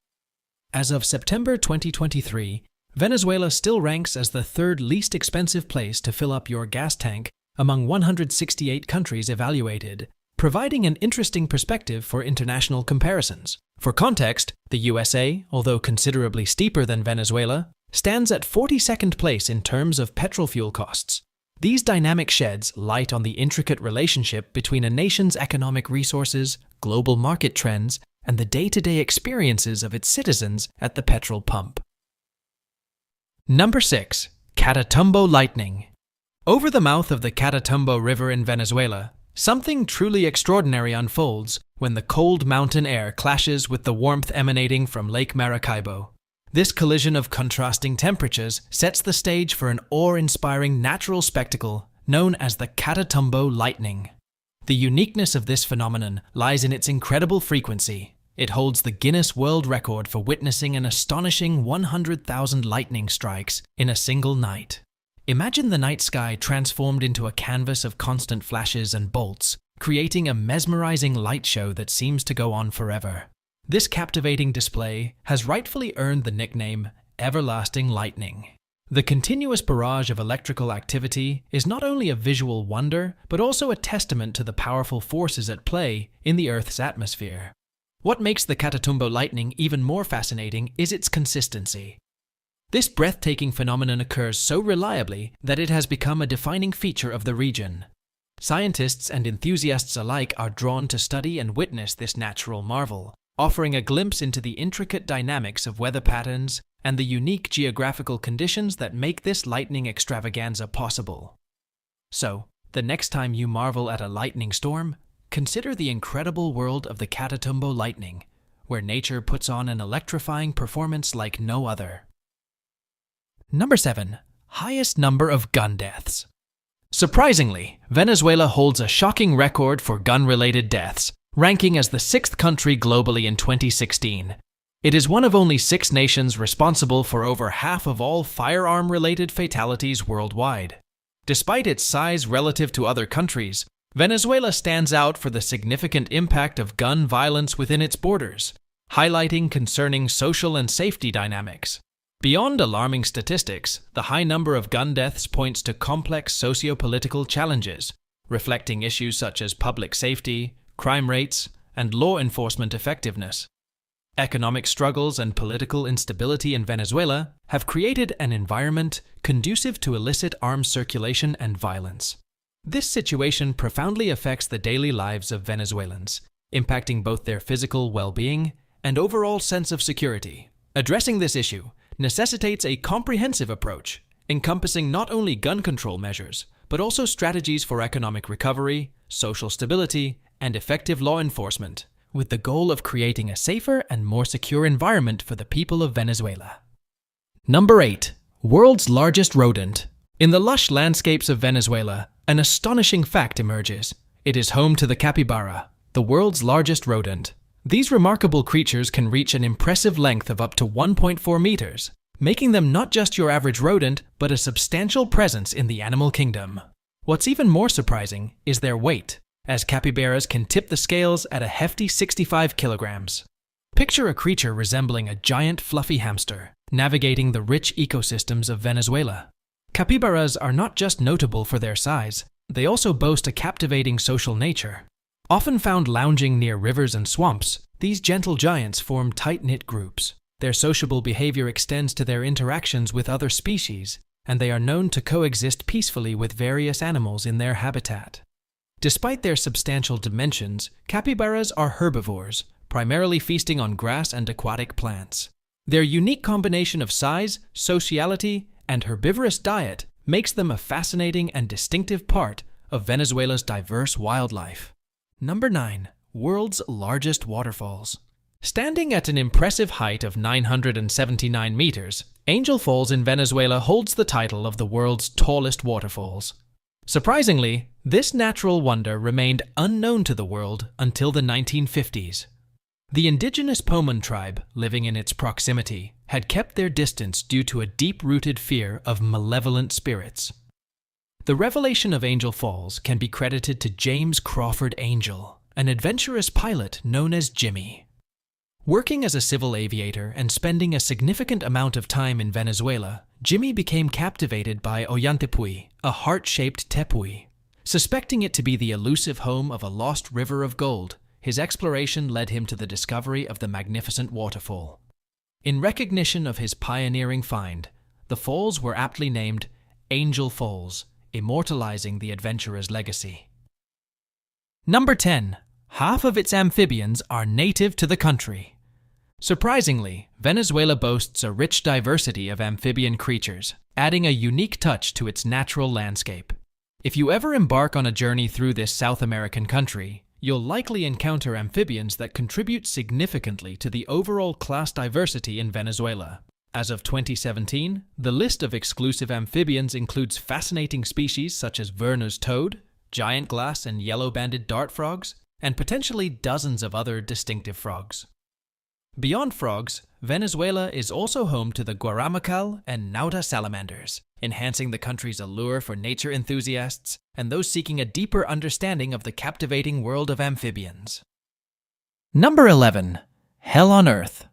As of September 2023, Venezuela still ranks as the third least expensive place to fill up your gas tank among 168 countries evaluated, providing an interesting perspective for international comparisons. For context, the USA, although considerably steeper than Venezuela, stands at 42nd place in terms of petrol fuel costs. These dynamic sheds light on the intricate relationship between a nation's economic resources, global market trends, and the day-to-day experiences of its citizens at the petrol pump. Number 6. Catatumbo Lightning. Over the mouth of the Catatumbo River in Venezuela, something truly extraordinary unfolds when the cold mountain air clashes with the warmth emanating from Lake Maracaibo. This collision of contrasting temperatures sets the stage for an awe-inspiring natural spectacle known as the Catatumbo lightning. The uniqueness of this phenomenon lies in its incredible frequency. It holds the Guinness World Record for witnessing an astonishing 100,000 lightning strikes in a single night. Imagine the night sky transformed into a canvas of constant flashes and bolts, creating a mesmerizing light show that seems to go on forever. This captivating display has rightfully earned the nickname Everlasting Lightning. The continuous barrage of electrical activity is not only a visual wonder, but also a testament to the powerful forces at play in the Earth's atmosphere. What makes the Catatumbo lightning even more fascinating is its consistency. This breathtaking phenomenon occurs so reliably that it has become a defining feature of the region. Scientists and enthusiasts alike are drawn to study and witness this natural marvel, offering a glimpse into the intricate dynamics of weather patterns and the unique geographical conditions that make this lightning extravaganza possible. So, the next time you marvel at a lightning storm, consider the incredible world of the Catatumbo lightning, where nature puts on an electrifying performance like no other. Number 7. Highest number of gun deaths. Surprisingly, Venezuela holds a shocking record for gun-related deaths, ranking as the 6th country globally in 2016. It is one of only 6 nations responsible for over half of all firearm-related fatalities worldwide. Despite its size relative to other countries, Venezuela stands out for the significant impact of gun violence within its borders, highlighting concerning social and safety dynamics. Beyond alarming statistics, the high number of gun deaths points to complex socio-political challenges, reflecting issues such as public safety, crime rates, and law enforcement effectiveness. Economic struggles and political instability in Venezuela have created an environment conducive to illicit arms circulation and violence. This situation profoundly affects the daily lives of Venezuelans, impacting both their physical well-being and overall sense of security. Addressing this issue necessitates a comprehensive approach, encompassing not only gun control measures, but also strategies for economic recovery, social stability, and effective law enforcement, with the goal of creating a safer and more secure environment for the people of Venezuela. Number 8. World's largest rodent. In the lush landscapes of Venezuela, an astonishing fact emerges. It is home to the capybara, the world's largest rodent. These remarkable creatures can reach an impressive length of up to 1.4 meters, making them not just your average rodent, but a substantial presence in the animal kingdom. What's even more surprising is their weight, as capybaras can tip the scales at a hefty 65 kilograms. Picture a creature resembling a giant fluffy hamster, navigating the rich ecosystems of Venezuela. Capybaras are not just notable for their size, they also boast a captivating social nature. Often found lounging near rivers and swamps, these gentle giants form tight-knit groups. Their sociable behavior extends to their interactions with other species, and they are known to coexist peacefully with various animals in their habitat. Despite their substantial dimensions, capybaras are herbivores, primarily feasting on grass and aquatic plants. Their unique combination of size, sociality, and herbivorous diet makes them a fascinating and distinctive part of Venezuela's diverse wildlife. Number 9. World's largest waterfalls. Standing at an impressive height of 979 meters, Angel Falls in Venezuela holds the title of the world's tallest waterfalls. Surprisingly, this natural wonder remained unknown to the world until the 1950s. The indigenous Pomon tribe, living in its proximity, had kept their distance due to a deep-rooted fear of malevolent spirits. The revelation of Angel Falls can be credited to James Crawford Angel, an adventurous pilot known as Jimmy. Working as a civil aviator and spending a significant amount of time in Venezuela, Jimmy became captivated by Ollantaypuy, a heart-shaped tepuy. Suspecting it to be the elusive home of a lost river of gold, his exploration led him to the discovery of the magnificent waterfall. In recognition of his pioneering find, the falls were aptly named Angel Falls, immortalizing the adventurer's legacy. Number 10. Half of its amphibians are native to the country. Surprisingly, Venezuela boasts a rich diversity of amphibian creatures, adding a unique touch to its natural landscape. If you ever embark on a journey through this South American country, you'll likely encounter amphibians that contribute significantly to the overall class diversity in Venezuela. As of 2017, the list of exclusive amphibians includes fascinating species such as Werner's toad, giant glass and yellow-banded dart frogs, and potentially dozens of other distinctive frogs. Beyond frogs, Venezuela is also home to the guaramacal and nauta salamanders, enhancing the country's allure for nature enthusiasts and those seeking a deeper understanding of the captivating world of amphibians. Number 11. Hell on Earth.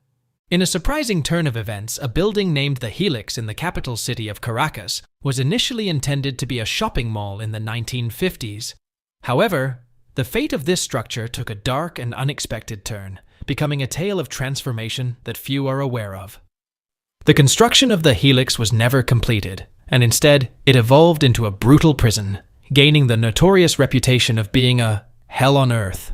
In a surprising turn of events, a building named the Helix in the capital city of Caracas was initially intended to be a shopping mall in the 1950s. However, the fate of this structure took a dark and unexpected turn, becoming a tale of transformation that few are aware of. The construction of the Helix was never completed, and instead, it evolved into a brutal prison, gaining the notorious reputation of being a hell on earth.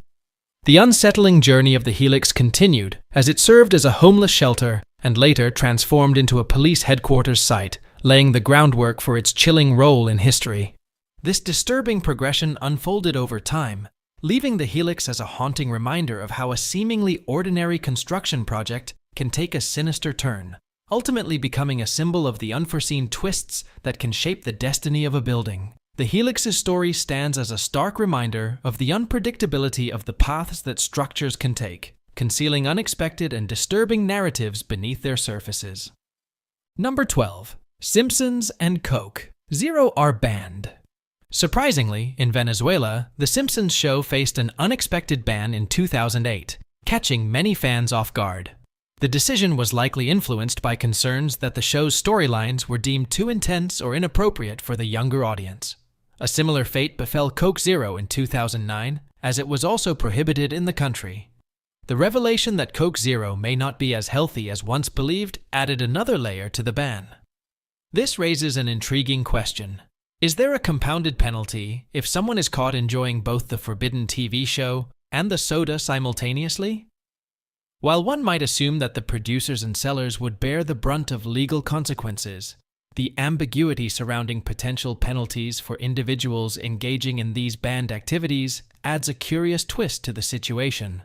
The unsettling journey of the Helix continued as it served as a homeless shelter and later transformed into a police headquarters site, laying the groundwork for its chilling role in history. This disturbing progression unfolded over time, leaving the Helix as a haunting reminder of how a seemingly ordinary construction project can take a sinister turn, ultimately becoming a symbol of the unforeseen twists that can shape the destiny of a building. The Helix's story stands as a stark reminder of the unpredictability of the paths that structures can take, concealing unexpected and disturbing narratives beneath their surfaces. Number 12. Simpsons and Coke. Zero are banned. Surprisingly, in Venezuela, The Simpsons show faced an unexpected ban in 2008, catching many fans off guard. The decision was likely influenced by concerns that the show's storylines were deemed too intense or inappropriate for the younger audience. A similar fate befell Coke Zero in 2009, as it was also prohibited in the country. The revelation that Coke Zero may not be as healthy as once believed added another layer to the ban. This raises an intriguing question. Is there a compounded penalty if someone is caught enjoying both the forbidden TV show and the soda simultaneously? While one might assume that the producers and sellers would bear the brunt of legal consequences, the ambiguity surrounding potential penalties for individuals engaging in these banned activities adds a curious twist to the situation.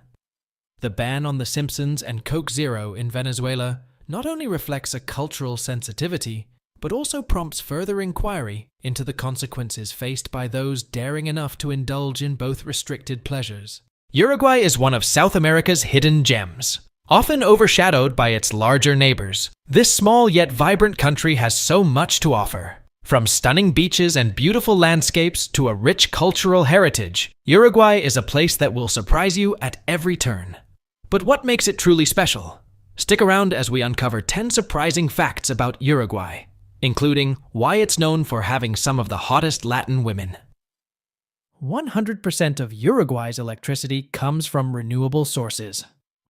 The ban on The Simpsons and Coke Zero in Venezuela not only reflects a cultural sensitivity, but also prompts further inquiry into the consequences faced by those daring enough to indulge in both restricted pleasures. Uruguay is one of South America's hidden gems. Often overshadowed by its larger neighbors, this small yet vibrant country has so much to offer. From stunning beaches and beautiful landscapes to a rich cultural heritage, Uruguay is a place that will surprise you at every turn. But what makes it truly special? Stick around as we uncover 10 surprising facts about Uruguay, including why it's known for having some of the hottest Latin women. 100% of Uruguay's electricity comes from renewable sources.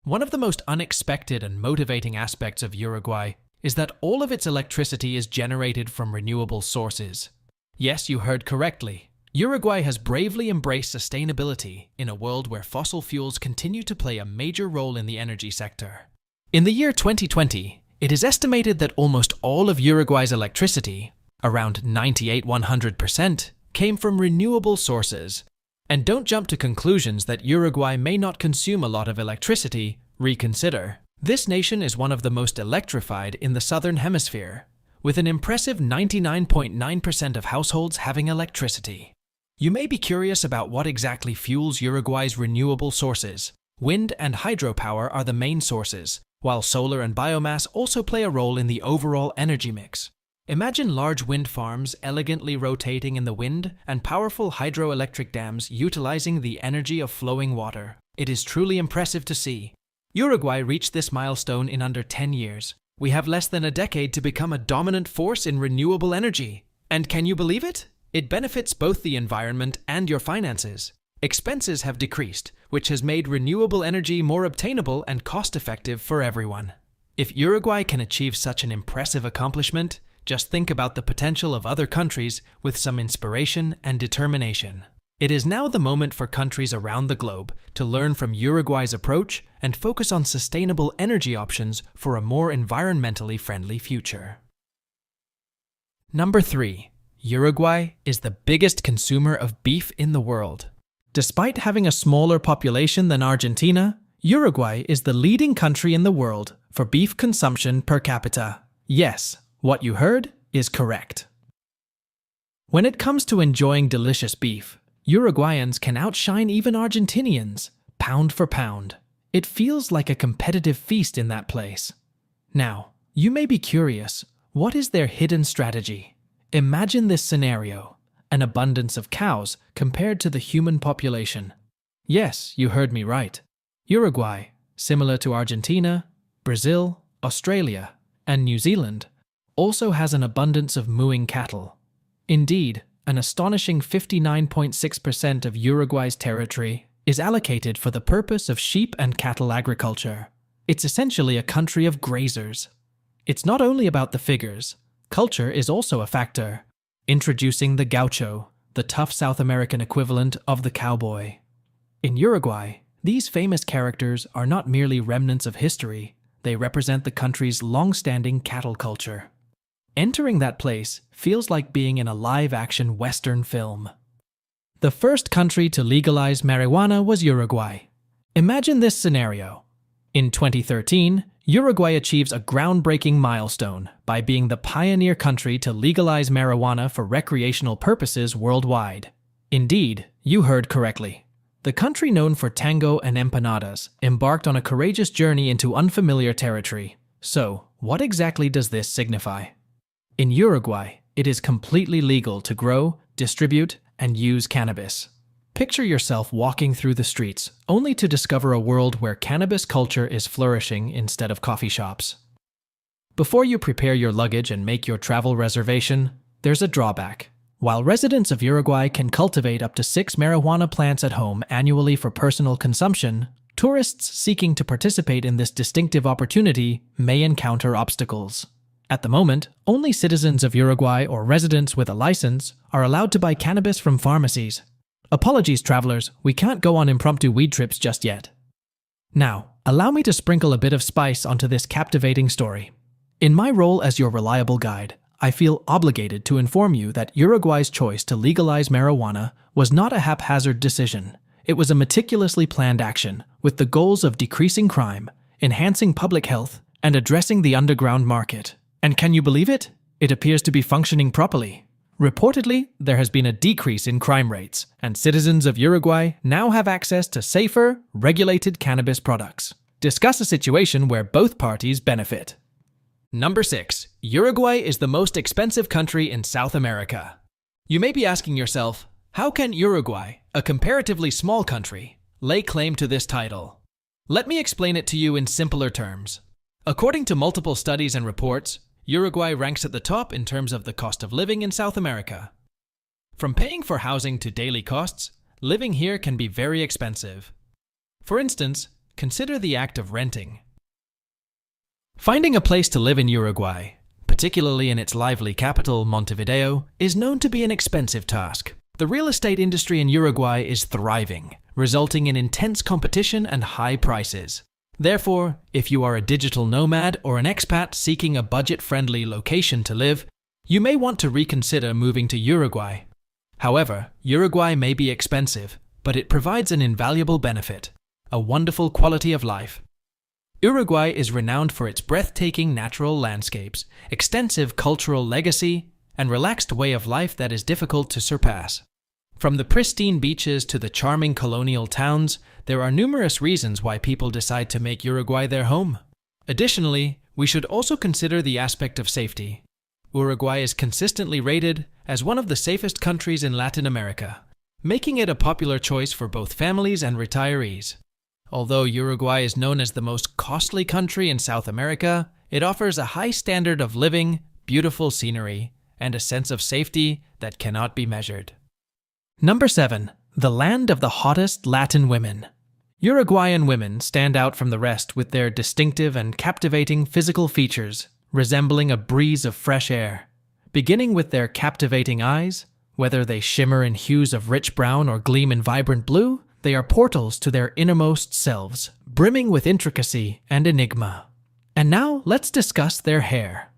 One of the most unexpected and motivating aspects of Uruguay is that all of its electricity is generated from renewable sources. Yes, you heard correctly. Uruguay has bravely embraced sustainability in a world where fossil fuels continue to play a major role in the energy sector. In the year 2020, it is estimated that almost all of Uruguay's electricity, around 98–100%, came from renewable sources. And don't jump to conclusions that Uruguay may not consume a lot of electricity. Reconsider. This nation is one of the most electrified in the Southern Hemisphere, with an impressive 99.9% of households having electricity. You may be curious about what exactly fuels Uruguay's renewable sources. Wind and hydropower are the main sources, while solar and biomass also play a role in the overall energy mix. Imagine large wind farms elegantly rotating in the wind and powerful hydroelectric dams utilizing the energy of flowing water. It is truly impressive to see. Uruguay reached this milestone in under 10 years. We have less than a decade to become a dominant force in renewable energy. And can you believe it? It benefits both the environment and your finances. Expenses have decreased, which has made renewable energy more obtainable and cost-effective for everyone. If Uruguay can achieve such an impressive accomplishment, just think about the potential of other countries with some inspiration and determination. It is now the moment for countries around the globe to learn from Uruguay's approach and focus on sustainable energy options for a more environmentally friendly future. Number 3. Uruguay is the biggest consumer of beef in the world. Despite having a smaller population than Argentina, Uruguay is the leading country in the world for beef consumption per capita. Yes, what you heard is correct. When it comes to enjoying delicious beef, Uruguayans can outshine even Argentinians, pound for pound. It feels like a competitive feast in that place. Now, you may be curious, what is their hidden strategy? Imagine this scenario, an abundance of cows compared to the human population. Yes, you heard me right. Uruguay, similar to Argentina, Brazil, Australia, and New Zealand, also has an abundance of mooing cattle. Indeed, an astonishing 59.6% of Uruguay's territory is allocated for the purpose of sheep and cattle agriculture. It's essentially a country of grazers. It's not only about the figures. Culture is also a factor. Introducing the gaucho, the tough South American equivalent of the cowboy. In Uruguay, these famous characters are not merely remnants of history, they represent the country's long-standing cattle culture. Entering that place feels like being in a live-action Western film. The first country to legalize marijuana was Uruguay. Imagine this scenario. In 2013, Uruguay achieves a groundbreaking milestone by being the pioneer country to legalize marijuana for recreational purposes worldwide. Indeed, you heard correctly. The country known for tango and empanadas embarked on a courageous journey into unfamiliar territory. So, what exactly does this signify? In Uruguay, it is completely legal to grow, distribute, and use cannabis. Picture yourself walking through the streets, only to discover a world where cannabis culture is flourishing instead of coffee shops. Before you prepare your luggage and make your travel reservation, there's a drawback. While residents of Uruguay can cultivate up to 6 marijuana plants at home annually for personal consumption, tourists seeking to participate in this distinctive opportunity may encounter obstacles. At the moment, only citizens of Uruguay or residents with a license are allowed to buy cannabis from pharmacies. Apologies, travelers, we can't go on impromptu weed trips just yet. Now, allow me to sprinkle a bit of spice onto this captivating story. In my role as your reliable guide, I feel obligated to inform you that Uruguay's choice to legalize marijuana was not a haphazard decision. It was a meticulously planned action with the goals of decreasing crime, enhancing public health, and addressing the underground market. And can you believe it? It appears to be functioning properly. Reportedly, there has been a decrease in crime rates, and citizens of Uruguay now have access to safer, regulated cannabis products. Discuss a situation where both parties benefit. Number 6. Uruguay is the most expensive country in South America. You may be asking yourself, how can Uruguay, a comparatively small country, lay claim to this title? Let me explain it to you in simpler terms. According to multiple studies and reports, Uruguay ranks at the top in terms of the cost of living in South America. From paying for housing to daily costs, living here can be very expensive. For instance, consider the act of renting. Finding a place to live in Uruguay, particularly in its lively capital, Montevideo, is known to be an expensive task. The real estate industry in Uruguay is thriving, resulting in intense competition and high prices. Therefore, if you are a digital nomad or an expat seeking a budget-friendly location to live, you may want to reconsider moving to Uruguay. However, Uruguay may be expensive, but it provides an invaluable benefit, a wonderful quality of life. Uruguay is renowned for its breathtaking natural landscapes, extensive cultural legacy, and relaxed way of life that is difficult to surpass. From the pristine beaches to the charming colonial towns, there are numerous reasons why people decide to make Uruguay their home. Additionally, we should also consider the aspect of safety. Uruguay is consistently rated as one of the safest countries in Latin America, making it a popular choice for both families and retirees. Although Uruguay is known as the most costly country in South America, it offers a high standard of living, beautiful scenery, and a sense of safety that cannot be measured. Number 7. The land of the hottest Latin women. Uruguayan women stand out from the rest with their distinctive and captivating physical features, resembling a breeze of fresh air. Beginning with their captivating eyes, whether they shimmer in hues of rich brown or gleam in vibrant blue, they are portals to their innermost selves, brimming with intricacy and enigma. And now let's discuss their hair.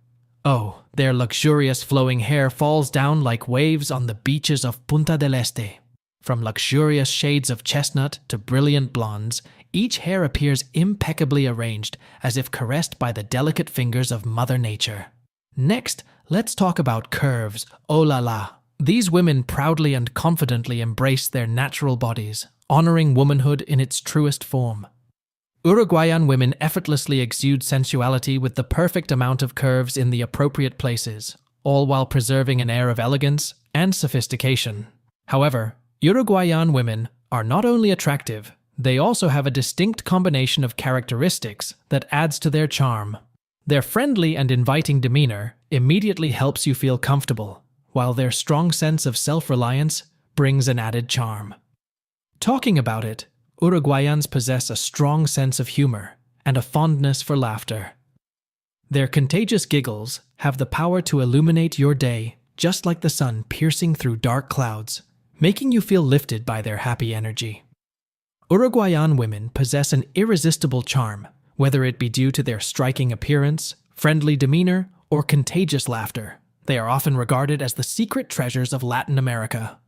Oh, their luxurious flowing hair falls down like waves on the beaches of Punta del Este. From luxurious shades of chestnut to brilliant blondes, Each hair appears impeccably arranged, as if caressed by the delicate fingers of Mother Nature. Next, let's talk about curves. Oh la la! These women proudly and confidently embrace their natural bodies, honoring womanhood in its truest form. Uruguayan women effortlessly exude sensuality with the perfect amount of curves in the appropriate places, all while preserving an air of elegance and sophistication. However, Uruguayan women are not only attractive, they also have a distinct combination of characteristics that adds to their charm. Their friendly and inviting demeanor immediately helps you feel comfortable, while their strong sense of self-reliance brings an added charm. Talking about it, Uruguayans possess a strong sense of humor and a fondness for laughter. Their contagious giggles have the power to illuminate your day, just like the sun piercing through dark clouds, making you feel lifted by their happy energy. Uruguayan women possess an irresistible charm, whether it be due to their striking appearance, friendly demeanor, or contagious laughter. They are often regarded as the secret treasures of Latin America.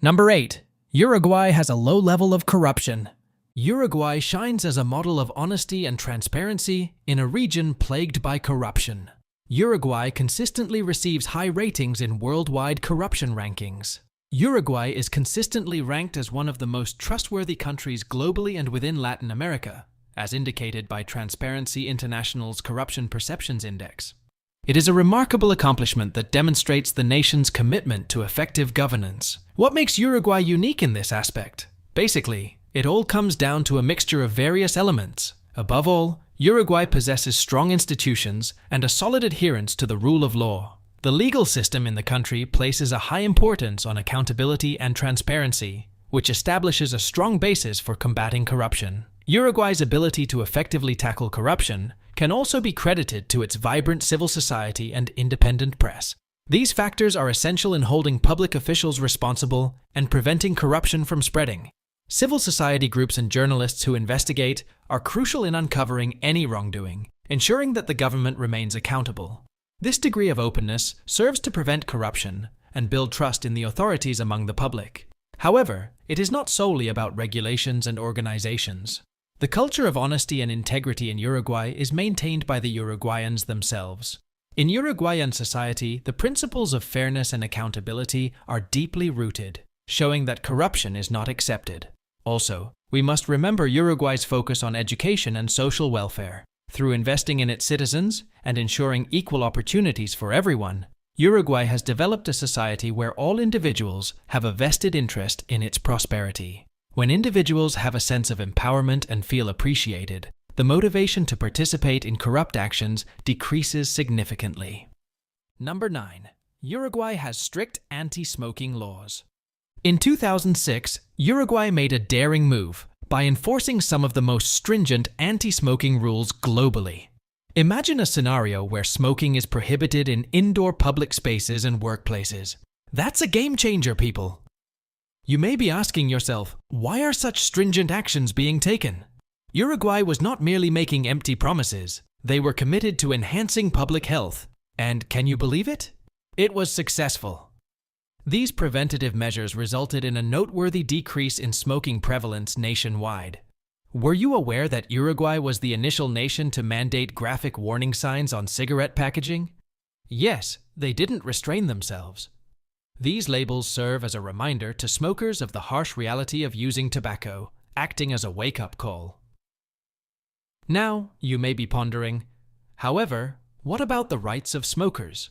Number 8. Uruguay has a low level of corruption. Uruguay shines as a model of honesty and transparency in a region plagued by corruption. Uruguay consistently receives high ratings in worldwide corruption rankings. Uruguay is consistently ranked as one of the most trustworthy countries globally and within Latin America, as indicated by Transparency International's Corruption Perceptions Index. It is a remarkable accomplishment that demonstrates the nation's commitment to effective governance. What makes Uruguay unique in this aspect? Basically, it all comes down to a mixture of various elements. Above all, Uruguay possesses strong institutions and a solid adherence to the rule of law. The legal system in the country places a high importance on accountability and transparency, which establishes a strong basis for combating corruption. Uruguay's ability to effectively tackle corruption can also be credited to its vibrant civil society and independent press. These factors are essential in holding public officials responsible and preventing corruption from spreading. Civil society groups and journalists who investigate are crucial in uncovering any wrongdoing, ensuring that the government remains accountable. This degree of openness serves to prevent corruption and build trust in the authorities among the public. However, it is not solely about regulations and organizations. The culture of honesty and integrity in Uruguay is maintained by the Uruguayans themselves. In Uruguayan society, the principles of fairness and accountability are deeply rooted, showing that corruption is not accepted. Also, we must remember Uruguay's focus on education and social welfare. Through investing in its citizens and ensuring equal opportunities for everyone, Uruguay has developed a society where all individuals have a vested interest in its prosperity. When individuals have a sense of empowerment and feel appreciated, the motivation to participate in corrupt actions decreases significantly. Number 9. Uruguay has strict anti-smoking laws. In 2006, Uruguay made a daring move by enforcing some of the most stringent anti-smoking rules globally. Imagine a scenario where smoking is prohibited in indoor public spaces and workplaces. That's a game changer, people! You may be asking yourself, why are such stringent actions being taken? Uruguay was not merely making empty promises, they were committed to enhancing public health. And can you believe it? It was successful. These preventative measures resulted in a noteworthy decrease in smoking prevalence nationwide. Were you aware that Uruguay was the initial nation to mandate graphic warning signs on cigarette packaging? Yes, they didn't restrain themselves. These labels serve as a reminder to smokers of the harsh reality of using tobacco, acting as a wake-up call. Now, you may be pondering, however, what about the rights of smokers?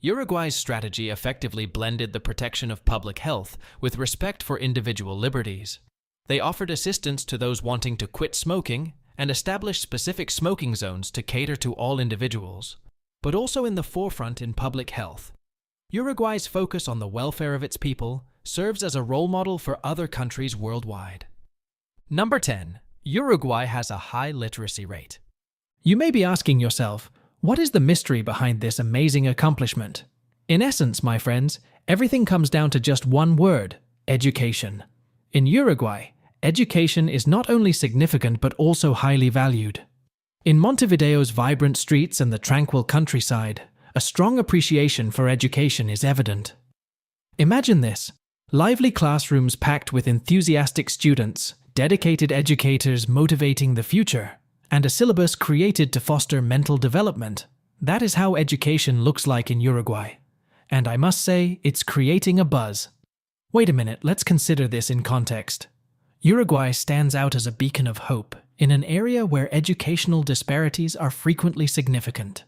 Uruguay's strategy effectively blended the protection of public health with respect for individual liberties. They offered assistance to those wanting to quit smoking and established specific smoking zones to cater to all individuals, but also in the forefront in public health. Uruguay's focus on the welfare of its people serves as a role model for other countries worldwide. Number 10. Uruguay has a high literacy rate. You may be asking yourself, what is the mystery behind this amazing accomplishment? In essence, my friends, everything comes down to just one word: education. In Uruguay, education is not only significant but also highly valued. In Montevideo's vibrant streets and the tranquil countryside, a strong appreciation for education is evident. Imagine this: lively classrooms packed with enthusiastic students, dedicated educators motivating the future, and a syllabus created to foster mental development. That is how education looks like in Uruguay. And I must say, it's creating a buzz. Wait a minute, let's consider this in context. Uruguay stands out as a beacon of hope in an area where educational disparities are frequently significant.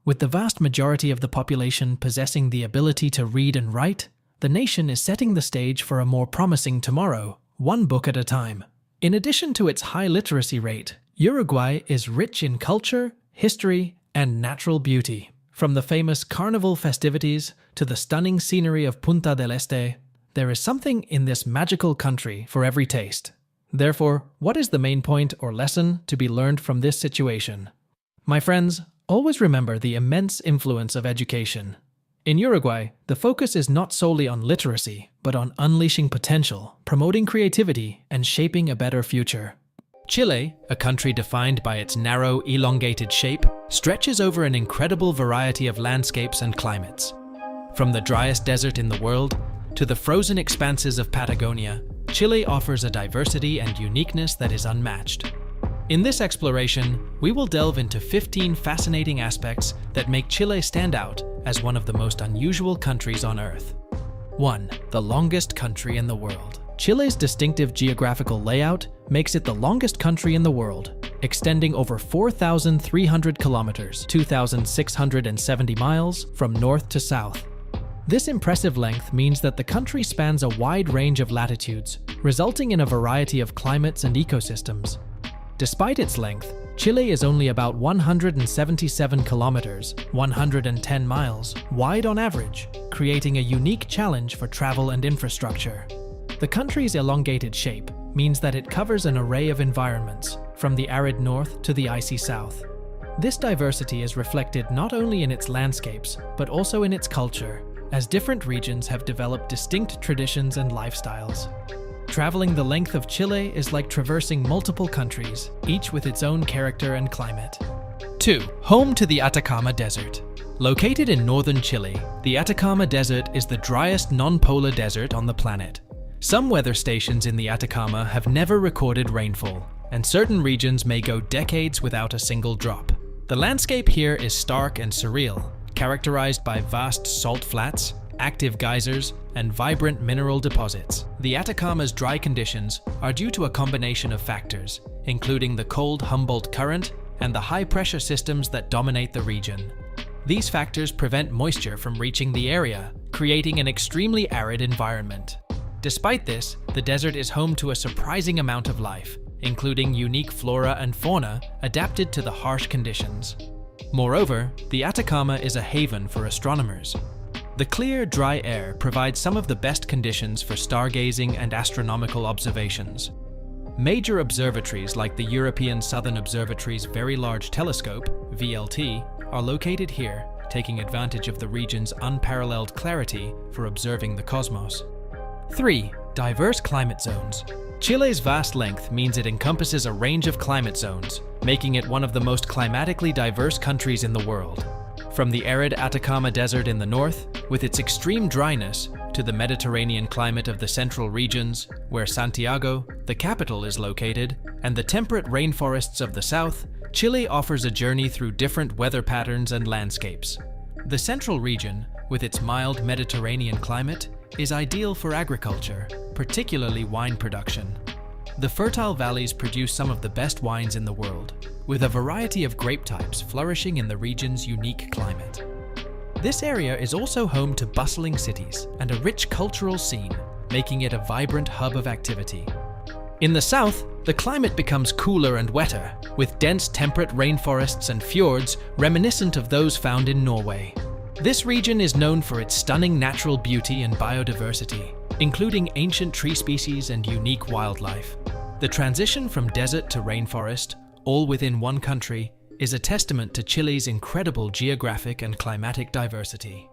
With the vast majority of the population possessing the ability to read and write, the nation is setting the stage for a more promising tomorrow, one book at a time. In addition to its high literacy rate, Uruguay is rich in culture, history, and natural beauty. From the famous carnival festivities to the stunning scenery of Punta del Este, there is something in this magical country for every taste. Therefore, what is the main point or lesson to be learned from this situation? My friends, always remember the immense influence of education. In Uruguay, the focus is not solely on literacy, but on unleashing potential, promoting creativity, and shaping a better future. Chile, a country defined by its narrow, elongated shape, stretches over an incredible variety of landscapes and climates. From the driest desert in the world to the frozen expanses of Patagonia, Chile offers a diversity and uniqueness that is unmatched. In this exploration, we will delve into 15 fascinating aspects that make Chile stand out as one of the most unusual countries on Earth. 1. The longest country in the world. Chile's distinctive geographical layout makes it the longest country in the world, extending over 4,300 kilometers, 2,670 miles, from north to south. This impressive length means that the country spans a wide range of latitudes, resulting in a variety of climates and ecosystems. Despite its length, Chile is only about 177 kilometers, 110 miles, wide on average, creating a unique challenge for travel and infrastructure. The country's elongated shape means that it covers an array of environments, from the arid north to the icy south. This diversity is reflected not only in its landscapes, but also in its culture, as different regions have developed distinct traditions and lifestyles. Traveling the length of Chile is like traversing multiple countries, each with its own character and climate. 2. Home to the Atacama Desert. Located in northern Chile, the Atacama Desert is the driest non-polar desert on the planet. Some weather stations in the Atacama have never recorded rainfall, and certain regions may go decades without a single drop. The landscape here is stark and surreal, characterized by vast salt flats, active geysers, and vibrant mineral deposits. The Atacama's dry conditions are due to a combination of factors, including the cold Humboldt Current and the high-pressure systems that dominate the region. These factors prevent moisture from reaching the area, creating an extremely arid environment. Despite this, the desert is home to a surprising amount of life, including unique flora and fauna adapted to the harsh conditions. Moreover, the Atacama is a haven for astronomers. The clear, dry air provides some of the best conditions for stargazing and astronomical observations. Major observatories like the European Southern Observatory's Very Large Telescope, VLT, are located here, taking advantage of the region's unparalleled clarity for observing the cosmos. 3. Diverse climate zones. Chile's vast length means it encompasses a range of climate zones, making it one of the most climatically diverse countries in the world. From the arid Atacama Desert in the north, with its extreme dryness, to the Mediterranean climate of the central regions, where Santiago, the capital, is located, and the temperate rainforests of the south, Chile offers a journey through different weather patterns and landscapes. The central region, with its mild Mediterranean climate, is ideal for agriculture, particularly wine production. The fertile valleys produce some of the best wines in the world, with a variety of grape types flourishing in the region's unique climate. This area is also home to bustling cities and a rich cultural scene, making it a vibrant hub of activity. In the south, the climate becomes cooler and wetter, with dense temperate rainforests and fjords reminiscent of those found in Norway. This region is known for its stunning natural beauty and biodiversity, including ancient tree species and unique wildlife. The transition from desert to rainforest, all within one country, is a testament to Chile's incredible geographic and climatic diversity.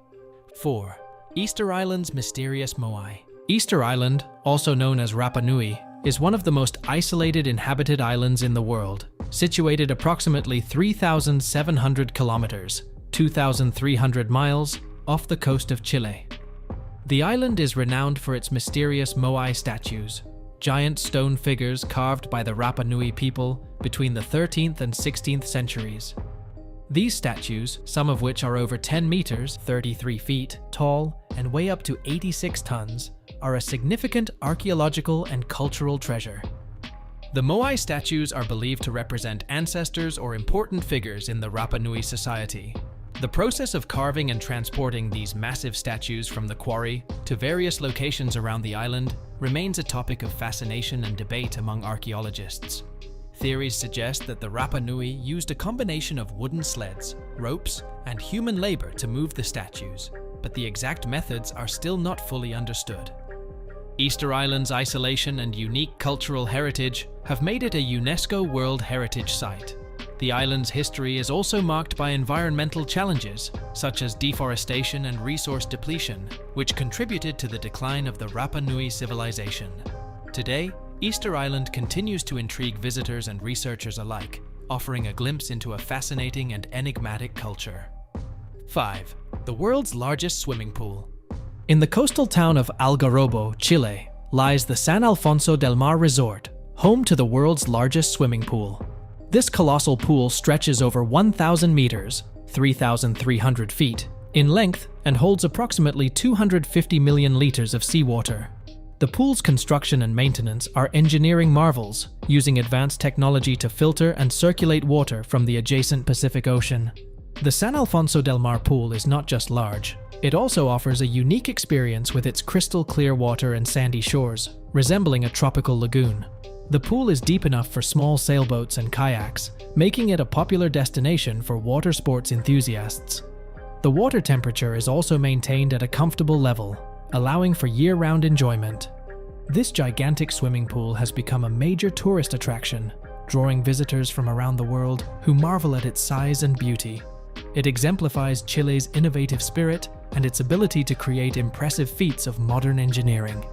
4. Easter Island's mysterious Moai. Easter Island, also known as Rapa Nui, is one of the most isolated inhabited islands in the world, situated approximately 3,700 kilometers, 2,300 miles, off the coast of Chile. The island is renowned for its mysterious Moai statues, giant stone figures carved by the Rapa Nui people between the 13th and 16th centuries. These statues, some of which are over 10 meters, 33 feet, tall and weigh up to 86 tons, are a significant archaeological and cultural treasure. The Moai statues are believed to represent ancestors or important figures in the Rapa Nui society. The process of carving and transporting these massive statues from the quarry to various locations around the island remains a topic of fascination and debate among archaeologists. Theories suggest that the Rapa Nui used a combination of wooden sleds, ropes, and human labor to move the statues, but the exact methods are still not fully understood. Easter Island's isolation and unique cultural heritage have made it a UNESCO World Heritage Site. The island's history is also marked by environmental challenges, such as deforestation and resource depletion, which contributed to the decline of the Rapa Nui civilization. Today, Easter Island continues to intrigue visitors and researchers alike, offering a glimpse into a fascinating and enigmatic culture. 5. The world's largest swimming pool. In the coastal town of Algarrobo, Chile, lies the San Alfonso del Mar Resort, home to the world's largest swimming pool. This colossal pool stretches over 1,000 meters, 3,300 feet, in length and holds approximately 250 million liters of seawater. The pool's construction and maintenance are engineering marvels, using advanced technology to filter and circulate water from the adjacent Pacific Ocean. The San Alfonso del Mar pool is not just large, it also offers a unique experience with its crystal clear water and sandy shores, resembling a tropical lagoon. The pool is deep enough for small sailboats and kayaks, making it a popular destination for water sports enthusiasts. The water temperature is also maintained at a comfortable level, allowing for year-round enjoyment. This gigantic swimming pool has become a major tourist attraction, drawing visitors from around the world who marvel at its size and beauty. It exemplifies Chile's innovative spirit and its ability to create impressive feats of modern engineering.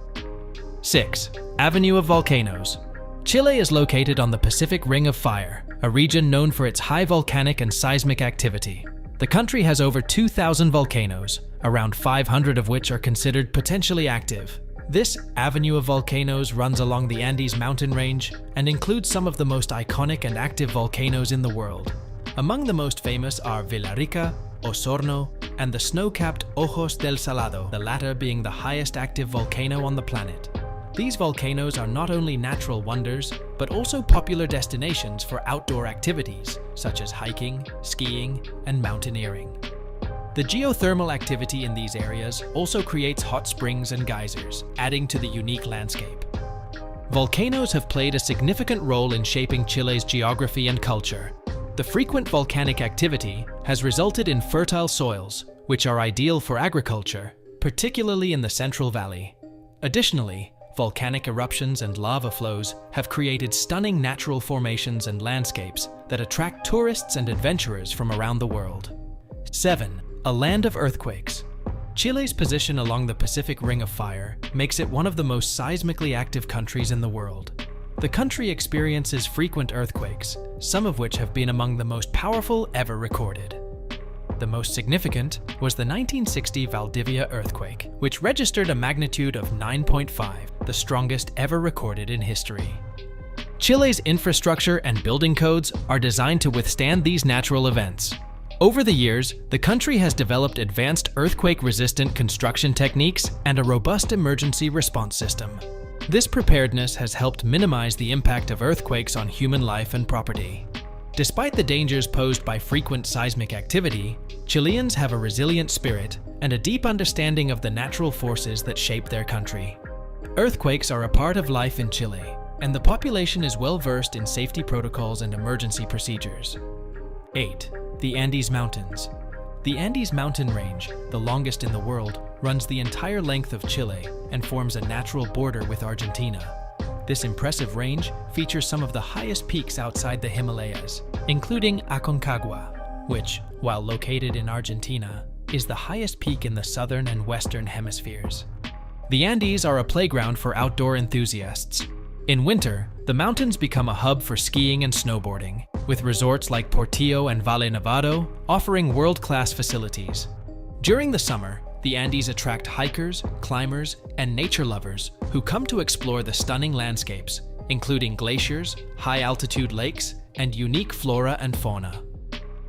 6. Avenue of Volcanoes. Chile is located on the Pacific Ring of Fire, a region known for its high volcanic and seismic activity. The country has over 2,000 volcanoes, around 500 of which are considered potentially active. This avenue of volcanoes runs along the Andes mountain range and includes some of the most iconic and active volcanoes in the world. Among the most famous are Villarrica, Osorno, and the snow-capped Ojos del Salado, the latter being the highest active volcano on the planet. These volcanoes are not only natural wonders, but also popular destinations for outdoor activities, such as hiking, skiing, and mountaineering. The geothermal activity in these areas also creates hot springs and geysers, adding to the unique landscape. Volcanoes have played a significant role in shaping Chile's geography and culture. The frequent volcanic activity has resulted in fertile soils, which are ideal for agriculture, particularly in the Central Valley. Additionally, volcanic eruptions and lava flows have created stunning natural formations and landscapes that attract tourists and adventurers from around the world. 7. A land of earthquakes. Chile's position along the Pacific Ring of Fire makes it one of the most seismically active countries in the world. The country experiences frequent earthquakes, some of which have been among the most powerful ever recorded. The most significant was the 1960 Valdivia earthquake, which registered a magnitude of 9.5, the strongest ever recorded in history. Chile's infrastructure and building codes are designed to withstand these natural events. Over the years, the country has developed advanced earthquake-resistant construction techniques and a robust emergency response system. This preparedness has helped minimize the impact of earthquakes on human life and property. Despite the dangers posed by frequent seismic activity, Chileans have a resilient spirit and a deep understanding of the natural forces that shape their country. Earthquakes are a part of life in Chile, and the population is well versed in safety protocols and emergency procedures. 8. The Andes Mountains. The Andes mountain range, the longest in the world, runs the entire length of Chile and forms a natural border with Argentina. This impressive range features some of the highest peaks outside the Himalayas, including Aconcagua, which, while located in Argentina, is the highest peak in the southern and western hemispheres. The Andes are a playground for outdoor enthusiasts. In winter, the mountains become a hub for skiing and snowboarding, with resorts like Portillo and Valle Nevado offering world-class facilities. During the summer, the Andes attract hikers, climbers, and nature lovers who come to explore the stunning landscapes, including glaciers, high-altitude lakes, and unique flora and fauna.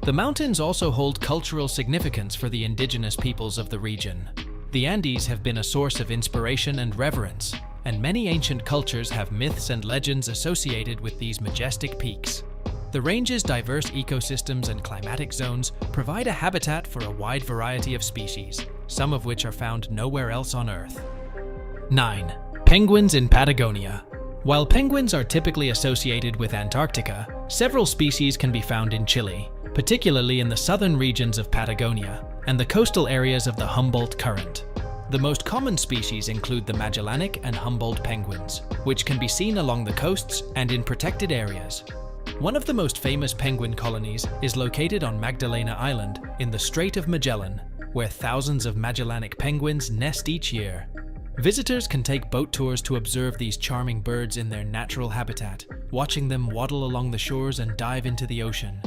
The mountains also hold cultural significance for the indigenous peoples of the region. The Andes have been a source of inspiration and reverence, and many ancient cultures have myths and legends associated with these majestic peaks. The range's diverse ecosystems and climatic zones provide a habitat for a wide variety of species, some of which are found nowhere else on Earth. 9. Penguins in Patagonia. While penguins are typically associated with Antarctica, several species can be found in Chile, particularly in the southern regions of Patagonia and the coastal areas of the Humboldt Current. The most common species include the Magellanic and Humboldt penguins, which can be seen along the coasts and in protected areas. One of the most famous penguin colonies is located on Magdalena Island in the Strait of Magellan, where thousands of Magellanic penguins nest each year. Visitors can take boat tours to observe these charming birds in their natural habitat, watching them waddle along the shores and dive into the ocean.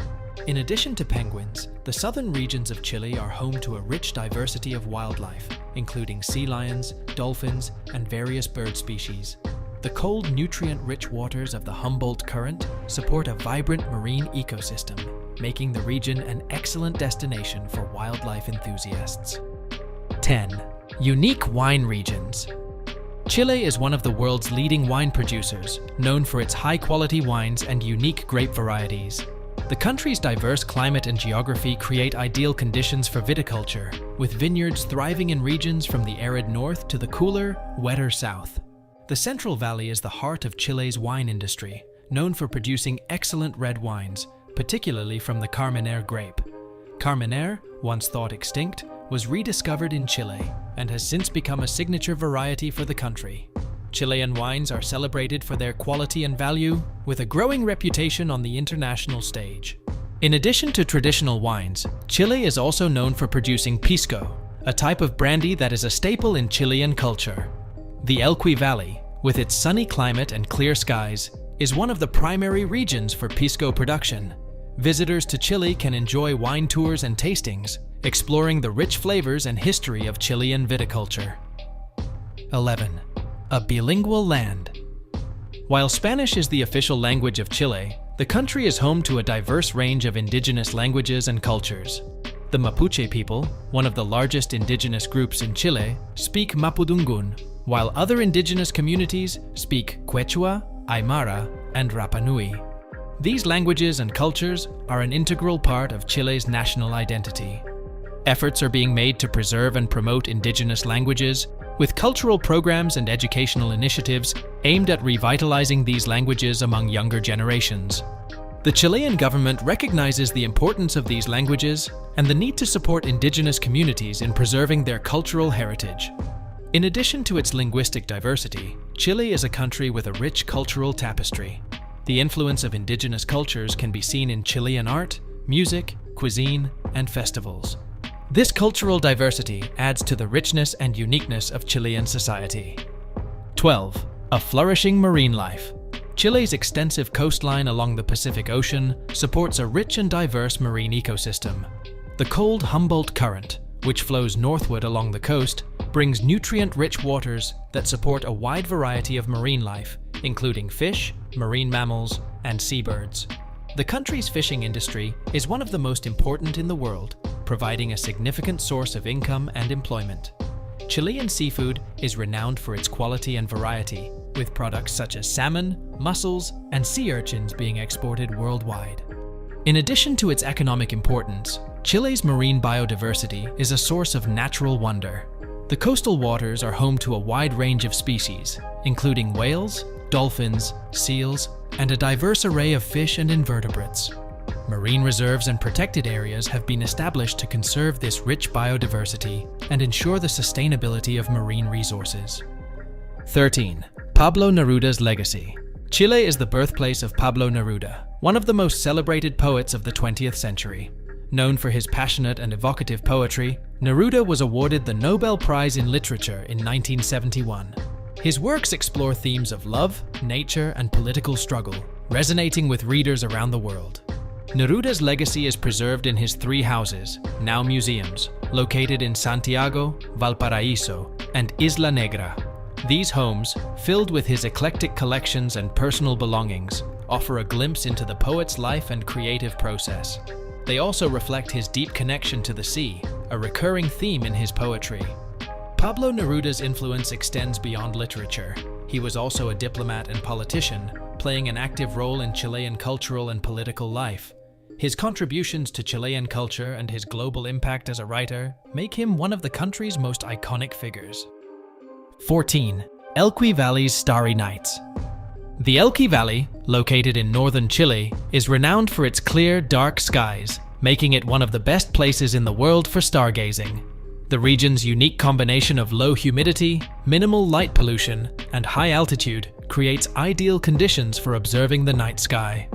In addition to penguins, the southern regions of Chile are home to a rich diversity of wildlife, including sea lions, dolphins, and various bird species. The cold, nutrient-rich waters of the Humboldt Current support a vibrant marine ecosystem, making the region an excellent destination for wildlife enthusiasts. 10. Unique wine regions. Chile is one of the world's leading wine producers, known for its high-quality wines and unique grape varieties. The country's diverse climate and geography create ideal conditions for viticulture, with vineyards thriving in regions from the arid north to the cooler, wetter south. The Central Valley is the heart of Chile's wine industry, known for producing excellent red wines, particularly from the Carmenere grape. Carmenere, once thought extinct, was rediscovered in Chile and has since become a signature variety for the country. Chilean wines are celebrated for their quality and value, with a growing reputation on the international stage. In addition to traditional wines, Chile is also known for producing pisco, a type of brandy that is a staple in Chilean culture. The Elqui Valley, with its sunny climate and clear skies, is one of the primary regions for pisco production. Visitors to Chile can enjoy wine tours and tastings, exploring the rich flavors and history of Chilean viticulture. 11. A bilingual land. While Spanish is the official language of Chile, the country is home to a diverse range of indigenous languages and cultures. The Mapuche people, one of the largest indigenous groups in Chile, speak Mapudungun, while other indigenous communities speak Quechua, Aymara, and Rapa Nui. These languages and cultures are an integral part of Chile's national identity. Efforts are being made to preserve and promote indigenous languages, with cultural programs and educational initiatives aimed at revitalizing these languages among younger generations. The Chilean government recognizes the importance of these languages and the need to support indigenous communities in preserving their cultural heritage. In addition to its linguistic diversity, Chile is a country with a rich cultural tapestry. The influence of indigenous cultures can be seen in Chilean art, music, cuisine, and festivals. This cultural diversity adds to the richness and uniqueness of Chilean society. 12. A flourishing marine life. Chile's extensive coastline along the Pacific Ocean supports a rich and diverse marine ecosystem. The cold Humboldt Current, which flows northward along the coast, brings nutrient-rich waters that support a wide variety of marine life, including fish, marine mammals, and seabirds. The country's fishing industry is one of the most important in the world, providing a significant source of income and employment. Chilean seafood is renowned for its quality and variety, with products such as salmon, mussels, and sea urchins being exported worldwide. In addition to its economic importance, Chile's marine biodiversity is a source of natural wonder. The coastal waters are home to a wide range of species, including whales, dolphins, seals, and a diverse array of fish and invertebrates. Marine reserves and protected areas have been established to conserve this rich biodiversity and ensure the sustainability of marine resources. 13. Pablo Neruda's legacy. Chile is the birthplace of Pablo Neruda, one of the most celebrated poets of the 20th century. Known for his passionate and evocative poetry, Neruda was awarded the Nobel Prize in Literature in 1971. His works explore themes of love, nature, and political struggle, resonating with readers around the world. Neruda's legacy is preserved in his 3 houses, now museums, located in Santiago, Valparaíso, and Isla Negra. These homes, filled with his eclectic collections and personal belongings, offer a glimpse into the poet's life and creative process. They also reflect his deep connection to the sea, a recurring theme in his poetry. Pablo Neruda's influence extends beyond literature. He was also a diplomat and politician, playing an active role in Chilean cultural and political life. His contributions to Chilean culture and his global impact as a writer make him one of the country's most iconic figures. 14. Elqui Valley's Starry Nights. The Elqui Valley, located in northern Chile, is renowned for its clear, dark skies, making it one of the best places in the world for stargazing. The region's unique combination of low humidity, minimal light pollution, and high altitude creates ideal conditions for observing the night sky.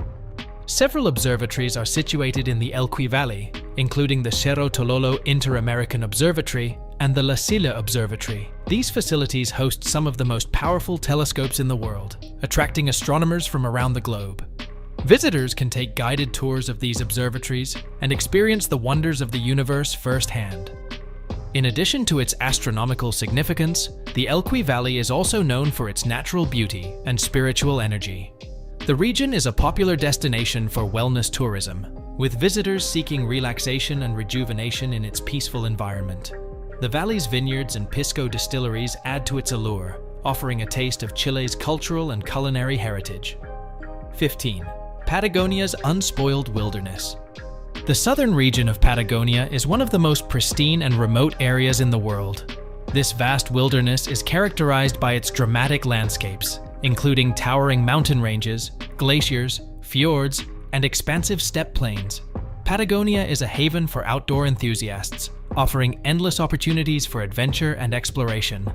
Several observatories are situated in the Elqui Valley, including the Cerro Tololo Inter-American Observatory and the La Silla Observatory. These facilities host some of the most powerful telescopes in the world, attracting astronomers from around the globe. Visitors can take guided tours of these observatories and experience the wonders of the universe firsthand. In addition to its astronomical significance, the Elqui Valley is also known for its natural beauty and spiritual energy. The region is a popular destination for wellness tourism, with visitors seeking relaxation and rejuvenation in its peaceful environment. The valley's vineyards and pisco distilleries add to its allure, offering a taste of Chile's cultural and culinary heritage. 15. Patagonia's unspoiled wilderness. The southern region of Patagonia is one of the most pristine and remote areas in the world. This vast wilderness is characterized by its dramatic landscapes, including towering mountain ranges, glaciers, fjords, and expansive steppe plains. Patagonia is a haven for outdoor enthusiasts, offering endless opportunities for adventure and exploration.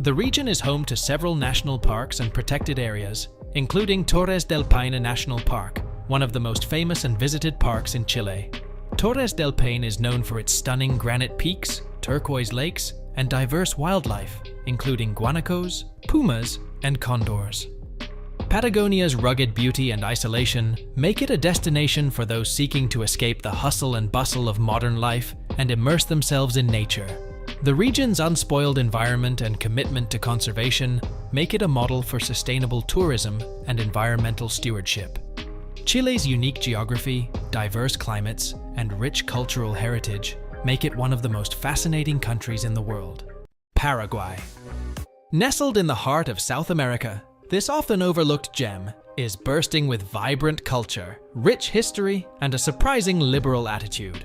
The region is home to several national parks and protected areas, including Torres del Paine National Park, one of the most famous and visited parks in Chile. Torres del Paine is known for its stunning granite peaks, turquoise lakes, and diverse wildlife, including guanacos, pumas, and condors. Patagonia's rugged beauty and isolation make it a destination for those seeking to escape the hustle and bustle of modern life and immerse themselves in nature. The region's unspoiled environment and commitment to conservation make it a model for sustainable tourism and environmental stewardship. Chile's unique geography, diverse climates, and rich cultural heritage make it one of the most fascinating countries in the world. Paraguay. Nestled in the heart of South America, this often overlooked gem is bursting with vibrant culture, rich history, and a surprising liberal attitude.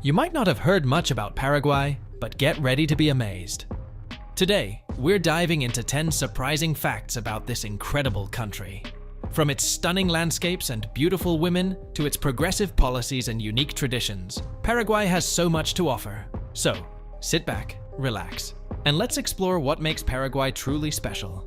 You might not have heard much about Paraguay, but get ready to be amazed. Today, we're diving into 10 surprising facts about this incredible country. From its stunning landscapes and beautiful women to its progressive policies and unique traditions, Paraguay has so much to offer. So, sit back, relax, and let's explore what makes Paraguay truly special.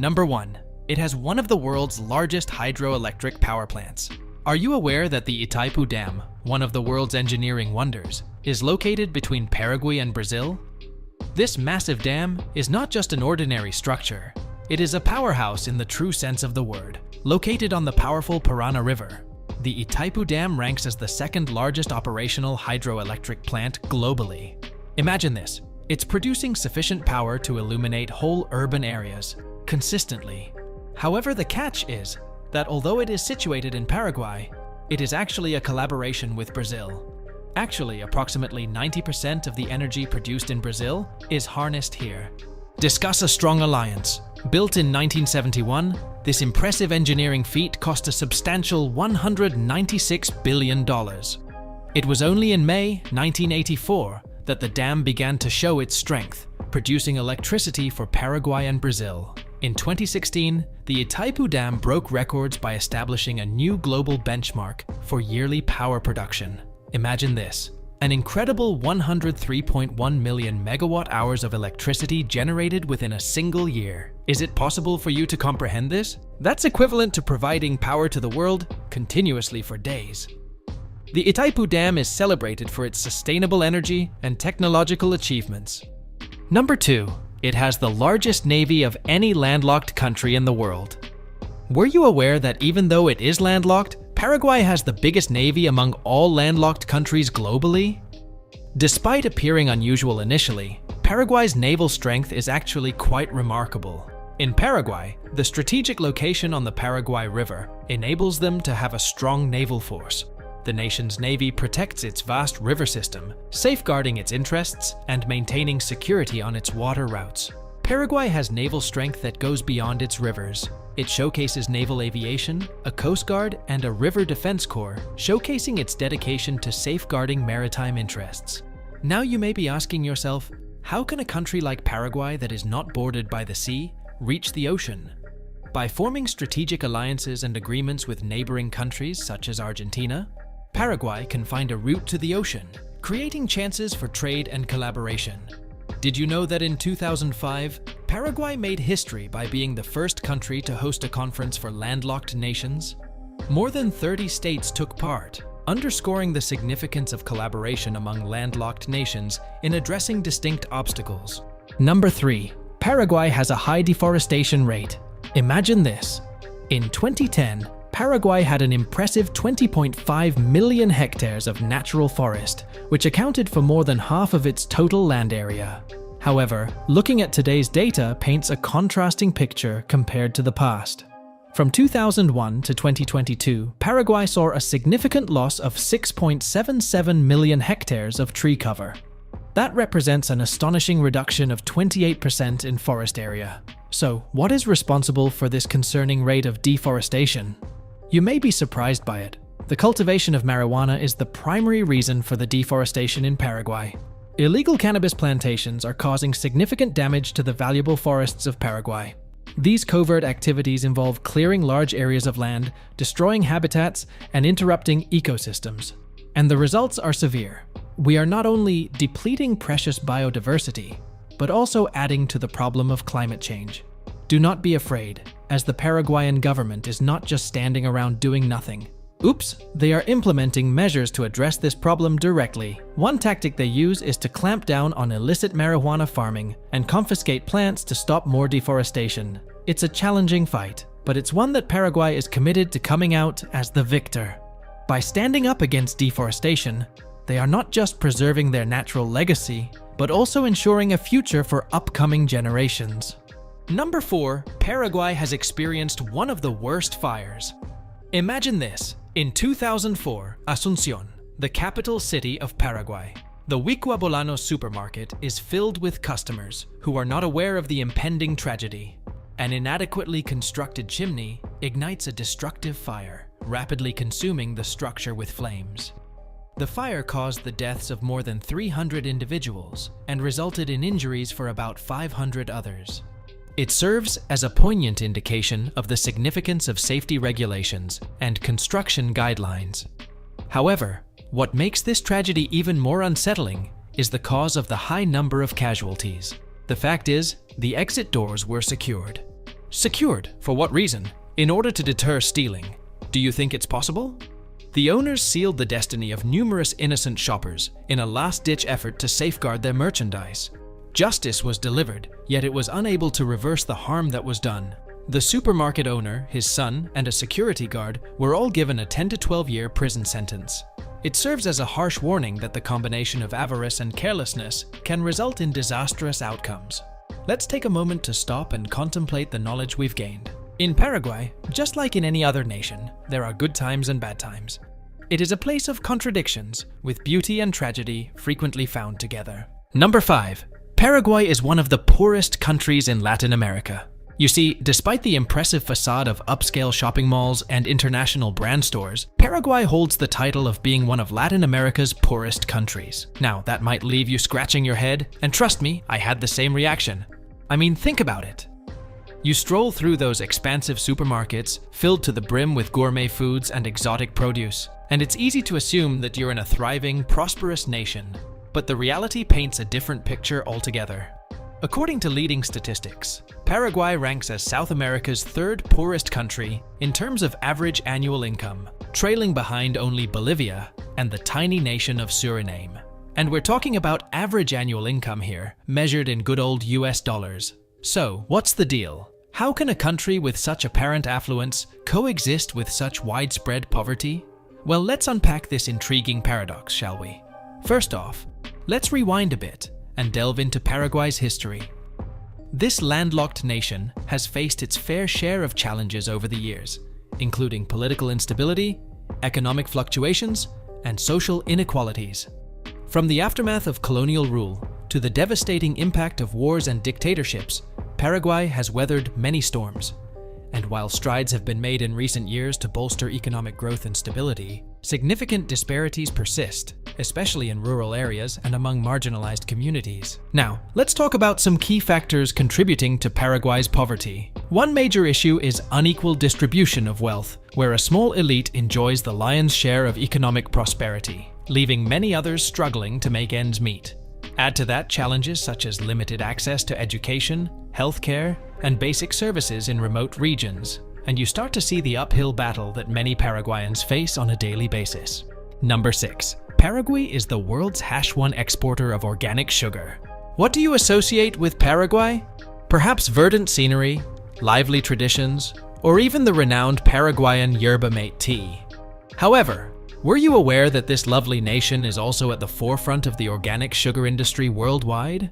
Number 1. It has one of the world's largest hydroelectric power plants. Are you aware that the Itaipu Dam, one of the world's engineering wonders, is located between Paraguay and Brazil? This massive dam is not just an ordinary structure. It is a powerhouse in the true sense of the word. Located on the powerful Parana River, the Itaipu Dam ranks as the second largest operational hydroelectric plant globally. Imagine this. It's producing sufficient power to illuminate whole urban areas consistently. However, the catch is that although it is situated in Paraguay, it is actually a collaboration with Brazil. Actually, approximately 90% of the energy produced in Brazil is harnessed here. Discuss a strong alliance. Built in 1971, this impressive engineering feat cost a substantial $196 billion. It was only in May 1984 that the dam began to show its strength, producing electricity for Paraguay and Brazil. In 2016, the Itaipu Dam broke records by establishing a new global benchmark for yearly power production. Imagine this. An incredible 103.1 million megawatt-hours of electricity generated within a single year. Is it possible for you to comprehend this? That's equivalent to providing power to the world continuously for days. The Itaipu Dam is celebrated for its sustainable energy and technological achievements. Number 2. It has the largest navy of any landlocked country in the world. Were you aware that even though it is landlocked, Paraguay has the biggest navy among all landlocked countries globally? Despite appearing unusual initially, Paraguay's naval strength is actually quite remarkable. In Paraguay, the strategic location on the Paraguay River enables them to have a strong naval force. The nation's navy protects its vast river system, safeguarding its interests and maintaining security on its water routes. Paraguay has naval strength that goes beyond its rivers. It showcases naval aviation, a coast guard, and a river defense corps, showcasing its dedication to safeguarding maritime interests. Now you may be asking yourself, how can a country like Paraguay that is not bordered by the sea reach the ocean? By forming strategic alliances and agreements with neighboring countries such as Argentina, Paraguay can find a route to the ocean, creating chances for trade and collaboration. Did you know that in 2005, Paraguay made history by being the first country to host a conference for landlocked nations? More than 30 states took part, underscoring the significance of collaboration among landlocked nations in addressing distinct obstacles. Number 3. Paraguay has a high deforestation rate. Imagine this. In 2010, Paraguay had an impressive 20.5 million hectares of natural forest, which accounted for more than half of its total land area. However, looking at today's data paints a contrasting picture compared to the past. From 2001 to 2022, Paraguay saw a significant loss of 6.77 million hectares of tree cover. That represents an astonishing reduction of 28% in forest area. So, what is responsible for this concerning rate of deforestation? You may be surprised by it. The cultivation of marijuana is the primary reason for the deforestation in Paraguay. Illegal cannabis plantations are causing significant damage to the valuable forests of Paraguay. These covert activities involve clearing large areas of land, destroying habitats, and interrupting ecosystems. And the results are severe. We are not only depleting precious biodiversity, but also adding to the problem of climate change. Do not be afraid, as the Paraguayan government is not just standing around doing nothing. Oops, they are implementing measures to address this problem directly. One tactic they use is to clamp down on illicit marijuana farming and confiscate plants to stop more deforestation. It's a challenging fight, but it's one that Paraguay is committed to coming out as the victor. By standing up against deforestation, they are not just preserving their natural legacy, but also ensuring a future for upcoming generations. Number 4, Paraguay has experienced one of the worst fires. Imagine this. In 2004, Asunción, the capital city of Paraguay, the Huicuabolano supermarket is filled with customers who are not aware of the impending tragedy. An inadequately constructed chimney ignites a destructive fire, rapidly consuming the structure with flames. The fire caused the deaths of more than 300 individuals and resulted in injuries for about 500 others. It serves as a poignant indication of the significance of safety regulations and construction guidelines. However, what makes this tragedy even more unsettling is the cause of the high number of casualties. The fact is, the exit doors were secured. Secured? For what reason? In order to deter stealing. Do you think it's possible? The owners sealed the destiny of numerous innocent shoppers in a last-ditch effort to safeguard their merchandise. Justice was delivered, yet it was unable to reverse the harm that was done. The supermarket owner, his son, and a security guard were all given a 10 to 12-year prison sentence. It serves as a harsh warning that the combination of avarice and carelessness can result in disastrous outcomes. Let's take a moment to stop and contemplate the knowledge we've gained. In Paraguay, just like in any other nation, there are good times and bad times. It is a place of contradictions, with beauty and tragedy frequently found together. Number 5. Paraguay is one of the poorest countries in Latin America. You see, despite the impressive facade of upscale shopping malls and international brand stores, Paraguay holds the title of being one of Latin America's poorest countries. Now, that might leave you scratching your head, and trust me, I had the same reaction. I mean, think about it. You stroll through those expansive supermarkets, filled to the brim with gourmet foods and exotic produce, and it's easy to assume that you're in a thriving, prosperous nation. But the reality paints a different picture altogether. According to leading statistics, Paraguay ranks as South America's third poorest country in terms of average annual income, trailing behind only Bolivia and the tiny nation of Suriname. And we're talking about average annual income here, measured in good old US dollars. So, what's the deal? How can a country with such apparent affluence coexist with such widespread poverty? Well, let's unpack this intriguing paradox, shall we? First off, let's rewind a bit and delve into Paraguay's history. This landlocked nation has faced its fair share of challenges over the years, including political instability, economic fluctuations, and social inequalities. From the aftermath of colonial rule to the devastating impact of wars and dictatorships, Paraguay has weathered many storms. And while strides have been made in recent years to bolster economic growth and stability, significant disparities persist, especially in rural areas and among marginalized communities. Now, let's talk about some key factors contributing to Paraguay's poverty. One major issue is unequal distribution of wealth, where a small elite enjoys the lion's share of economic prosperity, leaving many others struggling to make ends meet. Add to that challenges such as limited access to education, healthcare, and basic services in remote regions, and you start to see the uphill battle that many Paraguayans face on a daily basis. Number 6. Paraguay is the world's #1 exporter of organic sugar. What do you associate with Paraguay? Perhaps verdant scenery, lively traditions, or even the renowned Paraguayan yerba mate tea. However, were you aware that this lovely nation is also at the forefront of the organic sugar industry worldwide?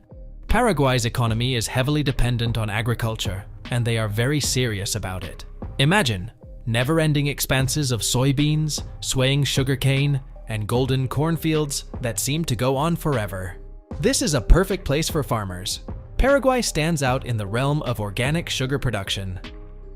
Paraguay's economy is heavily dependent on agriculture, and they are very serious about it. Imagine never-ending expanses of soybeans, swaying sugarcane, and golden cornfields that seem to go on forever. This is a perfect place for farmers. Paraguay stands out in the realm of organic sugar production.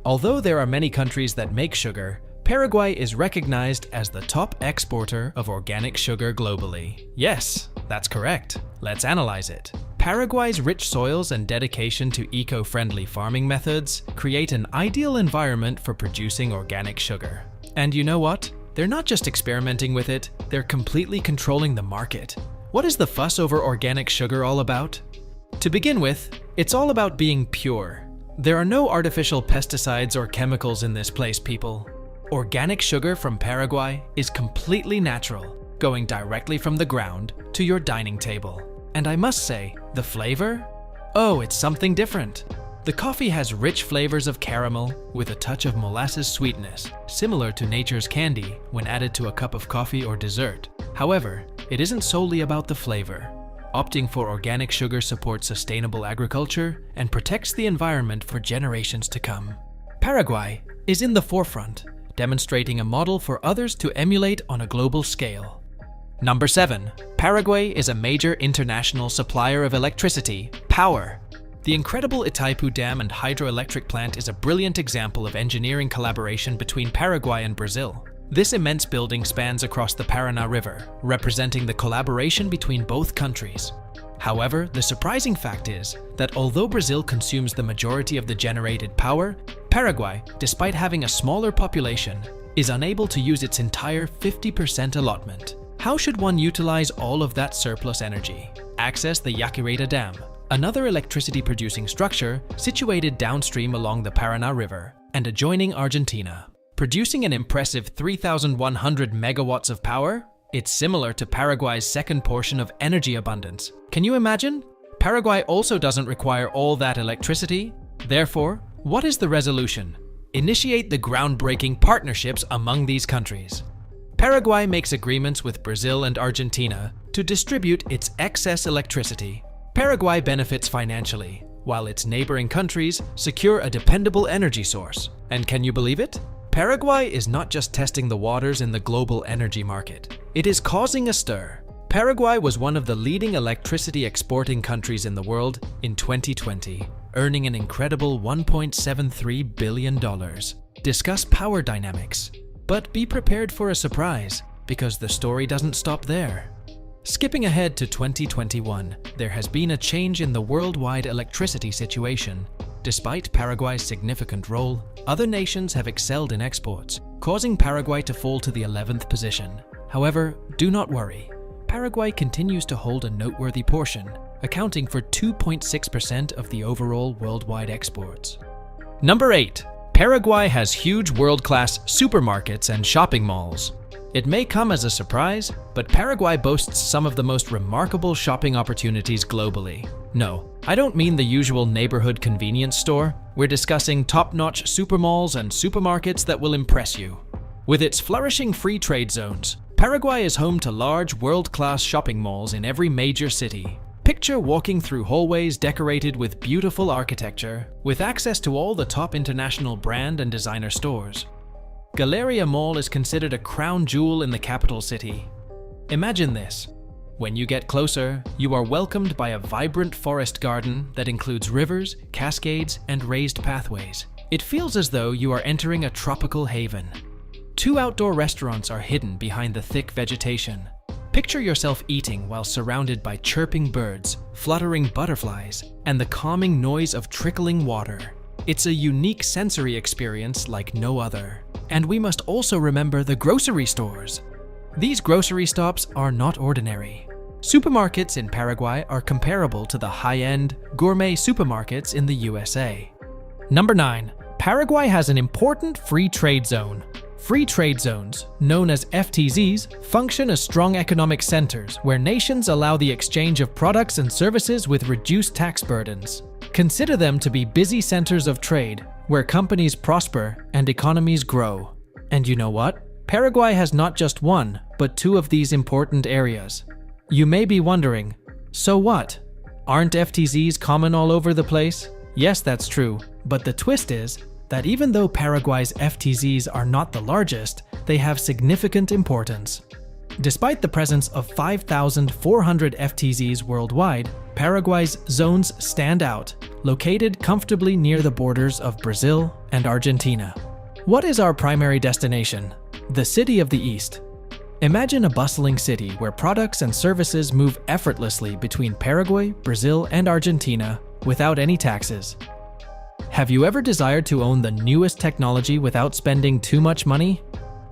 Although there are many countries that make sugar, Paraguay is recognized as the top exporter of organic sugar globally. Yes, that's correct. Let's analyze it. Paraguay's rich soils and dedication to eco-friendly farming methods create an ideal environment for producing organic sugar. And you know what? They're not just experimenting with it, they're completely controlling the market. What is the fuss over organic sugar all about? To begin with, it's all about being pure. There are no artificial pesticides or chemicals in this place, people. Organic sugar from Paraguay is completely natural, going directly from the ground to your dining table. And I must say, the flavor? Oh, it's something different. The coffee has rich flavors of caramel with a touch of molasses sweetness, similar to nature's candy when added to a cup of coffee or dessert. However, it isn't solely about the flavor. Opting for organic sugar supports sustainable agriculture and protects the environment for generations to come. Paraguay is in the forefront, demonstrating a model for others to emulate on a global scale. Number 7. Paraguay is a major international supplier of electricity, power. The incredible Itaipu Dam and hydroelectric plant is a brilliant example of engineering collaboration between Paraguay and Brazil. This immense building spans across the Paraná River, representing the collaboration between both countries. However, the surprising fact is that although Brazil consumes the majority of the generated power, Paraguay, despite having a smaller population, is unable to use its entire 50% allotment. How should one utilize all of that surplus energy? Access the Yacyretá Dam, another electricity-producing structure situated downstream along the Paraná River and adjoining Argentina. Producing an impressive 3,100 megawatts of power, it's similar to Paraguay's second portion of energy abundance. Can you imagine? Paraguay also doesn't require all that electricity. Therefore, what is the resolution? Initiate the groundbreaking partnerships among these countries. Paraguay makes agreements with Brazil and Argentina to distribute its excess electricity. Paraguay benefits financially, while its neighboring countries secure a dependable energy source. And can you believe it? Paraguay is not just testing the waters in the global energy market. It is causing a stir. Paraguay was one of the leading electricity exporting countries in the world in 2020, earning an incredible $1.73 billion. Discuss power dynamics. But be prepared for a surprise, because the story doesn't stop there. Skipping ahead to 2021, there has been a change in the worldwide electricity situation. Despite Paraguay's significant role, other nations have excelled in exports, causing Paraguay to fall to the 11th position. However, do not worry. Paraguay continues to hold a noteworthy portion, accounting for 2.6% of the overall worldwide exports. Number 8. Paraguay has huge world-class supermarkets and shopping malls. It may come as a surprise, but Paraguay boasts some of the most remarkable shopping opportunities globally. No, I don't mean the usual neighborhood convenience store. We're discussing top-notch supermalls and supermarkets that will impress you. With its flourishing free trade zones, Paraguay is home to large, world-class shopping malls in every major city. Picture walking through hallways decorated with beautiful architecture, with access to all the top international brand and designer stores. Galleria Mall is considered a crown jewel in the capital city. Imagine this. When you get closer, you are welcomed by a vibrant forest garden that includes rivers, cascades, and raised pathways. It feels as though you are entering a tropical haven. 2 outdoor restaurants are hidden behind the thick vegetation. Picture yourself eating while surrounded by chirping birds, fluttering butterflies, and the calming noise of trickling water. It's a unique sensory experience like no other. And we must also remember the grocery stores. These grocery stops are not ordinary. Supermarkets in Paraguay are comparable to the high-end, gourmet supermarkets in the USA. Number 9. Paraguay has an important free trade zone. Free trade zones, known as FTZs, function as strong economic centers where nations allow the exchange of products and services with reduced tax burdens. Consider them to be busy centers of trade, where companies prosper and economies grow. And you know what? Paraguay has not just one, but 2 of these important areas. You may be wondering, so what? Aren't FTZs common all over the place? Yes, that's true, but the twist is that even though Paraguay's FTZs are not the largest, they have significant importance. Despite the presence of 5,400 FTZs worldwide, Paraguay's zones stand out, located comfortably near the borders of Brazil and Argentina. What is our primary destination? The City of the East. Imagine a bustling city where products and services move effortlessly between Paraguay, Brazil, and Argentina without any taxes. Have you ever desired to own the newest technology without spending too much money?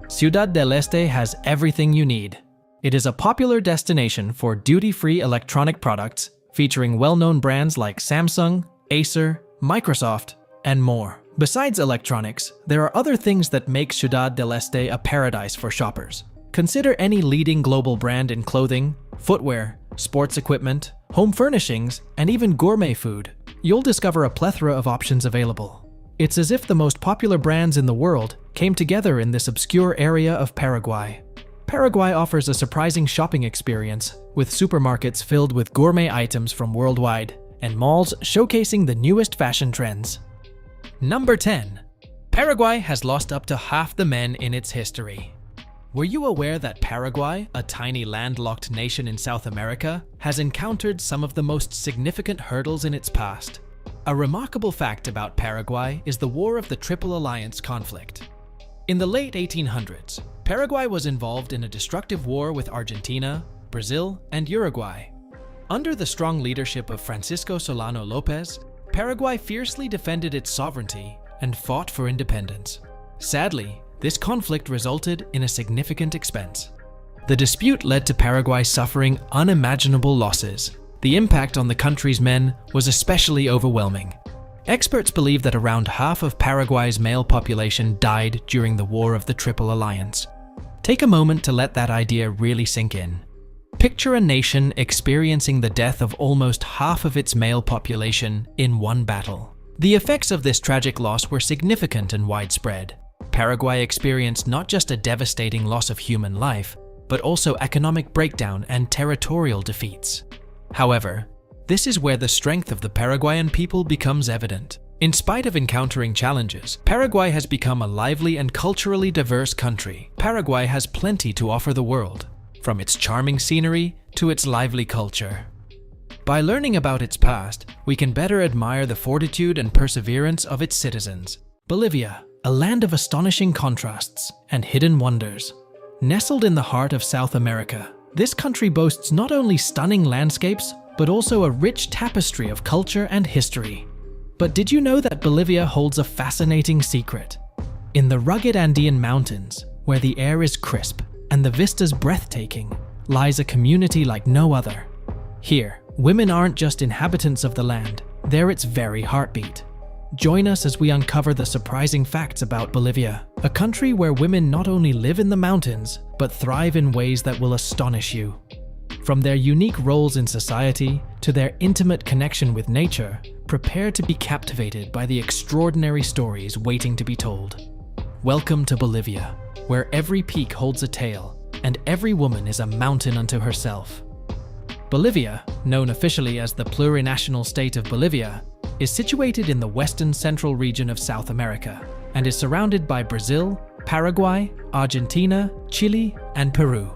Ciudad del Este has everything you need. It is a popular destination for duty-free electronic products, featuring well-known brands like Samsung, Acer, Microsoft, and more. Besides electronics, there are other things that make Ciudad del Este a paradise for shoppers. Consider any leading global brand in clothing, footwear, sports equipment, home furnishings, and even gourmet food. You'll discover a plethora of options available. It's as if the most popular brands in the world came together in this obscure area of Paraguay. Paraguay offers a surprising shopping experience, with supermarkets filled with gourmet items from worldwide, and malls showcasing the newest fashion trends. Number 10. Paraguay has lost up to half the men in its history. Were you aware that Paraguay, a tiny landlocked nation in South America, has encountered some of the most significant hurdles in its past? A remarkable fact about Paraguay is the War of the Triple Alliance conflict. In the late 1800s, Paraguay was involved in a destructive war with Argentina, Brazil, and Uruguay. Under the strong leadership of Francisco Solano Lopez, Paraguay fiercely defended its sovereignty and fought for independence. Sadly, this conflict resulted in a significant expense. The dispute led to Paraguay suffering unimaginable losses. The impact on the country's men was especially overwhelming. Experts believe that around half of Paraguay's male population died during the War of the Triple Alliance. Take a moment to let that idea really sink in. Picture a nation experiencing the death of almost half of its male population in one battle. The effects of this tragic loss were significant and widespread. Paraguay experienced not just a devastating loss of human life, but also economic breakdown and territorial defeats. However, this is where the strength of the Paraguayan people becomes evident. In spite of encountering challenges, Paraguay has become a lively and culturally diverse country. Paraguay has plenty to offer the world, from its charming scenery to its lively culture. By learning about its past, we can better admire the fortitude and perseverance of its citizens. Bolivia, a land of astonishing contrasts and hidden wonders. Nestled in the heart of South America, this country boasts not only stunning landscapes, but also a rich tapestry of culture and history. But did you know that Bolivia holds a fascinating secret? In the rugged Andean mountains, where the air is crisp and the vistas breathtaking, lies a community like no other. Here, women aren't just inhabitants of the land, they're its very heartbeat. Join us as we uncover the surprising facts about Bolivia, a country where women not only live in the mountains, but thrive in ways that will astonish you. From their unique roles in society to their intimate connection with nature, prepare to be captivated by the extraordinary stories waiting to be told. Welcome to Bolivia, where every peak holds a tale, and every woman is a mountain unto herself. Bolivia, known officially as the plurinational state of Bolivia, is situated in the western central region of South America and is surrounded by Brazil, Paraguay, Argentina, Chile, and Peru.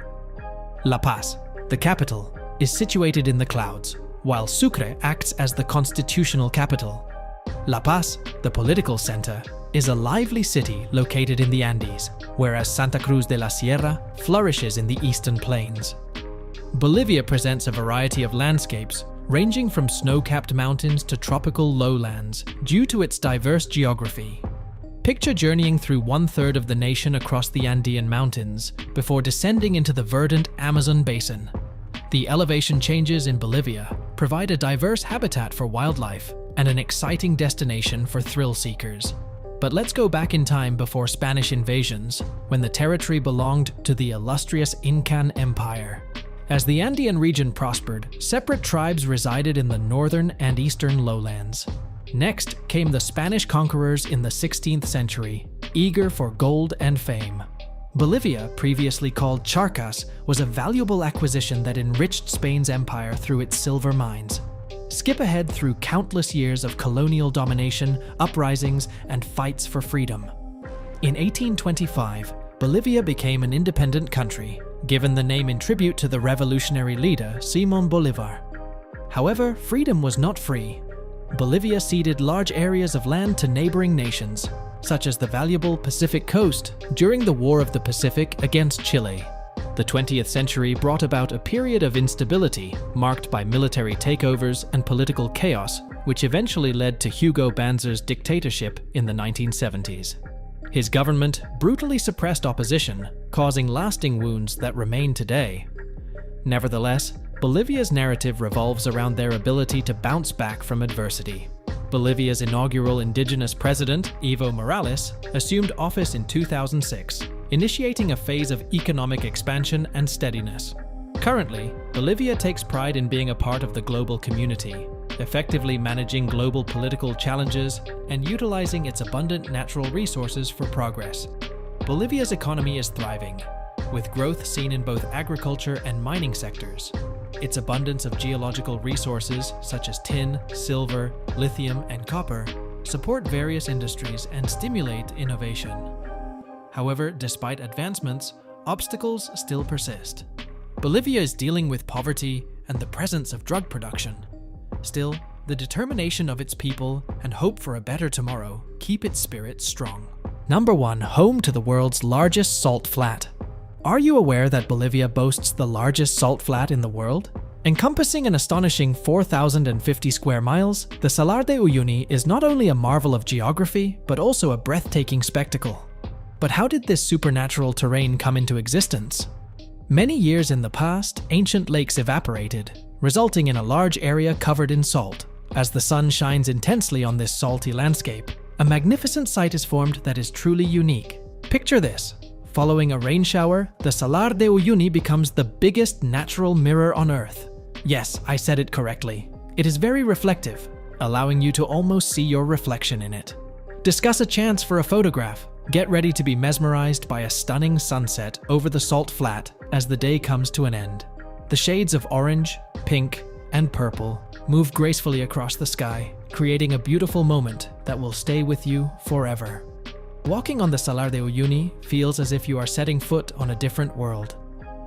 La Paz, the capital, is situated in the clouds, while Sucre acts as the constitutional capital. La Paz, the political center, is a lively city located in the Andes, whereas Santa Cruz de la Sierra flourishes in the eastern plains. Bolivia presents a variety of landscapes, ranging from snow-capped mountains to tropical lowlands, due to its diverse geography. Picture journeying through one-third of the nation across the Andean mountains, before descending into the verdant Amazon basin. The elevation changes in Bolivia provide a diverse habitat for wildlife and an exciting destination for thrill seekers. But let's go back in time before Spanish invasions, when the territory belonged to the illustrious Incan Empire. As the Andean region prospered, separate tribes resided in the northern and eastern lowlands. Next came the Spanish conquerors in the 16th century, eager for gold and fame. Bolivia, previously called Charcas, was a valuable acquisition that enriched Spain's empire through its silver mines. Skip ahead through countless years of colonial domination, uprisings, and fights for freedom. In 1825, Bolivia became an independent country, given the name in tribute to the revolutionary leader Simón Bolívar. However, freedom was not free. Bolivia ceded large areas of land to neighboring nations, such as the valuable Pacific coast during the War of the Pacific against Chile. The 20th century brought about a period of instability marked by military takeovers and political chaos, which eventually led to Hugo Banzer's dictatorship in the 1970s. His government brutally suppressed opposition, causing lasting wounds that remain today. Nevertheless, Bolivia's narrative revolves around their ability to bounce back from adversity. Bolivia's inaugural indigenous president, Evo Morales, assumed office in 2006, initiating a phase of economic expansion and steadiness. Currently, Bolivia takes pride in being a part of the global community, effectively managing global political challenges and utilizing its abundant natural resources for progress. Bolivia's economy is thriving, with growth seen in both agriculture and mining sectors. Its abundance of geological resources such as tin, silver, lithium, and copper support various industries and stimulate innovation. However, despite advancements, obstacles still persist. Bolivia is dealing with poverty and the presence of drug production. Still, the determination of its people and hope for a better tomorrow keep its spirit strong. Number 1. Home to the world's largest salt flat. Are you aware that Bolivia boasts the largest salt flat in the world? Encompassing an astonishing 4,050 square miles, the Salar de Uyuni is not only a marvel of geography, but also a breathtaking spectacle. But how did this supernatural terrain come into existence? Many years in the past, ancient lakes evaporated, resulting in a large area covered in salt. As the sun shines intensely on this salty landscape, a magnificent sight is formed that is truly unique. Picture this. Following a rain shower, the Salar de Uyuni becomes the biggest natural mirror on Earth. Yes, I said it correctly. It is very reflective, allowing you to almost see your reflection in it. Discuss a chance for a photograph. Get ready to be mesmerized by a stunning sunset over the salt flat as the day comes to an end. The shades of orange, pink, and purple move gracefully across the sky, creating a beautiful moment that will stay with you forever. Walking on the Salar de Uyuni feels as if you are setting foot on a different world.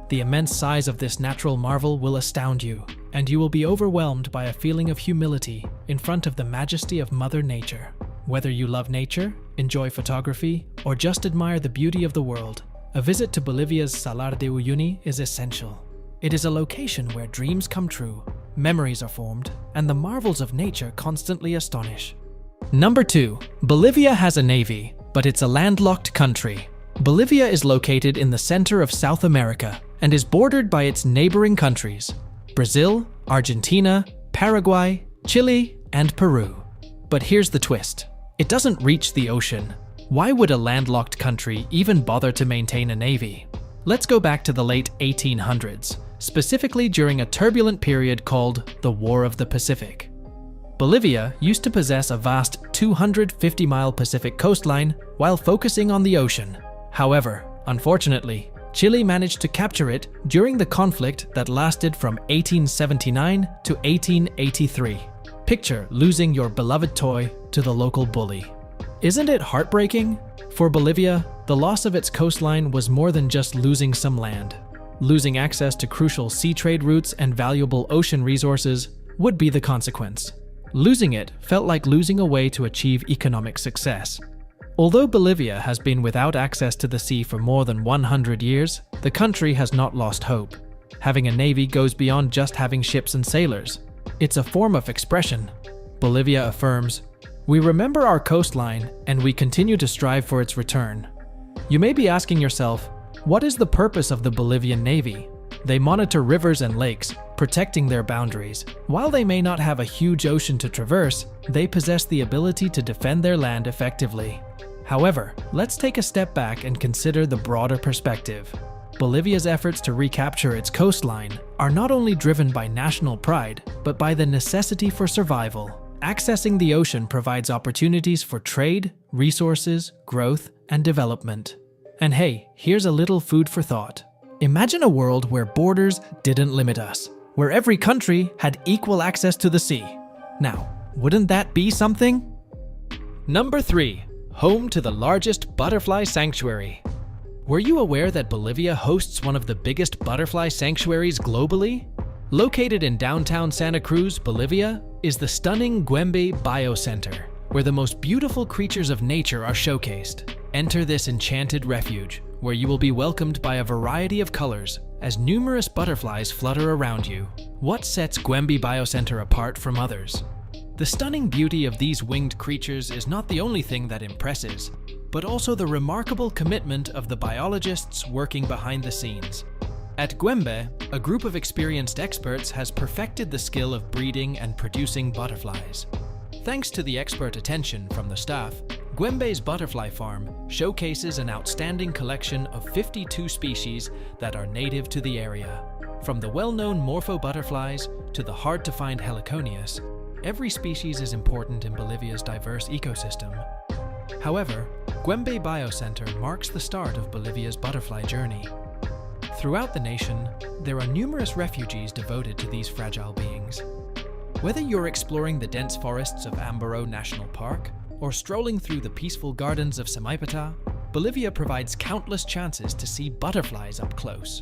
The immense size of this natural marvel will astound you, and you will be overwhelmed by a feeling of humility in front of the majesty of Mother Nature. Whether you love nature, enjoy photography, or just admire the beauty of the world, a visit to Bolivia's Salar de Uyuni is essential. It is a location where dreams come true, memories are formed, and the marvels of nature constantly astonish. Number 2. Bolivia has a navy, but it's a landlocked country. Bolivia is located in the center of South America and is bordered by its neighboring countries: Brazil, Argentina, Paraguay, Chile, and Peru. But here's the twist. It doesn't reach the ocean. Why would a landlocked country even bother to maintain a navy? Let's go back to the late 1800s, specifically during a turbulent period called the War of the Pacific. Bolivia used to possess a vast 250-mile Pacific coastline while focusing on the ocean. However, unfortunately, Chile managed to capture it during the conflict that lasted from 1879 to 1883. Picture losing your beloved toy to the local bully. Isn't it heartbreaking? For Bolivia, the loss of its coastline was more than just losing some land. Losing access to crucial sea trade routes and valuable ocean resources would be the consequence. Losing it felt like losing a way to achieve economic success. Although Bolivia has been without access to the sea for more than 100 years, the country has not lost hope. Having a navy goes beyond just having ships and sailors. It's a form of expression. Bolivia affirms, "We remember our coastline and we continue to strive for its return." You may be asking yourself, what is the purpose of the Bolivian Navy? They monitor rivers and lakes, protecting their boundaries. While they may not have a huge ocean to traverse, they possess the ability to defend their land effectively. However, let's take a step back and consider the broader perspective. Bolivia's efforts to recapture its coastline are not only driven by national pride, but by the necessity for survival. Accessing the ocean provides opportunities for trade, resources, growth, and development. And hey, here's a little food for thought. Imagine a world where borders didn't limit us, where every country had equal access to the sea. Now, wouldn't that be something? Number 3. Home to the largest butterfly sanctuary. Were you aware that Bolivia hosts one of the biggest butterfly sanctuaries globally? Located in downtown Santa Cruz, Bolivia, is the stunning Güembe Biocenter, where the most beautiful creatures of nature are showcased. Enter this enchanted refuge, where you will be welcomed by a variety of colors as numerous butterflies flutter around you. What sets Güembe Biocenter apart from others? The stunning beauty of these winged creatures is not the only thing that impresses, but also the remarkable commitment of the biologists working behind the scenes. At Güembe, a group of experienced experts has perfected the skill of breeding and producing butterflies. Thanks to the expert attention from the staff, Güembe's butterfly farm showcases an outstanding collection of 52 species that are native to the area. From the well-known morpho butterflies to the hard-to-find Heliconius, every species is important in Bolivia's diverse ecosystem. However, Güembe Biocenter marks the start of Bolivia's butterfly journey. Throughout the nation, there are numerous refuges devoted to these fragile beings. Whether you're exploring the dense forests of Ambaro National Park or strolling through the peaceful gardens of Samaipata, Bolivia provides countless chances to see butterflies up close.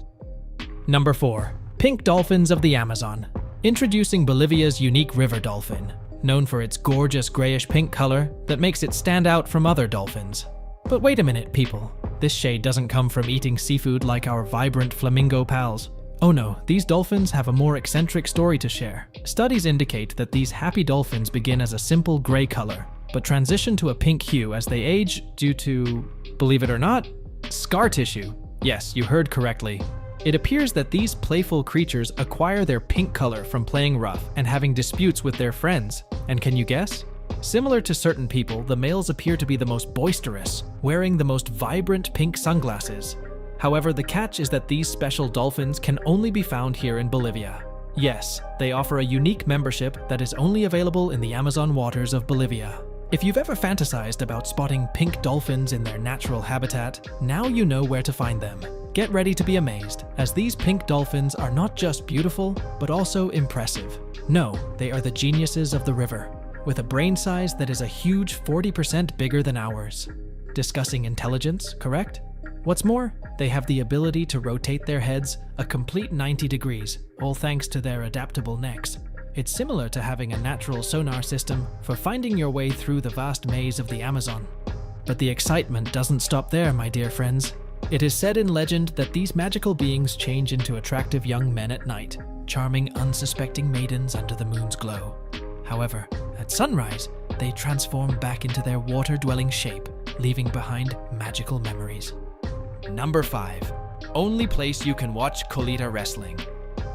Number 4. Pink dolphins of the Amazon. Introducing Bolivia's unique river dolphin, known for its gorgeous grayish-pink color that makes it stand out from other dolphins. But wait a minute, people. This shade doesn't come from eating seafood like our vibrant flamingo pals. Oh no, these dolphins have a more eccentric story to share. Studies indicate that these happy dolphins begin as a simple gray color, but transition to a pink hue as they age due to, believe it or not, scar tissue. Yes, you heard correctly. It appears that these playful creatures acquire their pink color from playing rough and having disputes with their friends. And can you guess? Similar to certain people, the males appear to be the most boisterous, wearing the most vibrant pink sunglasses. However, the catch is that these special dolphins can only be found here in Bolivia. Yes, they offer a unique membership that is only available in the Amazon waters of Bolivia. If you've ever fantasized about spotting pink dolphins in their natural habitat, now you know where to find them. Get ready to be amazed, as these pink dolphins are not just beautiful, but also impressive. No, they are the geniuses of the river, with a brain size that is a huge 40% bigger than ours. Discussing intelligence, correct? What's more, they have the ability to rotate their heads a complete 90 degrees, all thanks to their adaptable necks. It's similar to having a natural sonar system for finding your way through the vast maze of the Amazon. But the excitement doesn't stop there, my dear friends. It is said in legend that these magical beings change into attractive young men at night, charming unsuspecting maidens under the moon's glow. However, at sunrise, they transform back into their water-dwelling shape, leaving behind magical memories. Number 5. Only place you can watch Colita wrestling.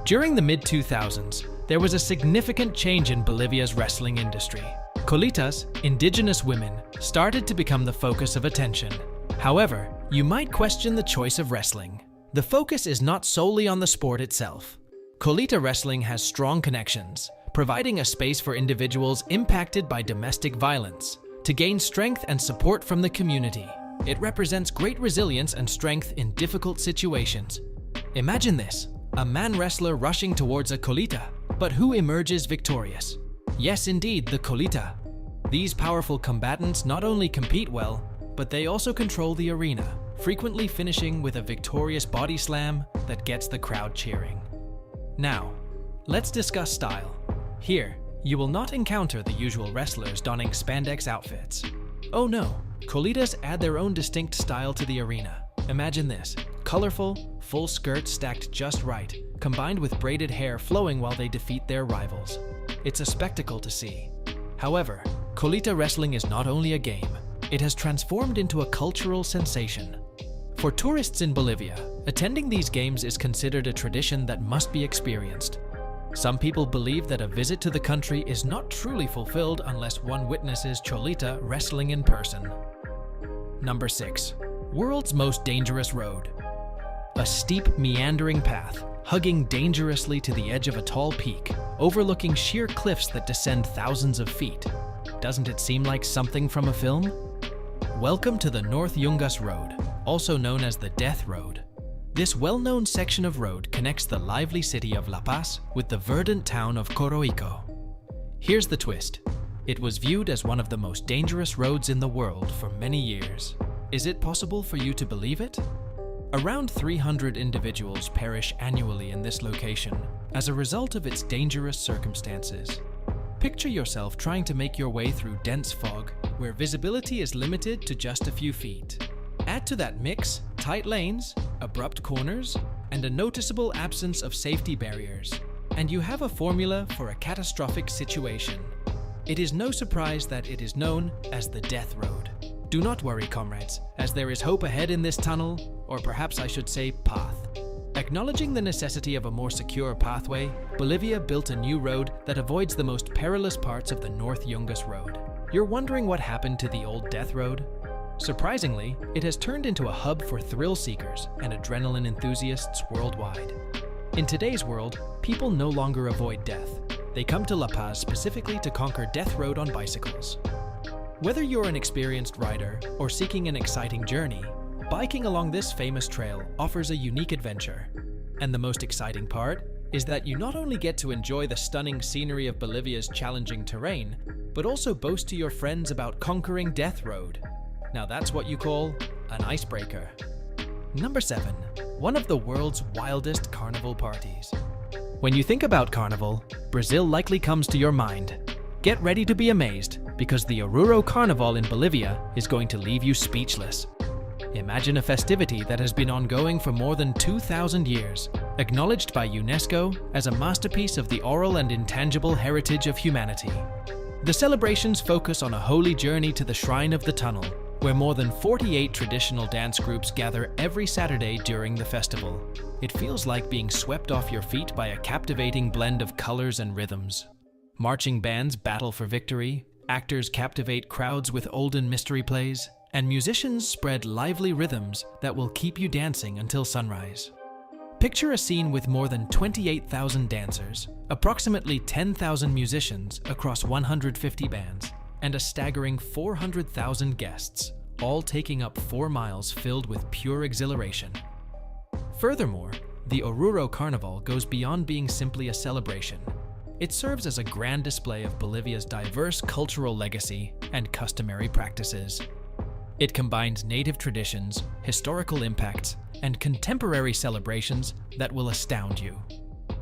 During the mid-2000s, there was a significant change in Bolivia's wrestling industry. Colitas, indigenous women, started to become the focus of attention. However, you might question the choice of wrestling. The focus is not solely on the sport itself. Colita wrestling has strong connections, providing a space for individuals impacted by domestic violence to gain strength and support from the community. It represents great resilience and strength in difficult situations. Imagine this, a man wrestler rushing towards a colita, but who emerges victorious? Yes, indeed, the colita. These powerful combatants not only compete well, but they also control the arena, frequently finishing with a victorious body slam that gets the crowd cheering. Now, let's discuss style. Here, you will not encounter the usual wrestlers donning spandex outfits. Oh no, colitas add their own distinct style to the arena. Imagine this, colorful, full skirts stacked just right, combined with braided hair flowing while they defeat their rivals. It's a spectacle to see. However, colita wrestling is not only a game, it has transformed into a cultural sensation. For tourists in Bolivia, attending these games is considered a tradition that must be experienced. Some people believe that a visit to the country is not truly fulfilled unless one witnesses cholita wrestling in person. Number 6. World's most dangerous road. A steep, meandering path, hugging dangerously to the edge of a tall peak, overlooking sheer cliffs that descend thousands of feet. Doesn't it seem like something from a film? Welcome to the North Yungas Road, also known as the Death Road. This well-known section of road connects the lively city of La Paz with the verdant town of Coroico. Here's the twist. It was viewed as one of the most dangerous roads in the world for many years. Is it possible for you to believe it? Around 300 individuals perish annually in this location as a result of its dangerous circumstances. Picture yourself trying to make your way through dense fog where visibility is limited to just a few feet. Add to that mix tight lanes, abrupt corners, and a noticeable absence of safety barriers, and you have a formula for a catastrophic situation. It is no surprise that it is known as the Death Road. Do not worry, comrades, as there is hope ahead in this tunnel, or perhaps I should say path. Acknowledging the necessity of a more secure pathway, Bolivia built a new road that avoids the most perilous parts of the North Yungas Road. You're wondering what happened to the old Death Road? Surprisingly, it has turned into a hub for thrill seekers and adrenaline enthusiasts worldwide. In today's world, people no longer avoid death. They come to La Paz specifically to conquer Death Road on bicycles. Whether you're an experienced rider or seeking an exciting journey, biking along this famous trail offers a unique adventure. And the most exciting part is that you not only get to enjoy the stunning scenery of Bolivia's challenging terrain, but also boast to your friends about conquering Death Road. Now that's what you call an icebreaker. Number 7. One of the world's wildest carnival parties. When you think about carnival, Brazil likely comes to your mind. Get ready to be amazed, because the Oruro Carnival in Bolivia is going to leave you speechless. Imagine a festivity that has been ongoing for more than 2,000 years, acknowledged by UNESCO as a masterpiece of the oral and intangible heritage of humanity. The celebrations focus on a holy journey to the Shrine of the Tunnel, where more than 48 traditional dance groups gather every Saturday during the festival. It feels like being swept off your feet by a captivating blend of colors and rhythms. Marching bands battle for victory, actors captivate crowds with olden mystery plays, and musicians spread lively rhythms that will keep you dancing until sunrise. Picture a scene with more than 28,000 dancers, approximately 10,000 musicians across 150 bands, and a staggering 400,000 guests, all taking up 4 miles filled with pure exhilaration. Furthermore, the Oruro Carnival goes beyond being simply a celebration. It serves as a grand display of Bolivia's diverse cultural legacy and customary practices. It combines native traditions, historical impacts, and contemporary celebrations that will astound you.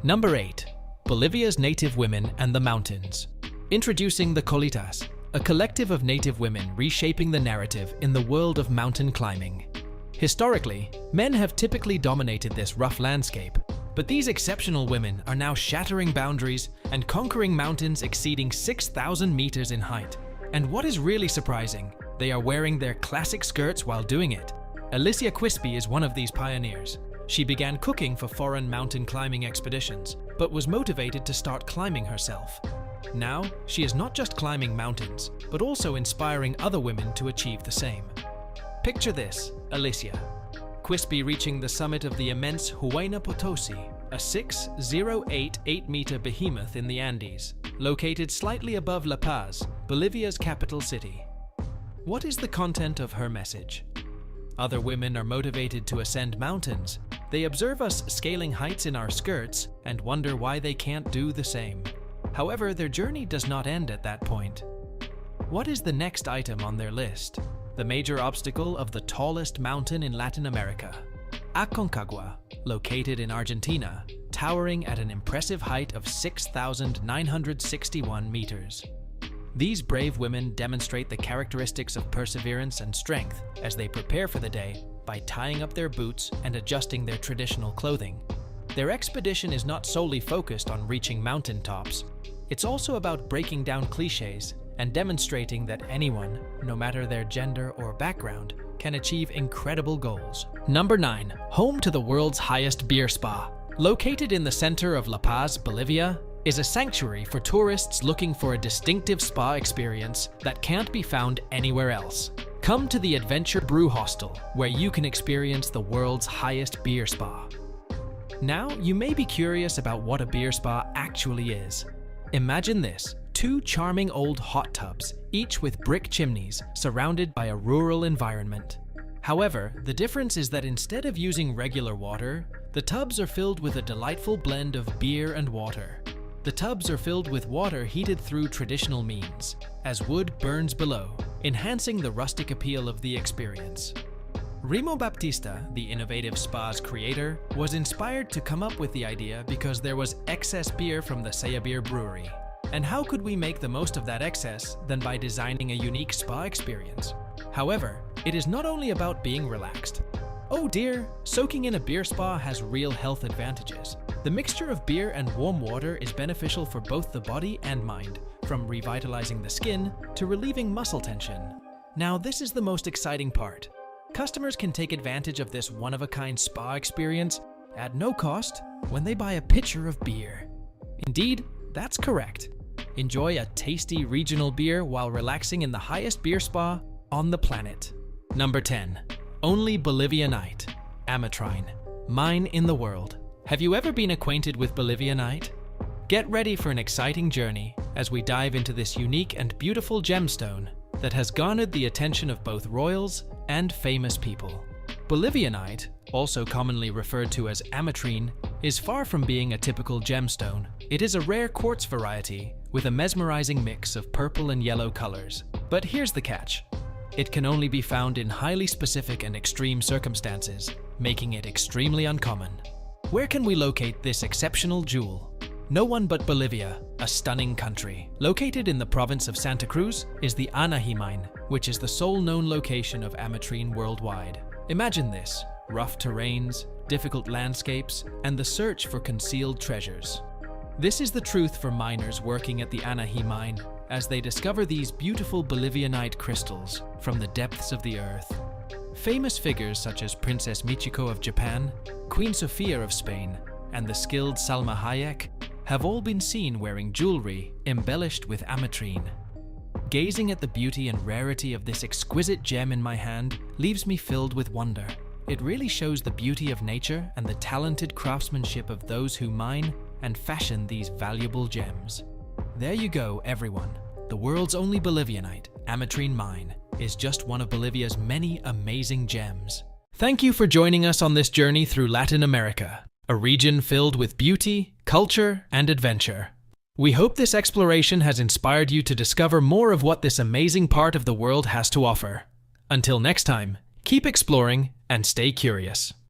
Number 8. Bolivia's native women and the mountains. Introducing the Colitas, a collective of native women reshaping the narrative in the world of mountain climbing. Historically, men have typically dominated this rough landscape, but these exceptional women are now shattering boundaries and conquering mountains exceeding 6,000 meters in height. And what is really surprising, they are wearing their classic skirts while doing it. Alicia Quispe is one of these pioneers. She began cooking for foreign mountain climbing expeditions, but was motivated to start climbing herself. Now, she is not just climbing mountains, but also inspiring other women to achieve the same. Picture this, Alicia Quispe reaching the summit of the immense Huayna Potosi, a 6,088-meter behemoth in the Andes, located slightly above La Paz, Bolivia's capital city. What is the content of her message? Other women are motivated to ascend mountains. They observe us scaling heights in our skirts and wonder why they can't do the same. However, their journey does not end at that point. What is the next item on their list? The major obstacle of the tallest mountain in Latin America. Aconcagua, located in Argentina, towering at an impressive height of 6,961 meters. These brave women demonstrate the characteristics of perseverance and strength as they prepare for the day by tying up their boots and adjusting their traditional clothing. Their expedition is not solely focused on reaching mountain tops. It's also about breaking down cliches and demonstrating that anyone, no matter their gender or background, can achieve incredible goals. Number 9. Home to the world's highest beer spa. Located in the center of La Paz, Bolivia, is a sanctuary for tourists looking for a distinctive spa experience that can't be found anywhere else. Come to the Adventure Brew Hostel, where you can experience the world's highest beer spa. Now, you may be curious about what a beer spa actually is. Imagine this: 2 charming old hot tubs, each with brick chimneys, surrounded by a rural environment. However, the difference is that instead of using regular water, the tubs are filled with a delightful blend of beer and water. The tubs are filled with water heated through traditional means, as wood burns below, enhancing the rustic appeal of the experience. Remo Baptista, the innovative spa's creator, was inspired to come up with the idea because there was excess beer from the Saya Beer Brewery. And how could we make the most of that excess than by designing a unique spa experience? However, it is not only about being relaxed. Oh dear, soaking in a beer spa has real health advantages. The mixture of beer and warm water is beneficial for both the body and mind, from revitalizing the skin to relieving muscle tension. Now, this is the most exciting part. Customers can take advantage of this one-of-a-kind spa experience at no cost when they buy a pitcher of beer. Indeed, that's correct. Enjoy a tasty regional beer while relaxing in the highest beer spa on the planet. Number 10. Only Bolivianite. Ametrine. Mine in the world. Have you ever been acquainted with Bolivianite? Get ready for an exciting journey as we dive into this unique and beautiful gemstone that has garnered the attention of both royals and famous people. Bolivianite, also commonly referred to as ametrine, is far from being a typical gemstone. It is a rare quartz variety with a mesmerizing mix of purple and yellow colors. But here's the catch. It can only be found in highly specific and extreme circumstances, making it extremely uncommon. Where can we locate this exceptional jewel? No one but Bolivia, a stunning country. Located in the province of Santa Cruz is the Anahy mine, which is the sole known location of ametrine worldwide. Imagine this: rough terrains, difficult landscapes, and the search for concealed treasures. This is the truth for miners working at the Anahy mine, as they discover these beautiful Bolivianite crystals from the depths of the earth. Famous figures such as Princess Michiko of Japan, Queen Sofia of Spain, and the skilled Salma Hayek have all been seen wearing jewelry embellished with ametrine. Gazing at the beauty and rarity of this exquisite gem in my hand leaves me filled with wonder. It really shows the beauty of nature and the talented craftsmanship of those who mine and fashion these valuable gems. There you go, everyone. The world's only Bolivianite, ametrine mine, is just one of Bolivia's many amazing gems. Thank you for joining us on this journey through Latin America, a region filled with beauty, culture, and adventure. We hope this exploration has inspired you to discover more of what this amazing part of the world has to offer. Until next time, keep exploring and stay curious.